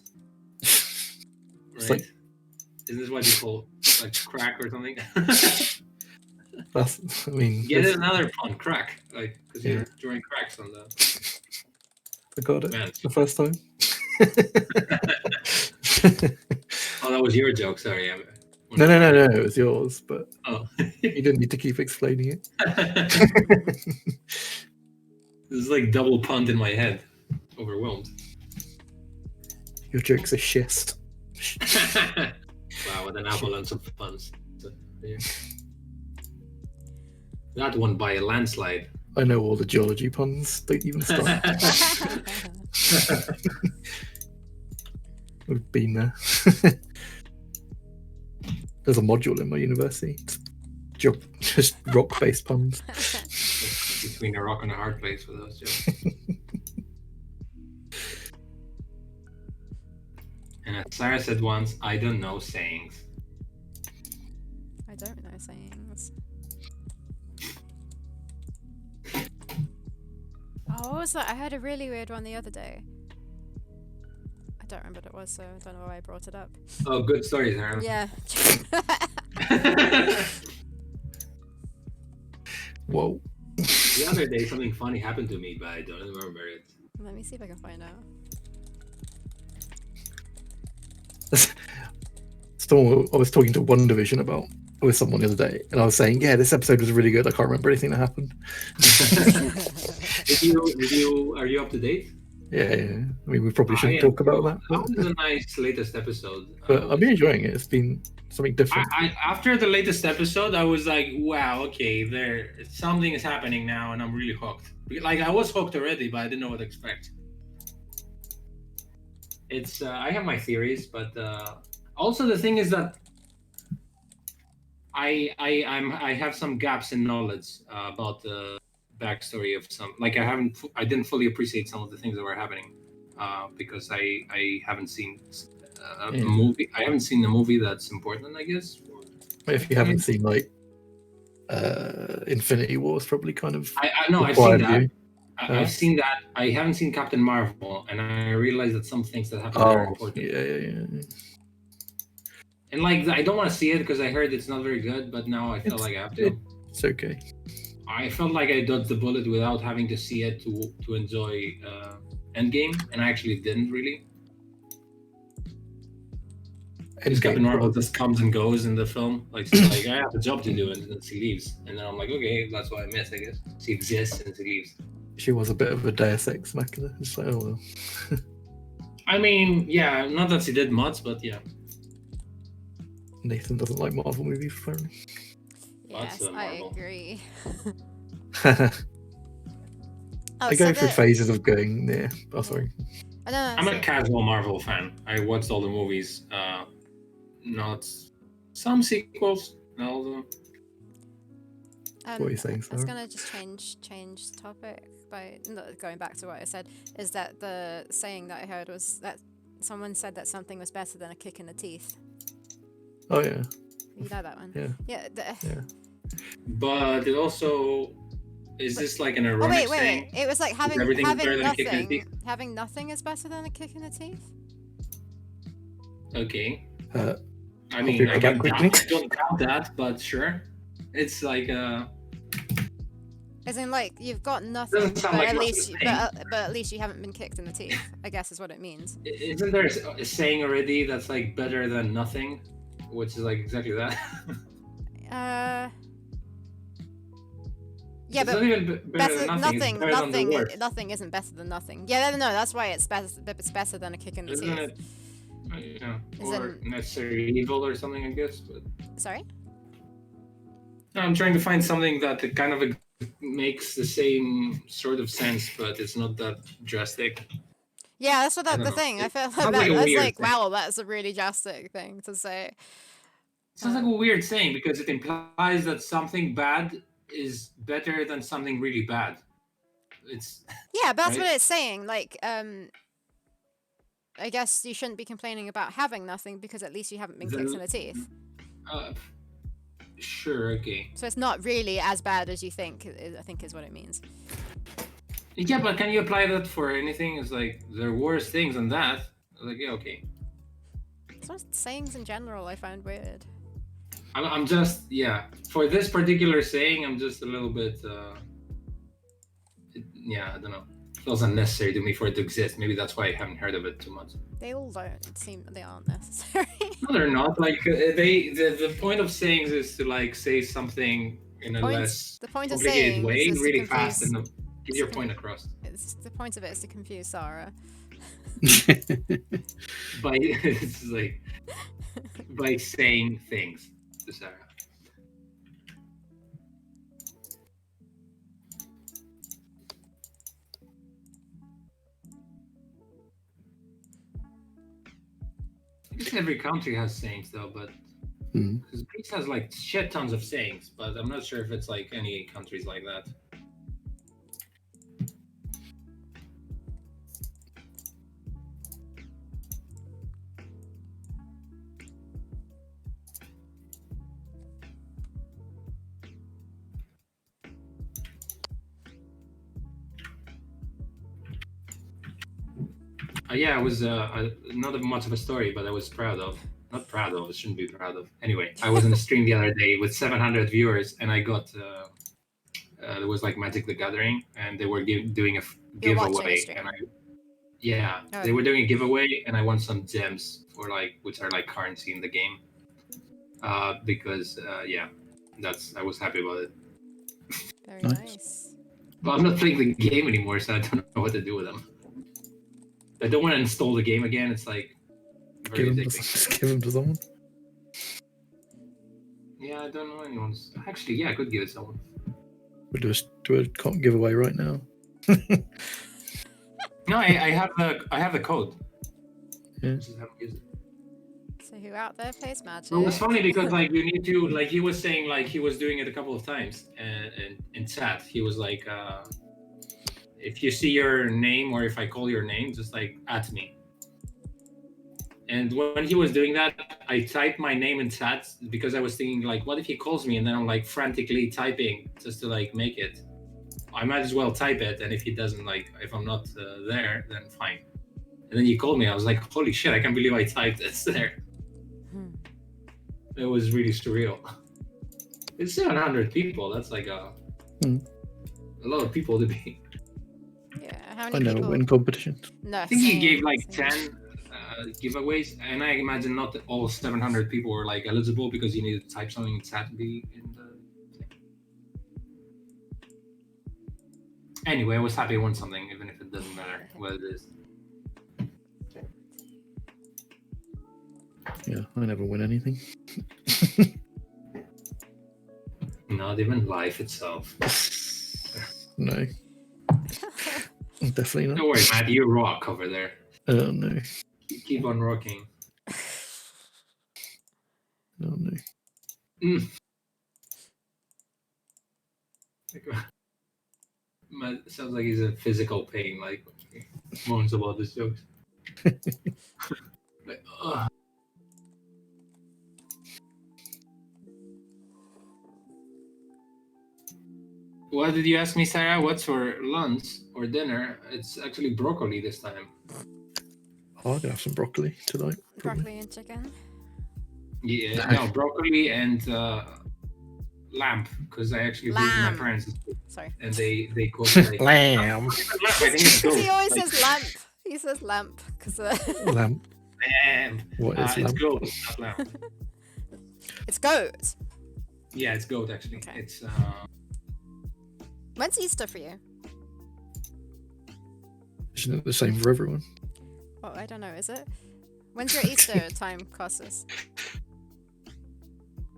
Right? Like, isn't this what you call like crack or something? that's, I mean, get another pun, crack, like because you're drawing cracks on the. I got it the first time. Oh, that was your joke. Sorry. No, it was yours, but you didn't need to keep explaining it. This is like double punned in my head. Overwhelmed. Your joke's a schist. Wow, with an avalanche of puns. Yeah. That one by a landslide. I know all the geology puns. Don't even start. We've been there. There's a module in my university. Just rock-based puns. Between a rock and a hard place for those jokes. And as Sarah said once, I don't know sayings. I don't know sayings. was that? I heard a really weird one the other day. I don't remember what it was, so I don't know why I brought it up. Oh, good stories, Aaron. Yeah. Whoa. The other day, something funny happened to me, but I don't remember it. Let me see if I can find out. Someone I was talking to One Division about with someone the other day, and I was saying, "Yeah, this episode was really good. I can't remember anything that happened." Are you up to date? Yeah. I mean, we probably I shouldn't am talk about too. that. That was a nice latest episode. But I've been enjoying it. It's been something different. After the latest episode, I was like, wow, okay, something is happening now, and I'm really hooked. Like, I was hooked already, but I didn't know what to expect. It's I have my theories, but also the thing is that I have some gaps in knowledge about the backstory of some. Like, I didn't fully appreciate some of the things that were happening because I haven't seen a movie. I haven't seen the movie that's important, I guess. If you haven't seen like Infinity Wars, probably kind of. No, I've seen that. You. I've seen that. I haven't seen Captain Marvel, and I realized that some things that happen there are important. Yeah. And like, I don't want to see it because I heard it's not very good, but now I feel like I have to. It's okay. I felt like I dodged the bullet without having to see it to enjoy Endgame, and I actually didn't really. Because Captain Marvel just comes and goes in the film. Like, so like, I have a job to do, and then she leaves. And then I'm like, okay, that's what I missed, I guess. She exists and she leaves. She was a bit of a Deus Ex Machina. It's like, oh well. I mean, yeah, not that she did much, but yeah. Nathan doesn't like Marvel movies, apparently. Yes, I agree. I go through phases of going, yeah. Oh, sorry. I'm a casual Marvel fan. I watched all the movies. Not some sequels, not all of them. What are you saying, Sarah? I was gonna just change topic by going back to what I said. Is that the saying that I heard was that someone said that something was better than a kick in the teeth. Oh yeah. You know that one. Yeah. Yeah. But it also is this like an ironic saying? It was like having nothing. Having nothing is better than a kick in the teeth. Okay. I mean, I don't count that, but sure. It's like as in, like, you've got nothing, but like at least you haven't been kicked in the teeth, I guess is what it means. Isn't there a saying already that's like better than nothing, which is like exactly that? Yeah, it's but not even better than nothing isn't better than nothing. Yeah, no, that's why it's better than a kick in the Isn't teeth. It, or necessary evil or something, I guess. But sorry. No, I'm trying to find something that kind of makes the same sort of sense, but it's not that drastic. Yeah, that's what the thing. I felt like that. I was like, wow, that's a really drastic thing to say. Sounds like a weird saying because it implies that something bad is better than something really bad. It's yeah, but that's what it's saying. Like, I guess you shouldn't be complaining about having nothing because at least you haven't been kicked in the teeth. Sure, okay. So it's not really as bad as you think, I think is what it means. Yeah, but can you apply that for anything? It's like, there are worse things than that. Like, yeah, okay. It's just sayings in general I find weird. I'm just, yeah. For this particular saying, I'm just a little bit, I don't know. It feels unnecessary to me for it to exist. Maybe that's why I haven't heard of it too much. They all don't seem they aren't necessary. No, they're not. Like the point of sayings is to like say something in a less complicated way, really fast, and get your point across. The point of it is to confuse Sarah. by saying things to Sarah. Every country has sayings though, but because Greece has like shit tons of sayings, but I'm not sure if it's like any countries like that. Yeah, I was not much of a story, but I was proud of. Not proud of. I shouldn't be proud of. Anyway, I was in a stream the other day with 700 viewers, and I got there was like Magic the Gathering, and they were doing a You're watching a giveaway, stream. and yeah, Oh, they were doing a giveaway, and I won some gems for like which are like currency in the game. Because yeah, I was happy about it. very Nice. nice. But I'm not playing the game anymore, so I don't know what to do with them. I don't want to install the game again. It's like very addicting. Give them to someone. Yeah, I don't know anyone's. Actually, yeah, I could give it to someone. We'll do a giveaway right now. No, I have the code. Yeah. Just haven't used it. So who out there plays Magic? Well, it's funny because like you need to like he was saying like he was doing it a couple of times and in chat he was like if you see your name or if I call your name just like at me. And when he was doing that, I typed my name in chat because I was thinking like, what if he calls me? And then I'm like frantically typing just to like make it. I might as well type it, and if he doesn't like, if I'm not there, then fine. And then he called me. I was like, holy shit! I can't believe I typed it's there. It was really surreal. It's 700 people. That's like a lot of people to be. Yeah, how I many never people? win competitions. No, I think he same, gave like same. 10 giveaways, and I imagine not all 700 people were like eligible because you needed to type something in chat to be in the thing. Anyway, I was happy I won something, even if it doesn't matter what it is. Yeah, I never win anything. Not even life itself. No. Definitely not. Don't worry, Matt, you rock over there. Oh no. Keep on rocking. Oh no. Matt sounds like he's in physical pain, like moans about his jokes. Like, ugh. What did you ask me, Sarah? What's for lunch or dinner? It's actually broccoli this time. Oh, I'm gonna have some broccoli tonight. Probably. Broccoli and chicken. Yeah, no, broccoli and lamb, because I actually visited my Lamb. parents Sorry. and they cooked like Lamb. I think it's goat. He always Like, says lamp. He says lamp because Lamb. lamb. What is It's lamb? goat, not lamb. it's goat. Yeah, it's goat actually. Okay. It's When's Easter for you? Isn't it the same for everyone? Oh, I don't know. Is it? When's your Easter time, Cossus?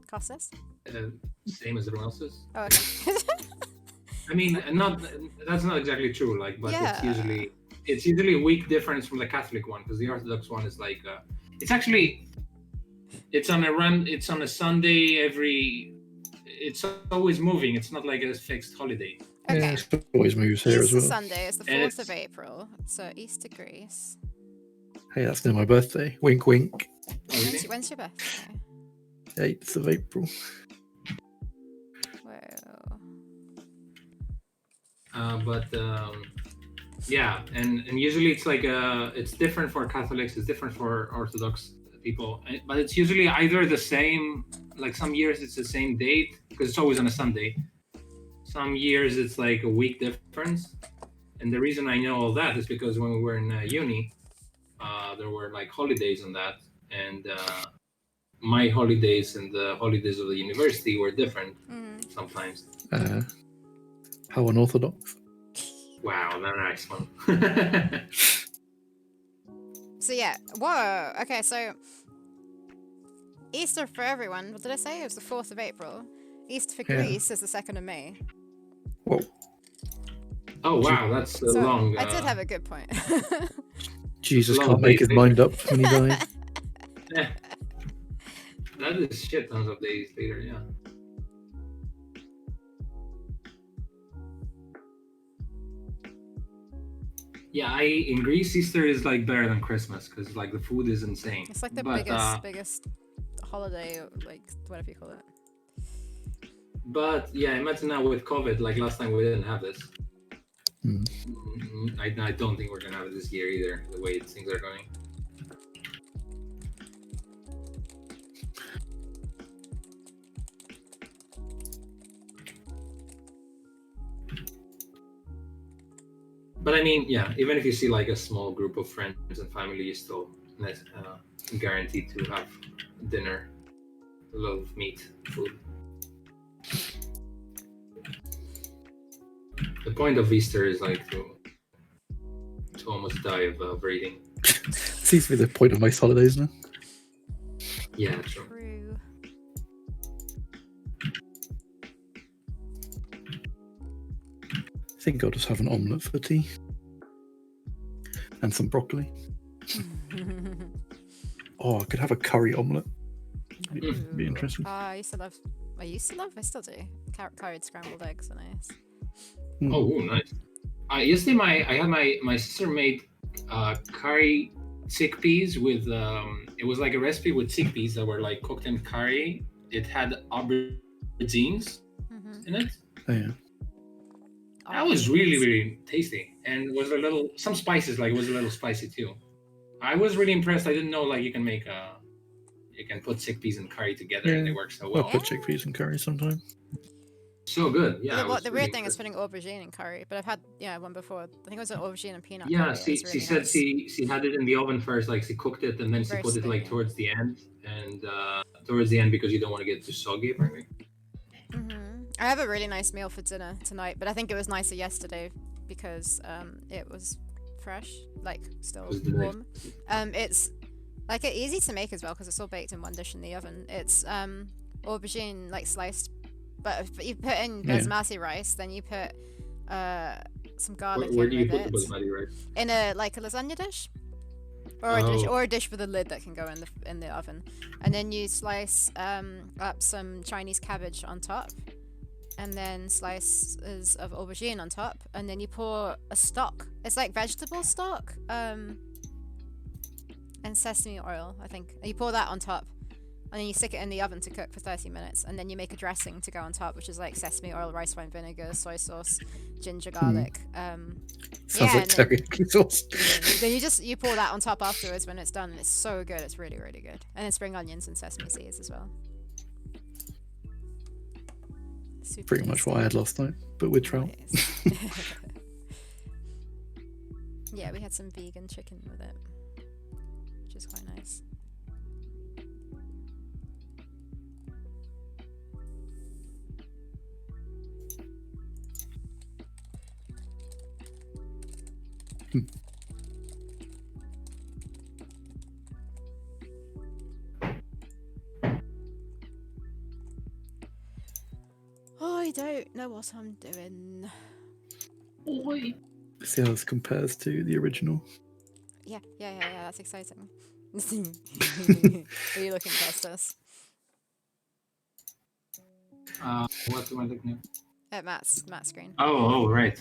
Cossus? same as everyone else's. Oh, okay. I mean, that's not exactly true. Like, but Yeah. it's usually a week difference from the Catholic one because the Orthodox one is like it's on a Sunday every. It's always moving. It's not like a fixed holiday. Okay. Yeah, it always moves here as Easter well. Sunday is the And 4th of it's- April. So Easter Greece. Hey, that's near my birthday. Wink, wink. Oh, really? When's your birthday? 8th of April. Whoa. Yeah, and usually it's like it's different for Catholics. It's different for Orthodox people, but it's usually either the same. Like some years it's the same date because it's always on a Sunday. Some years it's like a week difference, and the reason I know all that is because when we were in uni, there were like holidays on that, and my holidays and the holidays of the university were different sometimes. How unorthodox. Wow, that's a nice one. So yeah. Whoa. Okay. So Easter for everyone. What did I say? It was the 4th of April. Easter for Yeah. Greece is the 2nd of May. Whoa. Oh wow, that's a So long. I did have a good point. Jesus Long can't make his days. mind up when he died. That is shit tons of days later, yeah. Yeah, in Greece Easter is like better than Christmas because like the food is insane. It's like the But, biggest holiday, or, like whatever you call it. But yeah, imagine now with COVID, like last time we didn't have this. I don't think we're gonna have it this year either. The way things are going. But I mean, yeah, even if you see like a small group of friends and family, you still guaranteed to have dinner, a lot of meat, food. The point of Easter is like to almost die of overeating. Seems to be the point of most holidays now. Yeah, true. True. I think I'll just have an omelette for tea. And some broccoli. Oh, I could have a curry omelette. Be interesting. I used to love. I still do. Curried scrambled eggs are nice. Oh, nice. Yesterday, I had my sister made curry chickpeas with it was like a recipe with chickpeas that were like cooked in curry. It had aubergines in it. Oh, yeah. That was really, really tasty, and was a little some spices. Like it was a little spicy too. I was really impressed. I didn't know like you can make you can put chickpeas and curry together and they work so well. I'll put chickpeas and curry sometime. So good, yeah. The weird thing is putting aubergine in curry, but I've had one before. I think it was an aubergine and peanut. Yeah, curry. she said she had it in the oven first, like she cooked it and then she put it like towards the end, and towards the end because you don't want to get too soggy apparently. I have a really nice meal for dinner tonight, but I think it was nicer yesterday because it was fresh, like still warm. It's like easy to make as well because it's all baked in one dish in the oven. It's aubergine like sliced, but you put in basmati rice, then you put some garlic. Where do you put the basmati rice? In a lasagna dish, or a dish with a lid that can go in the oven, and then you slice up some Chinese cabbage on top. And then slices of aubergine on top, and then you pour a stock. It's like vegetable stock, and sesame oil, I think. And you pour that on top, and then you stick it in the oven to cook for 30 minutes, and then you make a dressing to go on top, which is like sesame oil, rice wine vinegar, soy sauce, ginger, garlic. Sounds like teriyaki sauce. Then you pour that on top afterwards when it's done. And it's so good. It's really, really good. And then spring onions and sesame seeds as well. Super Pretty much what I had last night, but with trout. Yeah, we had some vegan chicken with it, which is quite nice. I don't know what I'm doing. See how this compares to the original. Yeah, that's exciting. Are you looking past us? What am I looking at? At Matt's screen. Oh, right.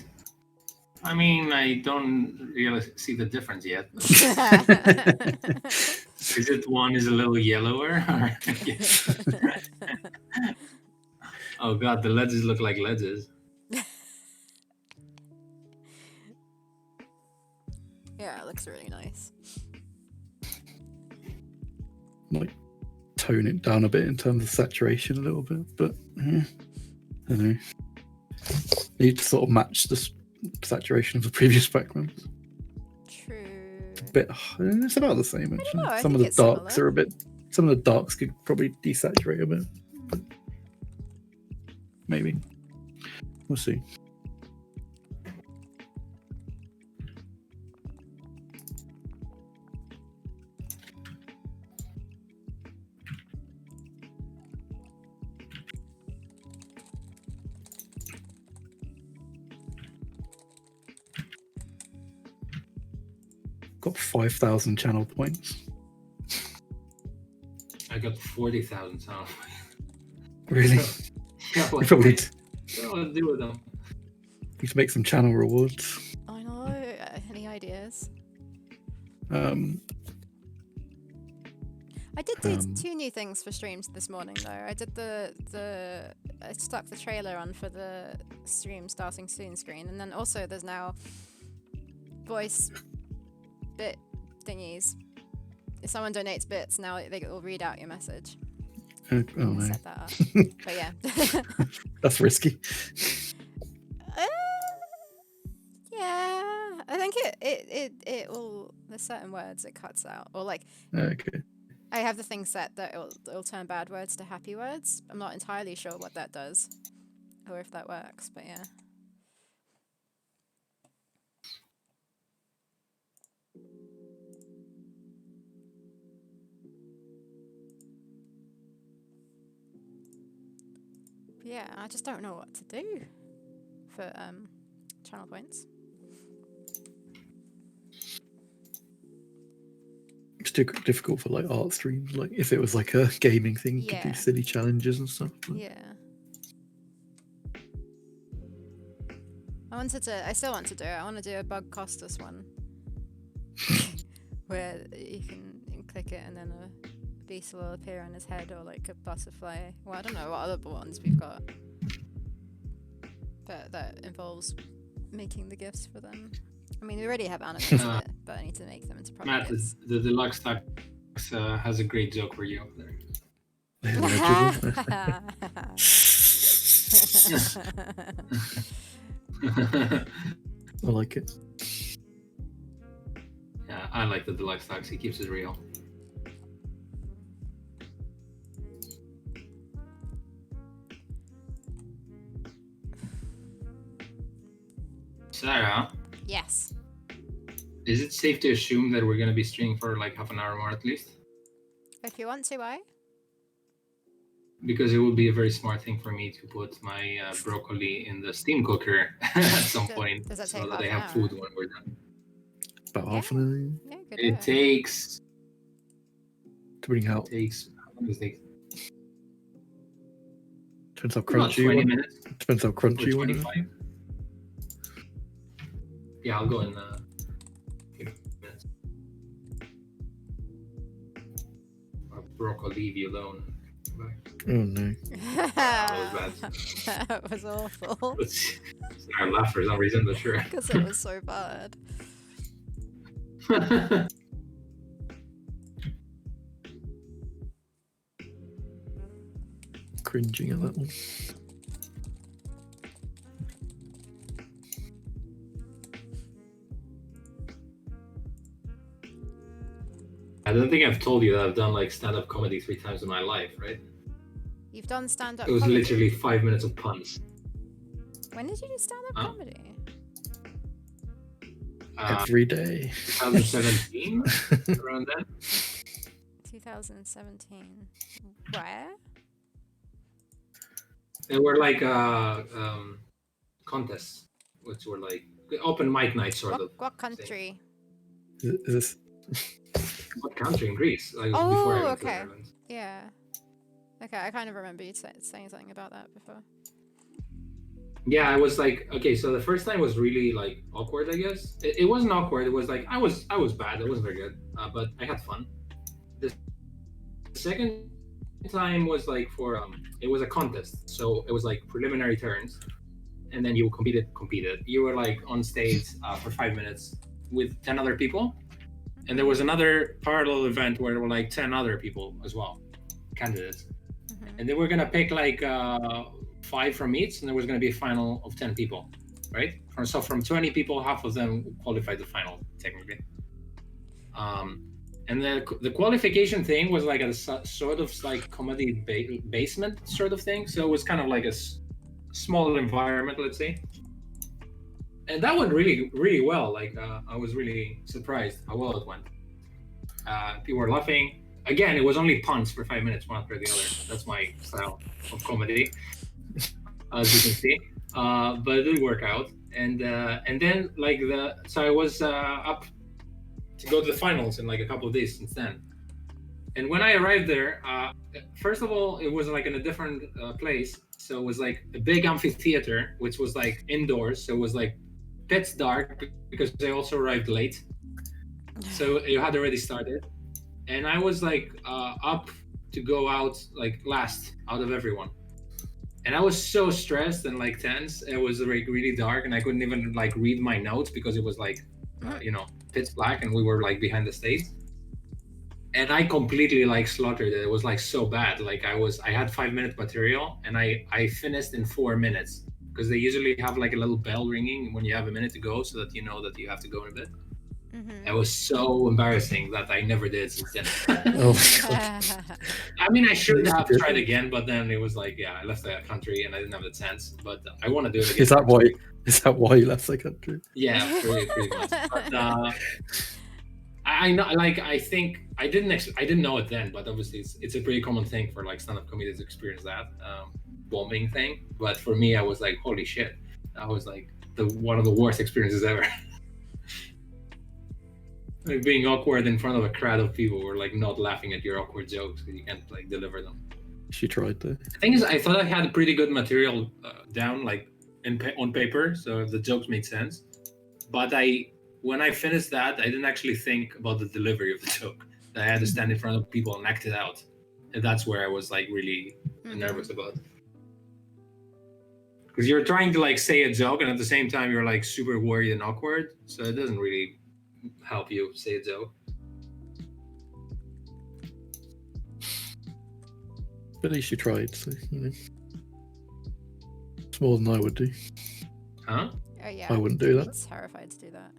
I mean, I don't really see the difference yet. Is it one is a little yellower? Oh god, the ledges look like ledges. Yeah, it looks really nice. Might tone it down a bit in terms of saturation a little bit, but I don't know. Need to sort of match the saturation of the previous backgrounds. True. It's about the same actually. Know, some of the darks are a bit. Some of the darks could probably desaturate a bit. But maybe. We'll see. Got 5,000 channel points. I got 40,000 channel points. Really? Yeah, You probably what to do with them? need to make some channel rewards. I know. Any ideas? Um, I did do two new things for streams this morning though. I did the I stuck the trailer on for the stream starting soon screen, and then also there's now voice bit thingies. If someone donates bits, now they will read out your message. Oh no. Set that up. But yeah. That's risky. Yeah, I think it will. There's certain words it cuts out, or like Okay. I have the thing set that it'll turn bad words to happy words. I'm not entirely sure what that does, or if that works, but yeah. Yeah, I just don't know what to do for channel points. It's difficult for like art streams. Like if it was like a gaming thing, you could do Yeah. silly challenges and stuff. But... Yeah. I still want to do it. I want to do a Bug Costas one. Where you can click it and then a beast will appear on his head, or like a butterfly. Well, I don't know what other ones we've got. But that involves making the gifts for them. I mean, we already have animated it, but I need to make them into proper Matt, gifts. the deluxe tax has a great joke for you there. I like it. Yeah, I like the deluxe tax. He keeps it real. Sarah, Yes. is it safe to assume that we're going to be streaming for like half an hour more at least? If you want to, why? Because it would be a very smart thing for me to put my broccoli in the steam cooker at some point, Does that so take that half I an have hour? food when we're done. About Yeah. half an hour Yeah, good. It takes to bring out. how long does it take? Depends how About crunchy you 20 want. minutes. Depends how Or crunchy you want. 25. Yeah, I'll go in a few minutes. Broccoli, leave you alone. Bye. Oh no. That That was awful. I laugh for some reason, but sure. Because it was so bad. Cringing at that one. I don't think I've told you that I've done like stand-up comedy 3 times in my life, right? You've done stand-up It was comedy. literally 5 minutes of puns. When did you do stand-up Huh? comedy? Every day. 2017, around then. 2017. Where? There were like contests, which were like open mic night sort of. What country? Is this? What country? In Greece. Like Oh, before I went to okay. Ireland. Yeah. Okay, I kind of remember you saying something about that before. Yeah, I was like, okay, so the first time was really like awkward, I guess. It wasn't awkward. It was like I was bad. It wasn't very good, but I had fun. The second time was like for it was a contest, so it was like preliminary turns, and then you competed. You were like on stage for 5 minutes with 10 other people, and there was another parallel event where there were like 10 other people as well, candidates, and they were gonna pick like 5 from each, and there was going to be a final of 10 people, right? So from 20 people, half of them qualified the final, technically. And the qualification thing was like a sort of like comedy basement sort of thing. So it was kind of like a small environment, let's say. And that went really, really well. Like I was really surprised how well it went. People were laughing. Again, it was only puns for 5 minutes, one after the other. That's my style of comedy. As you can see, but it didn't work out, and then like so I was up to go to the finals in like a couple of days since then. And when I arrived there, first of all, it was like in a different place, so it was like a big amphitheater, which was like indoors, so it was like pitch dark because they also arrived late, so it had already started, and I was like up to go out like last out of everyone. And I was so stressed and like tense. It was like really dark, and I couldn't even like read my notes because it was like, pitch black, and we were like behind the stage. And I completely like slaughtered it. It was like so bad. Like I had 5-minute material, and I finished in 4 minutes, because they usually have like a little bell ringing when you have a minute to go, so that you know that you have to go in a bit. It was so embarrassing that I never did since then. Oh my god. I mean, I should have tried again, but then it was like, yeah, I left the country and I didn't have the chance. But I want to do it again. Is that why you left the country? Yeah, pretty much. But I know, like, I think I didn't know it then, but obviously it's a pretty common thing for like stand-up comedians to experience that bombing thing. But for me, I was like, holy shit, that was like one of the worst experiences ever. Like being awkward in front of a crowd of people, or like not laughing at your awkward jokes because you can't like deliver them. She tried though. The thing is, I thought I had pretty good material down, like on paper, so the jokes made sense. But when I finished that, I didn't actually think about the delivery of the joke. I had to stand in front of people and act it out, and that's where I was like really nervous about. Because you're trying to like say a joke, and at the same time you're like super worried and awkward, so it doesn't really help you say a joke. But at least you tried, so it's more than I would do. Huh? Oh yeah. I wouldn't do that. I'm terrified to do that.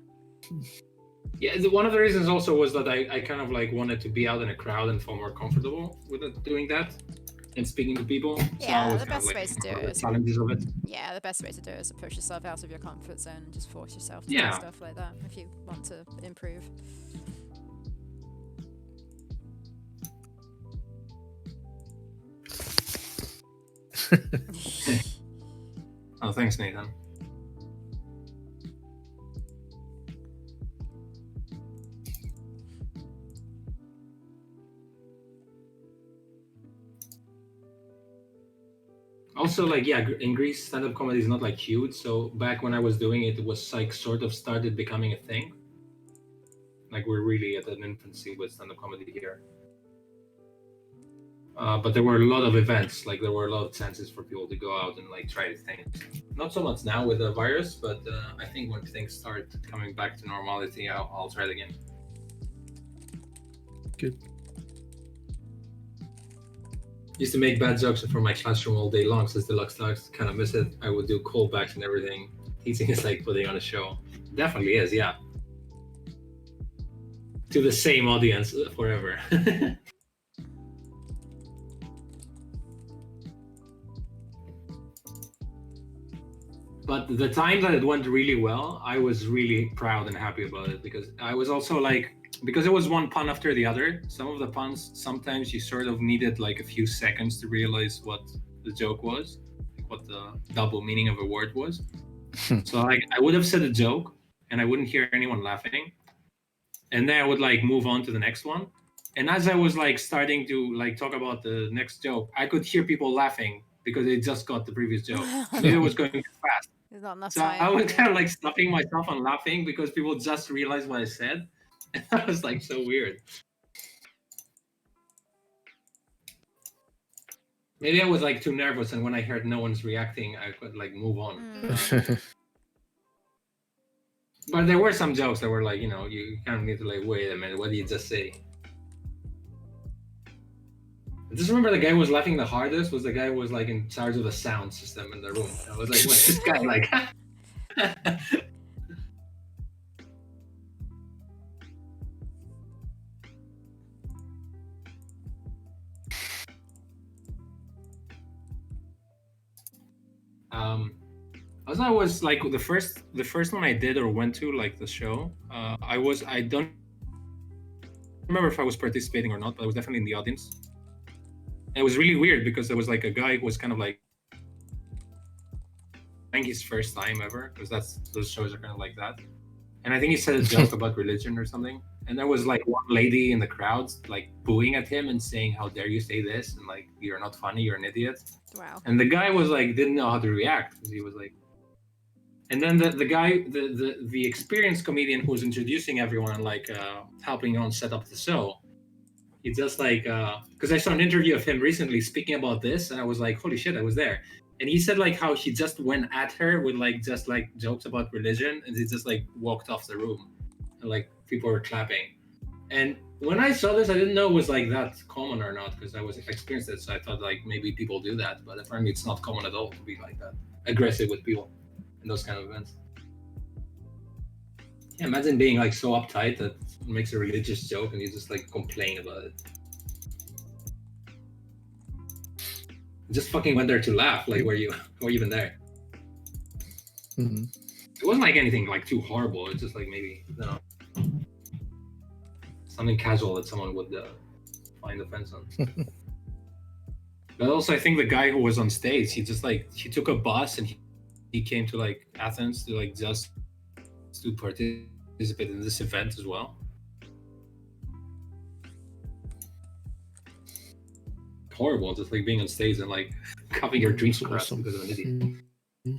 Yeah, one of the reasons also was that I kind of like wanted to be out in a crowd and feel more comfortable with doing that and speaking to people. Yeah, so the best way to do it is challenges of it. Yeah, the best way to do it is to push yourself out of your comfort zone and just force yourself to do stuff like that if you want to improve. Oh, thanks, Nathan. Also, like, yeah, in Greece, stand-up comedy is not like huge. So back when I was doing it, it was like sort of started becoming a thing. Like we're really at an infancy with stand-up comedy here. But there were a lot of events. Like there were a lot of chances for people to go out and like try things. Not so much now with the virus, but I think when things start coming back to normality, I'll try it again. Good. Used to make bad jokes for my classroom all day long since Deluxe Talks. Kind of miss it. I would do callbacks and everything. Teaching is like putting on a show. Definitely is, yeah. To the same audience forever. But the time that it went really well, I was really proud and happy about it, because I was also like, because it was one pun after the other. Some of the puns, sometimes you sort of needed like a few seconds to realize what the joke was, like what the double meaning of a word was. So like I would have said a joke and I wouldn't hear anyone laughing, and then I would like move on to the next one. And as I was like starting to like talk about the next joke, I could hear people laughing because they just got the previous joke. Maybe it was going too fast. There's not enough So time. I was kind of like stopping myself and laughing because people just realized what I said. And that was like so weird. Maybe I was like too nervous, and when I heard no one's reacting, I could like move on. But there were some jokes that were like, you kind of need to like, wait a minute, what did you just say? I just remember the guy who was laughing the hardest was the guy who was like in charge of the sound system in the room. I was like, what's this guy like? Also, I was like the first one I did or went to, like the show. I don't remember if I was participating or not, but I was definitely in the audience. And it was really weird because there was like a guy who was kind of like, I think his first time ever, because those shows are kind of like that. And I think he said a joke about religion or something. And there was like one lady in the crowd like booing at him and saying, "How dare you say this?" And like, "You're not funny, you're an idiot." Wow. And the guy was like, didn't know how to react, because he was like, and then the guy, the experienced comedian who was introducing everyone and like helping on set up the show, he just like, because I saw an interview of him recently speaking about this, and I was like, holy shit, I was there. And he said like how he just went at her with like just like jokes about religion, and he just like walked off the room, and like people were clapping. And when I saw this, I didn't know it was like that common or not, because I was experienced it, so I thought like maybe people do that, but apparently it's not common at all to be like that, aggressive with people in those kind of events. Yeah, imagine being like so uptight that it makes a religious joke and you just like complain about it. Just fucking went there to laugh. Like, were you even there? Mm-hmm. It wasn't like anything like too horrible. It's just like maybe something casual that someone would find offense on. But also, I think the guy who was on stage, he took a bus and he came to like Athens to like just to participate in this event as well. Horrible, just like being on stage and like covering your dreams crushed because of an idiot. Mm-hmm.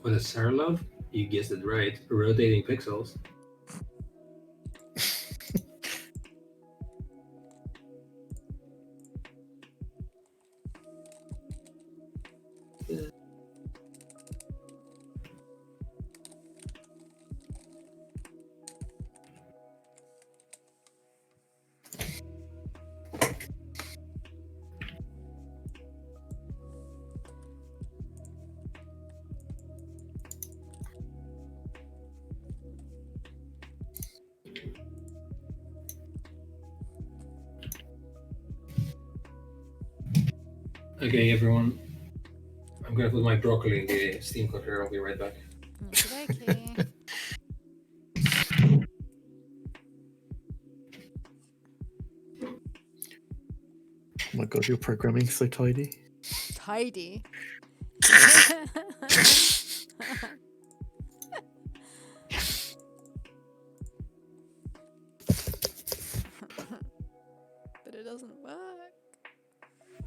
What is Sarah love? You guessed it right. Rotating pixels. Okay, everyone. I'm gonna put my broccoli in the steam cooker. I'll be right back. Okay. Oh my god, your programming's so tidy. Tidy. But it doesn't work.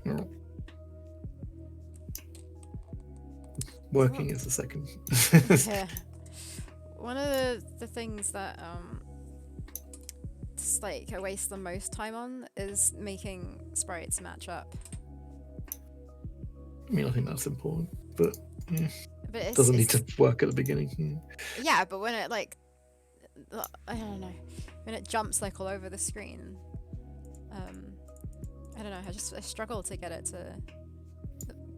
No. Working is the second. Yeah. One of the things that just like I waste the most time on is making sprites match up. I mean, I think that's important, but yeah, But it doesn't need to work at the beginning. Yeah, but when it like, I don't know, when it jumps like all over the screen, I don't know. I struggle to get it to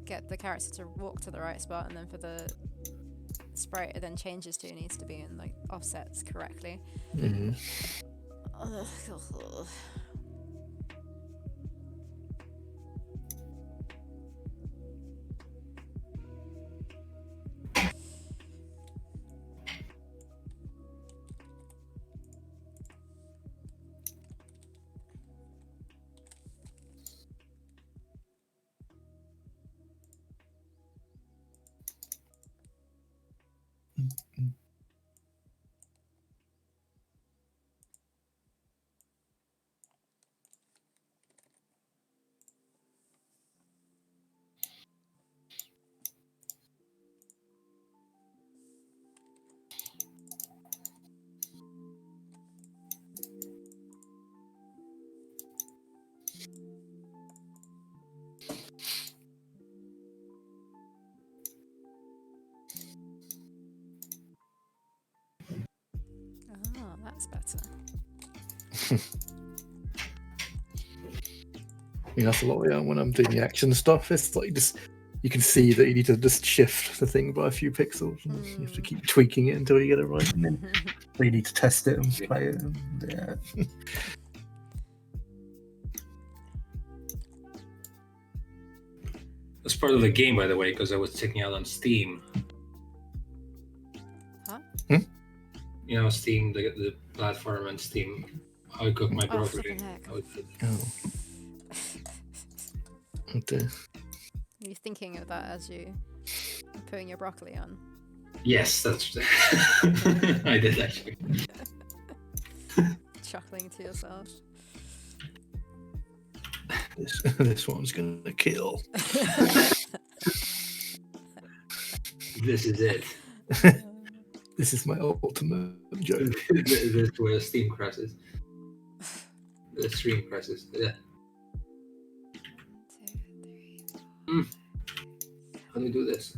get the character to walk to the right spot, and then for the sprite it then changes to needs to be in like offsets correctly. Mm-hmm. Oh, that's better. I mean, that's a lot. Yeah, when I'm doing the action stuff, it's like you can see that you need to just shift the thing by a few pixels. And you have to keep tweaking it until you get it right, and then you need to test it and play it. And, yeah. That's part of the game, by the way, because I was checking out on Steam. Huh? You know, Steam, the platform, and Steam. How I cook my broccoli. Flippin' heck. Oh. Oh dear. You're thinking of that as you putting your broccoli on. Yes, that's. I did actually. Chuckling to yourself. This one's gonna kill. This is it. This is my ultimate joke. This is where the steam crosses. The stream crosses. Yeah. 2, 3, 4. How do we do this?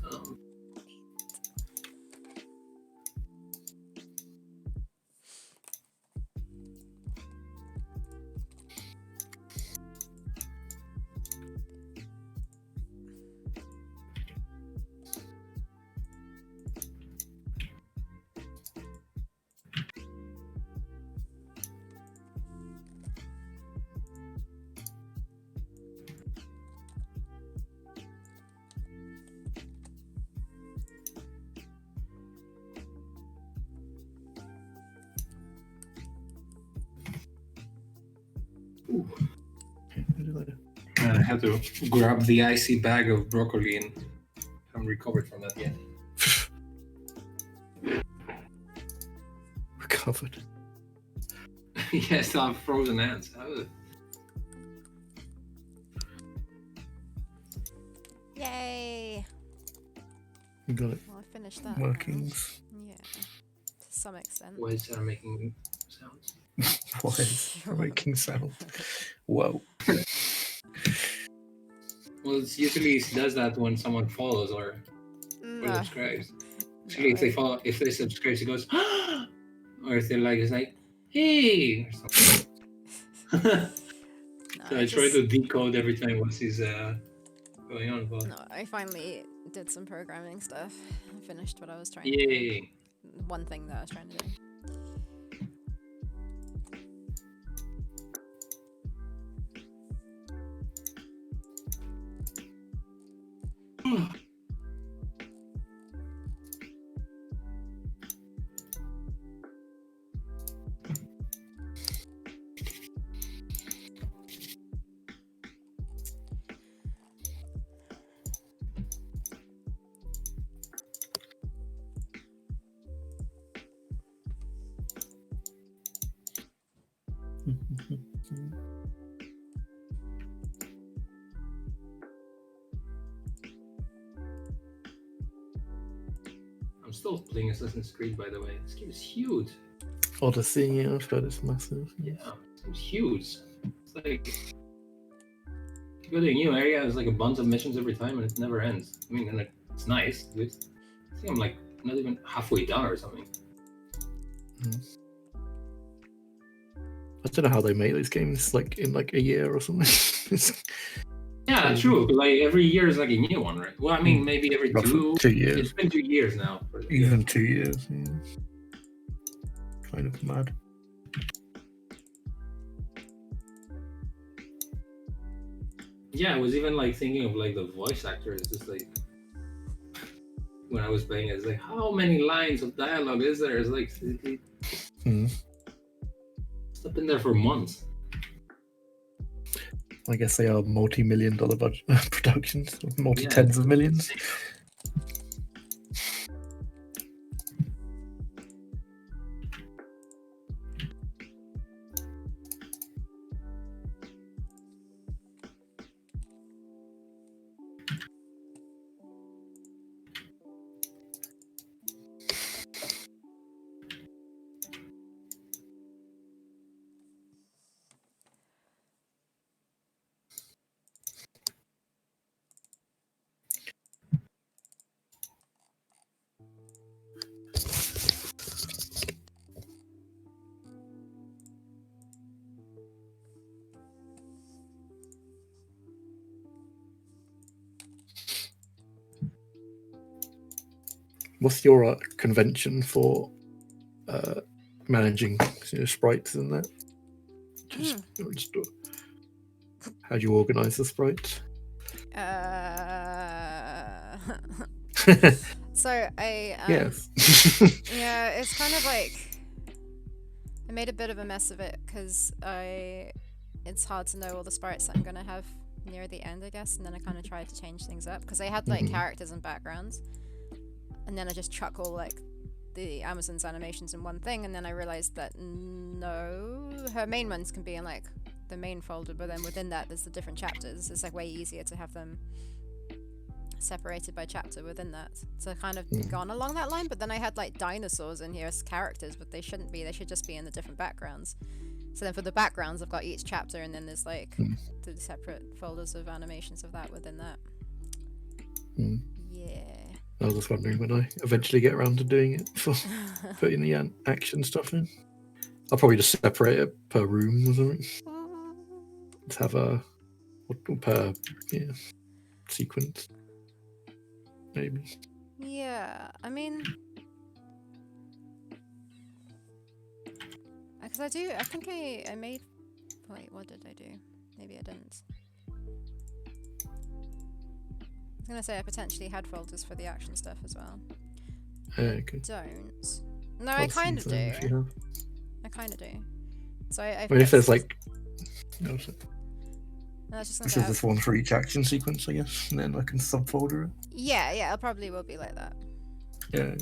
Ooh. I had to grab the icy bag of broccoli and haven't recovered from that yet. Recovered. Yeah, I still have frozen hands. Yay! You got it. Well, I finished that. now. Workings. Yeah, to some extent. Why is that making sounds? Why is it making sound? Whoa. Well, it's usually it does that when someone follows or No. subscribes. Actually, if they follow, if they subscribe, it goes, or if they're like, it's like, hey, or something. So I try to decode every time what is going on. But No, I finally did some programming stuff. I finished what I was trying to yay! do. One thing that I was trying to do. I'm still playing Assassin's Creed, by the way. This game is huge. Odyssey, yeah, I've heard it's massive. Yeah, it's huge. It's like you go to a new area, there's like a bunch of missions every time, and it never ends. I mean, and it's nice. I think I'm like not even halfway done or something. I don't know how they make these games like in like a year or something. Yeah, true. Like every year is like a new one, right? Well, I mean, maybe every Roughly 2 years. It's been 2 years now. Even 2 years. Yeah. Kind of mad. Yeah, I was even like thinking of like the voice actors. Just like when I was playing it, it's like how many lines of dialogue is there? It's like it's been there for months. I guess they are multi-million-dollar budget productions, multi-tens of millions. What's your convention for managing sprites and that? How do you organize the sprites? So I yes. yeah, it's kind of like I made a bit of a mess of it because it's hard to know all the sprites that I'm gonna have near the end, I guess, and then I kind of tried to change things up because I had like characters and backgrounds, and then I just chuck all like the Amazon's animations in one thing, and then I realized that no, her main ones can be in like the main folder, but then within that there's the different chapters. It's like way easier to have them separated by chapter within that. So I kind of gone along that line, but then I had like dinosaurs in here as characters, but they shouldn't be. They should just be in the different backgrounds. So then for the backgrounds, I've got each chapter, and then there's like the separate folders of animations of that within that. Yeah. I was just wondering when I eventually get around to doing it for putting the action stuff in. I'll probably just separate it per room or something. Let's have a per sequence, maybe. Yeah, I mean, because I think I made. Wait, what did I do? Maybe I didn't. I was gonna say I potentially had folders for the action stuff as well. Okay. Don't. No, I kind of do. I kind of do. So I mean, if there's like, I was just if there's this one for each action sequence, I guess, and then I can subfolder it. Yeah, it probably will be like that. Yeah.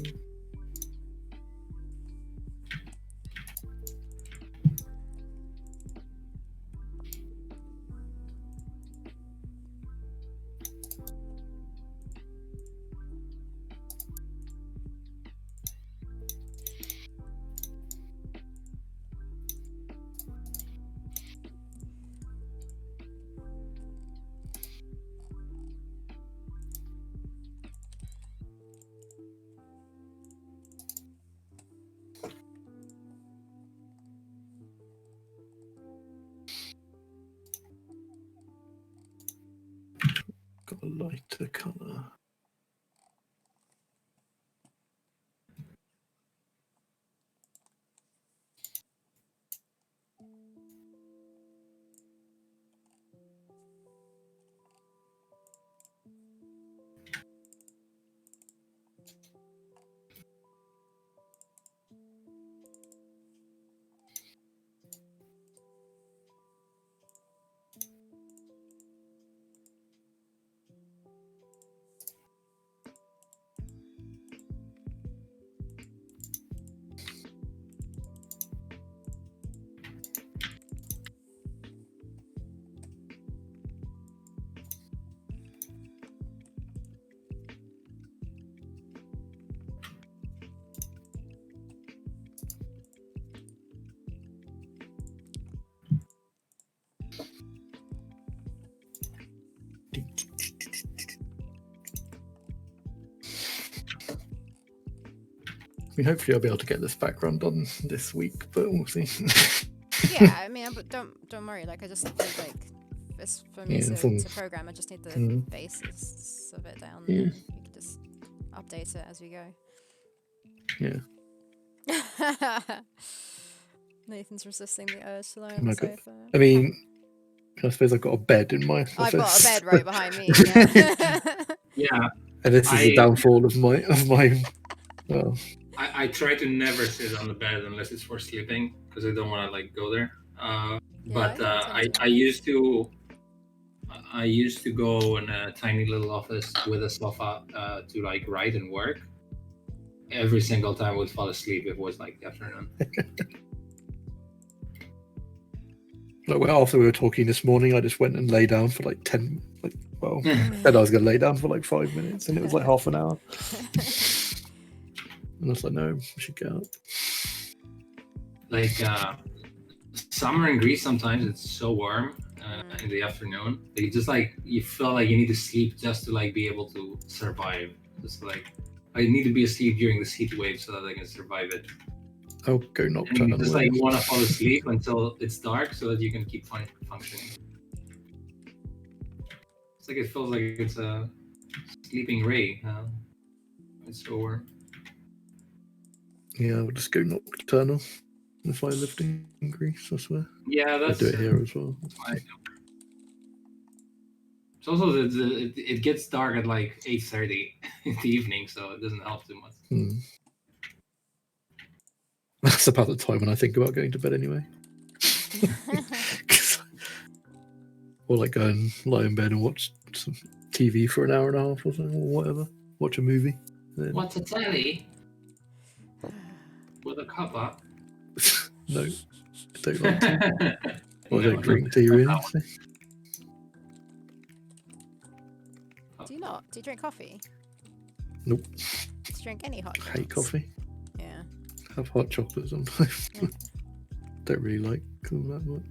Got a lighter colour. I mean, hopefully I'll be able to get this background done this week, but we'll see. Yeah, I mean, but don't worry. Like, I just need like this for me to program. I just need the basis of it down. Yeah. You can just update it as we go. Yeah. Nathan's resisting the urge to lie on the sofa. I mean, I suppose I've got a bed in my office. I've got a bed right behind me. Yeah. Yeah. And this is the downfall of my. Well. I try to never sit on the bed unless it's for sleeping because I don't want to like go there. But I used to go in a tiny little office with a sofa to like write and work. Every single time I would fall asleep. It was like the afternoon. Like after we were talking this morning, I just went and lay down for like 10. Said I was going to lay down for like 5 minutes, and it was like half an hour. And I was like, no, we should get up. Like summer in Greece, sometimes it's so warm in the afternoon. You just like you feel like you need to sleep just to like be able to survive. Just like I need to be asleep during this heat wave so that I can survive it. I'll go nocturnal. And you just like want to fall asleep until it's dark so that you can keep functioning. It's like it feels like it's a sleeping ray. It's so warm. Yeah, I'll just go nocturnal if I lived in Greece, I swear. Yeah, that's. I do it here as well. It's also it gets dark at like 8:30 in the evening, so it doesn't help too much. That's about the time when I think about going to bed anyway. Or like go and lie in bed and watch some TV for an hour and a half or something, or whatever. Watch a movie, Then... What's a telly? With a cuppa? No, I don't like tea. Well, I No, don't drink tea really. So. Do you not? Do you drink coffee? Nope. Do you drink any hot drinks? Hate coffee. Yeah. Have hot chocolate sometimes. Yeah. Don't really like all that much.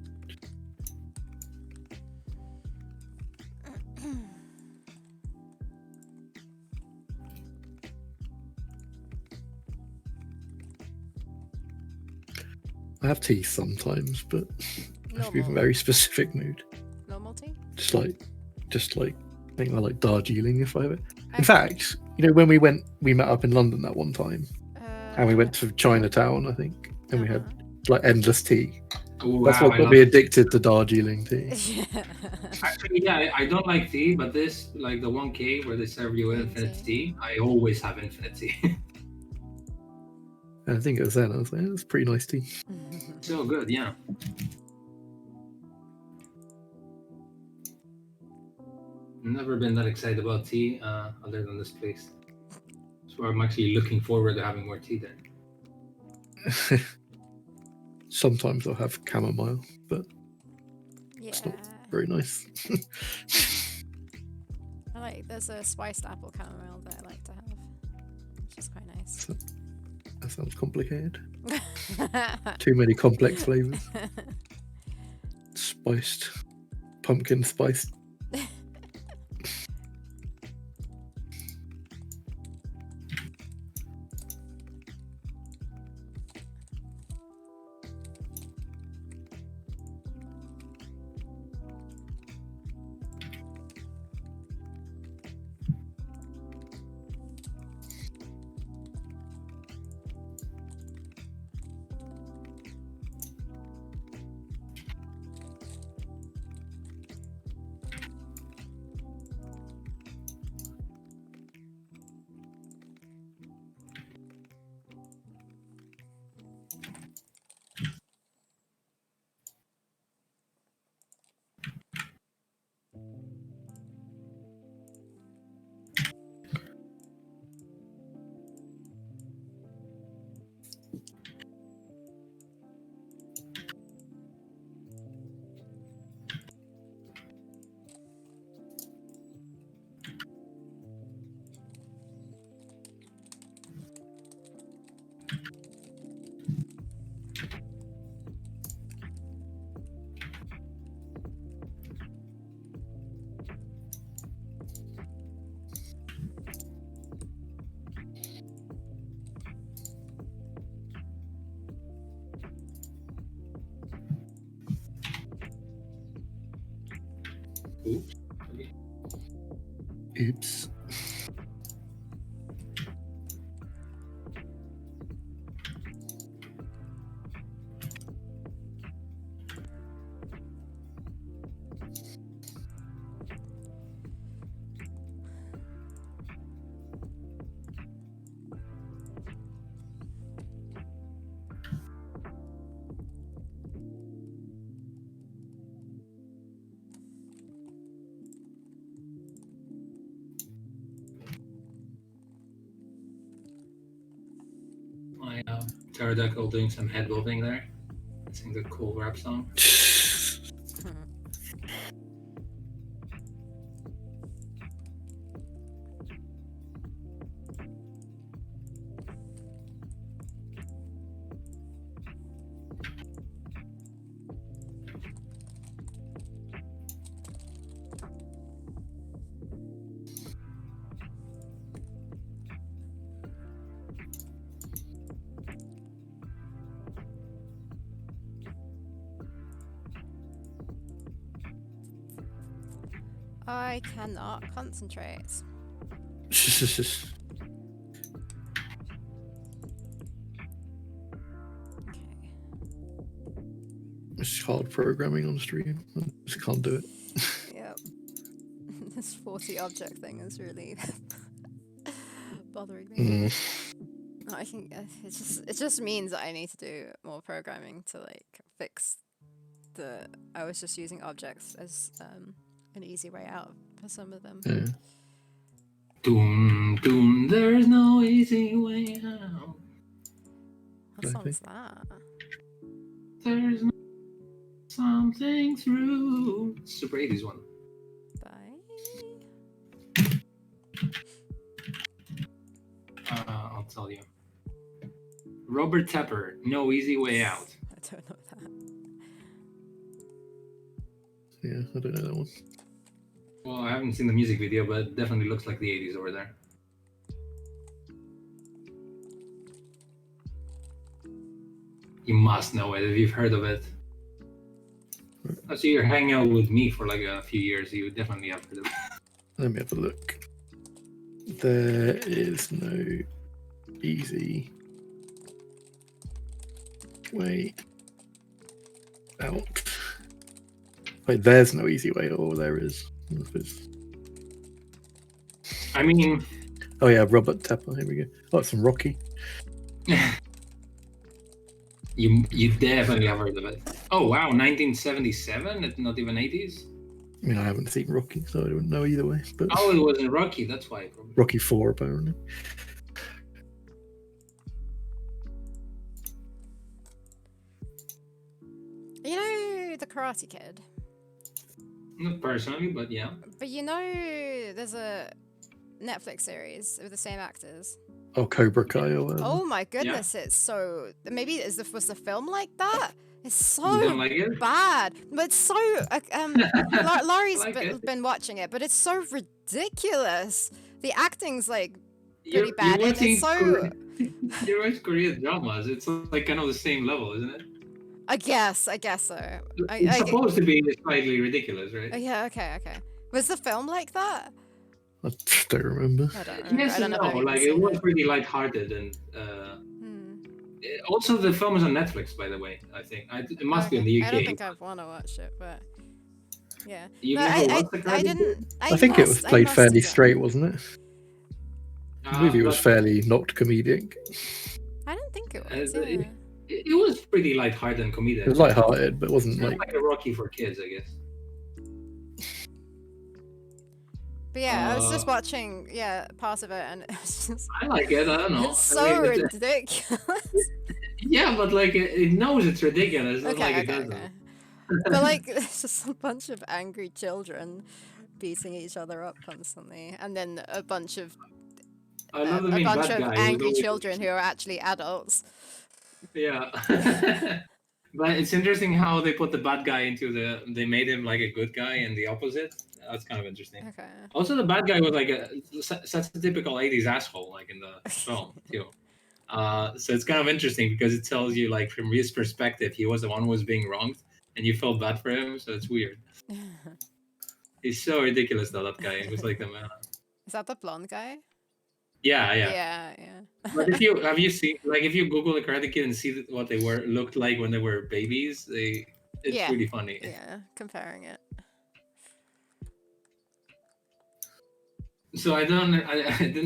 I have tea sometimes, but I have to be in a very specific mood. Normal tea? Just like, I think I like Darjeeling if I have it. In fact, you know, when we met up in London that one time, and we went to Chinatown, I think, and we had like endless tea. Ooh, That's wow, what got me addicted to Darjeeling tea. Yeah. Actually, yeah, I don't like tea, but this, like the 1K where they serve you infinite tea, I always have infinite tea. And I think it was then, I was like, that's pretty nice tea. So good, yeah. Never been that excited about tea other than this place. So I'm actually looking forward to having more tea there. Sometimes I'll have chamomile, but Yeah. it's not very nice. There's a spiced apple chamomile that I like to have, which is quite nice. So, that sounds complicated. Too many complex flavors. Spiced, pumpkin spiced. Oops. Oops. My pterodactyl doing some head bobbing there. Sing the cool rap song. I cannot concentrate. Okay. It's hard programming on stream. I just can't do it. Yep. This 40 object thing is really bothering me. I think it just means that I need to do more programming to like fix I was just using objects as an easy way out for some of them. Yeah. Doom, Doom, there's no easy way out. What song's that? There's no something through. Super 80s one. Bye. I'll tell you. Robert Tepper, No Easy Way Out. I don't know that. Yeah, I don't know that one. Well, I haven't seen the music video, but it definitely looks like the 80s over there. You must know it if you've heard of it. Oh, so you're hanging out with me for like a few years. You definitely have heard of it. Let me have a look. There is no easy way out. Wait, there's no easy way, or there is. I mean, oh yeah, Robert Tepper. Here we go. Oh, it's from Rocky. you definitely have heard of it. Oh wow, 1977. It's not even 80s. I mean, I haven't seen Rocky, so I don't know either way. But Oh, it wasn't Rocky. That's why. Probably. Rocky 4, apparently. You know the Karate Kid? Not personally, but yeah. But you know there's a Netflix series with the same actors. Oh, Cobra Kai or whatever. Oh my goodness, it's so... Maybe was the film like that? It's so You don't like it? bad. But it's so... Laurie's Like it. been watching it, but it's so ridiculous. The acting's like pretty You're bad. And watching it's so... You're watching Korean dramas. It's like kind of the same level, isn't it? I guess so. It's supposed to be slightly ridiculous, right? Yeah, okay. Was the film like that? I don't remember. I don't know. Yes I don't and know. no. Like it was pretty lighthearted, and also the film is on Netflix, by the way. I think it must be in the UK. I don't think I want to watch it, but yeah. You've No, never watched the I Karate Kid? didn't. I think it was played fairly straight, wasn't it? The movie was but fairly not comedic. I don't think it was. Yeah. it was pretty lighthearted and comedic. It was lighthearted, but it wasn't It's kind like... of like a Rocky for kids, I guess. But yeah, I was just watching part of it, and it was just I like it. I don't know. it's so ridiculous. Yeah, but like it knows it's ridiculous. It's not like it doesn't. But like, there's just a bunch of angry children beating each other up constantly, and then a bunch of I love the main bad guy who's angry always- children who are actually adults. Yeah. But it's interesting how they put the bad guy into they made him like a good guy and the opposite. That's kind of interesting. Okay. Also, the bad guy was like such a typical 80s asshole, like in the film, too. So it's kind of interesting because it tells you, like, from his perspective, he was the one who was being wronged and you felt bad for him. So it's weird. He's so ridiculous, though, that guy. He was like the man. Is that the blonde guy? Yeah. Yeah. But if you seen, like, if you Google the Karate Kid and see what they looked like when they were babies, it's really funny. Yeah, comparing it. So I didn't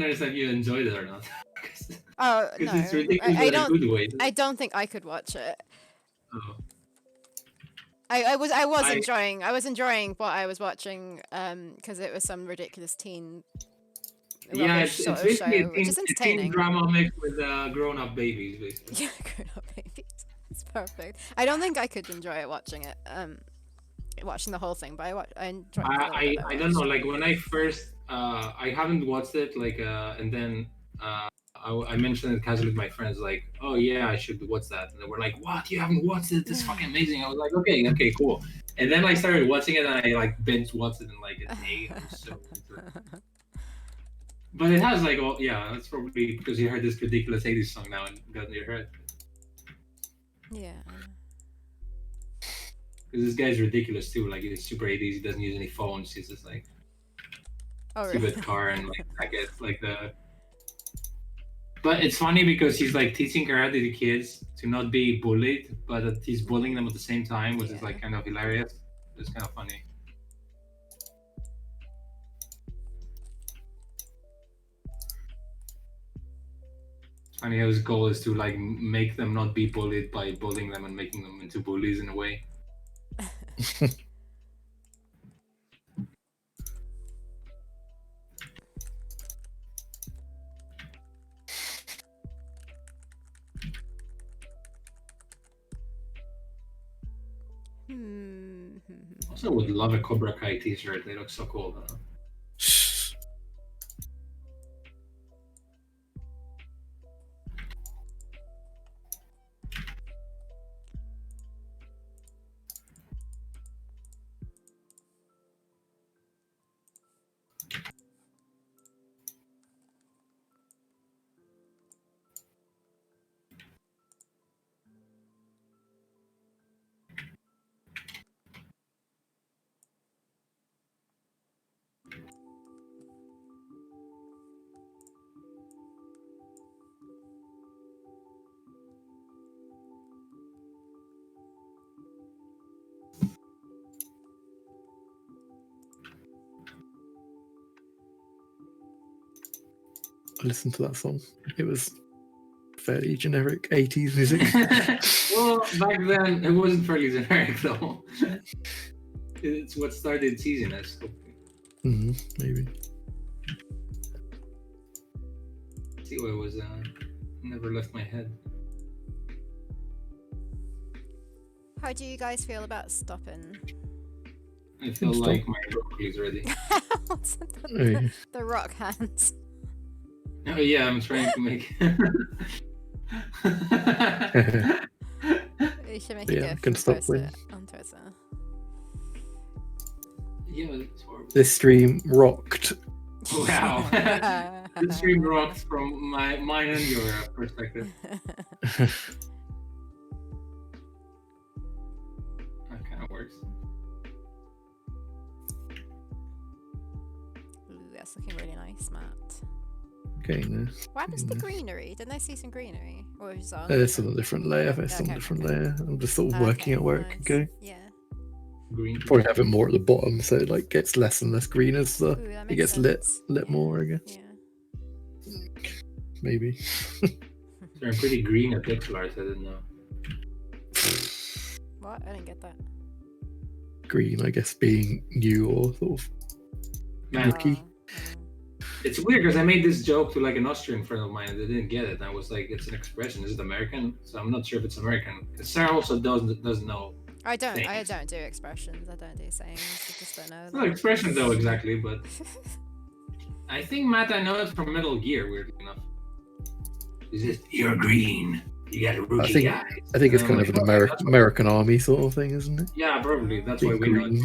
understand if you enjoyed it or not. Oh no, it's ridiculous I in a good way. I don't think I could watch it. Oh. I was enjoying what I was watching because it was some ridiculous teen. Yeah, it's sort of basically show, which is a teen entertaining. drama mixed with grown-up babies, basically. Yeah, grown-up babies. It's perfect. I don't think I could enjoy it watching it. Watching the whole thing, but I enjoyed. I don't know. Like when I first, I haven't watched it. Like and then I mentioned it casually with my friends. Like, oh yeah, I should watch that. And they were like, what? You haven't watched it? It's fucking amazing. I was like, okay, cool. And then I started watching it, and I like binge watched it in like a day. I was so into it. But it has like, oh yeah, that's probably because you heard this ridiculous 80s song now and got in your head. Yeah. Because this guy's ridiculous too. Like he's super 80s. He doesn't use any phones. He's just like stupid car and like I guess like the. But it's funny because he's like teaching karate to kids to not be bullied, but he's bullying them at the same time, which is like kind of hilarious. It's kind of funny. Funny how his goal is to like make them not be bullied by bullying them and making them into bullies in a way. also would love a Cobra Kai t-shirt. They look so cool. Though. I listened to that song. It was fairly generic 80s music. Well, back then it wasn't fairly generic though. It's what started teasiness. Maybe. See what was never left my head. How do you guys feel about stopping? I feel like my broccoli's ready. What's the, Yeah. the rock hands? Oh yeah, I'm trying to make. You should make Yeah, a GIF can and stop post when- it on Twitter. Yeah, it's horrible. This stream rocked. Wow. This stream rocked from mine and your perspective. That kind of works. Ooh, that's looking really nice, Matt. Okay, no. What happens to the greenery? Didn't I see some greenery? Or was it on? It's on a different layer. It's on Okay, a different okay. layer. I'm just sort of working out where it could go. Yeah. Green. Probably have it more at the bottom, so it like gets less and less green as Ooh, the that it makes gets lit sense. more. I guess Yeah. maybe. They're pretty green at pixel art. I didn't know. What? I didn't get that. Green, I guess, being new or sort of Man, Rookie. it's weird because I made this joke to like an Austrian friend of mine and they didn't get it. I was like, it's an expression. Is it American? So I'm not sure if it's American. Because Sarah also doesn't know. I don't Sayings. do expressions. I don't do sayings. I just don't know. It's not expression though exactly, but I think Matt, I know it from Metal Gear. Weirdly enough, is it you're green? You got a rookie guy. I think it's And kind I'm of like, an "Okay, that's American army sort of thing, isn't it? Yeah, probably. That's why Being we know green.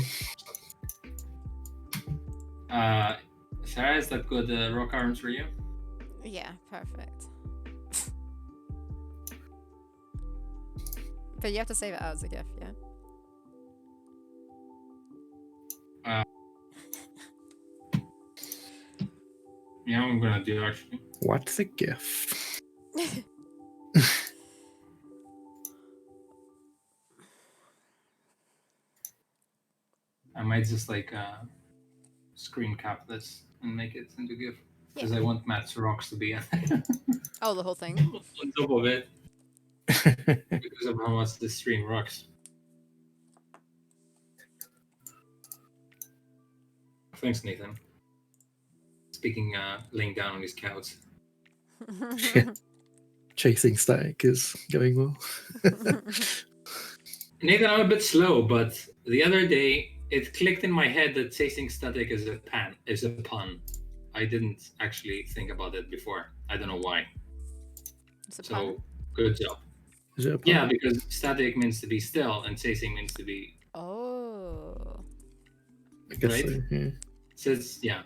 it. Sarah, is that good rock arms for you? Yeah, perfect. But you have to save it out as a GIF, yeah? Yeah, I'm gonna do actually. What's a GIF? I might just like screen cap this and make it into GIF because Yeah. I want Matt's rocks to be on Oh, the whole thing? top of it because of how much this stream rocks. Thanks, Nathan. Speaking, laying down on his couch. Chasing static is going well. Nathan, I'm a bit slow, but the other day it clicked in my head that chasing static is a pun. I didn't actually think about it before. I don't know why. It's a So pun. good job. Is it a pun? Yeah, because static means to be still and chasing means to be. Oh. I guess right? so. Yeah. So it's, yeah.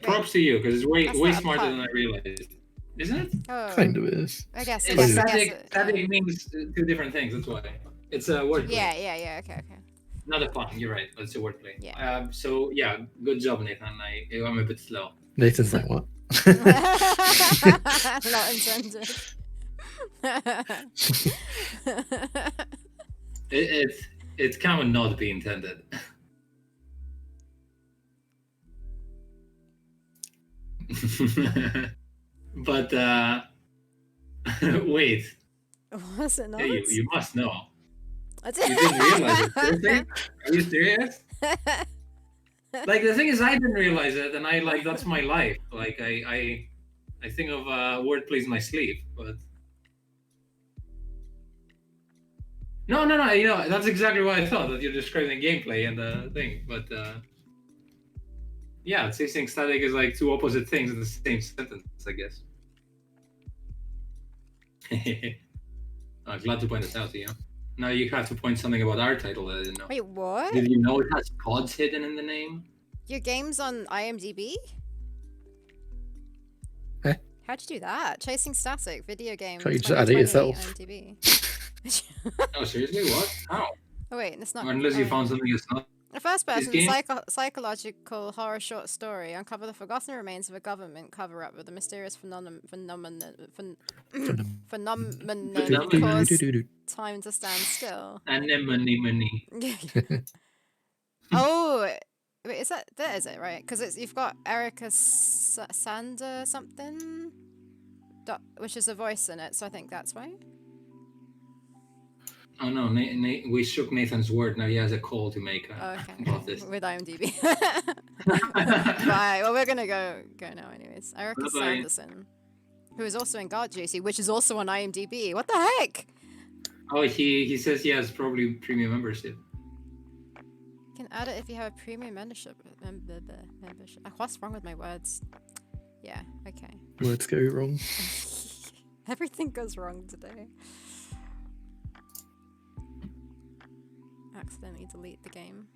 Props to you because it's way That's way not a smarter pun. than I realized. Isn't it? Oh. Kind of is. I guess. It's I guess, static. Static means two different things. That's why. It's a wordplay. Yeah. Okay. Not a pun. You're right. It's a wordplay. Yeah. So yeah, good job, Nathan. I'm a bit slow. Nathan's like, what? Not intended. It can not be intended. But wait. Was it not? Hey, you must know. I You didn't realize it. Seriously? Are you serious? Like the thing is, I didn't realize it, and I like that's my life. Like I think of wordplays in my sleep, but No, no, no. You know, that's exactly what I thought, that you're describing the gameplay and the thing. But yeah, chasing static is like two opposite things in the same sentence, I guess. Glad to point this out to you. Now you have to point something about our title that I didn't know. Wait, what? Did you know it has pods hidden in the name? Your game's on IMDb? Eh? How'd you do that? Chasing Static, video game. Can't you just add it 2020, yourself? IMDb. Oh, seriously? What? How? Oh wait, it's not. Unless you oh. found something yourself. A first-person game? psychological horror short story uncover the forgotten remains of a government cover-up with a mysterious phenomenon cause time to stand still. Anemone. Oh, wait, is that is it right? Because you've got Erica Sander something, which is a voice in it, so I think that's why. Oh no, we shook Nathan's word. Now he has a call to make about this. With IMDb. Right, well we're gonna go now anyways. Erica Sanderson, who is also in Guard Juicy, which is also on IMDb. What the heck? Oh, he says he has probably premium membership. You can add it if you have a premium membership. What's wrong with my words? Yeah, okay. Words go wrong. Everything goes wrong today. Accidentally delete the game.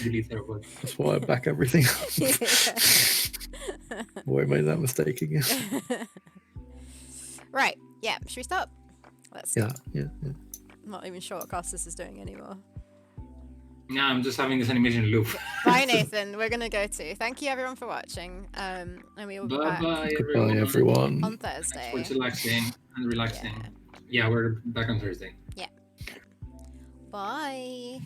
Delete Theropods. That's why I back everything up. Why made that mistake again? Right, yeah, should we stop? Let's Yeah. I'm not even sure what cost this is doing anymore. No, I'm just having this animation loop. Bye, Nathan. We're gonna go to. Thank you everyone for watching. And we will be back Goodbye, everyone. on Thursday. Thanks for relaxing and relaxing. Yeah, we're back on Thursday. Yeah. Bye.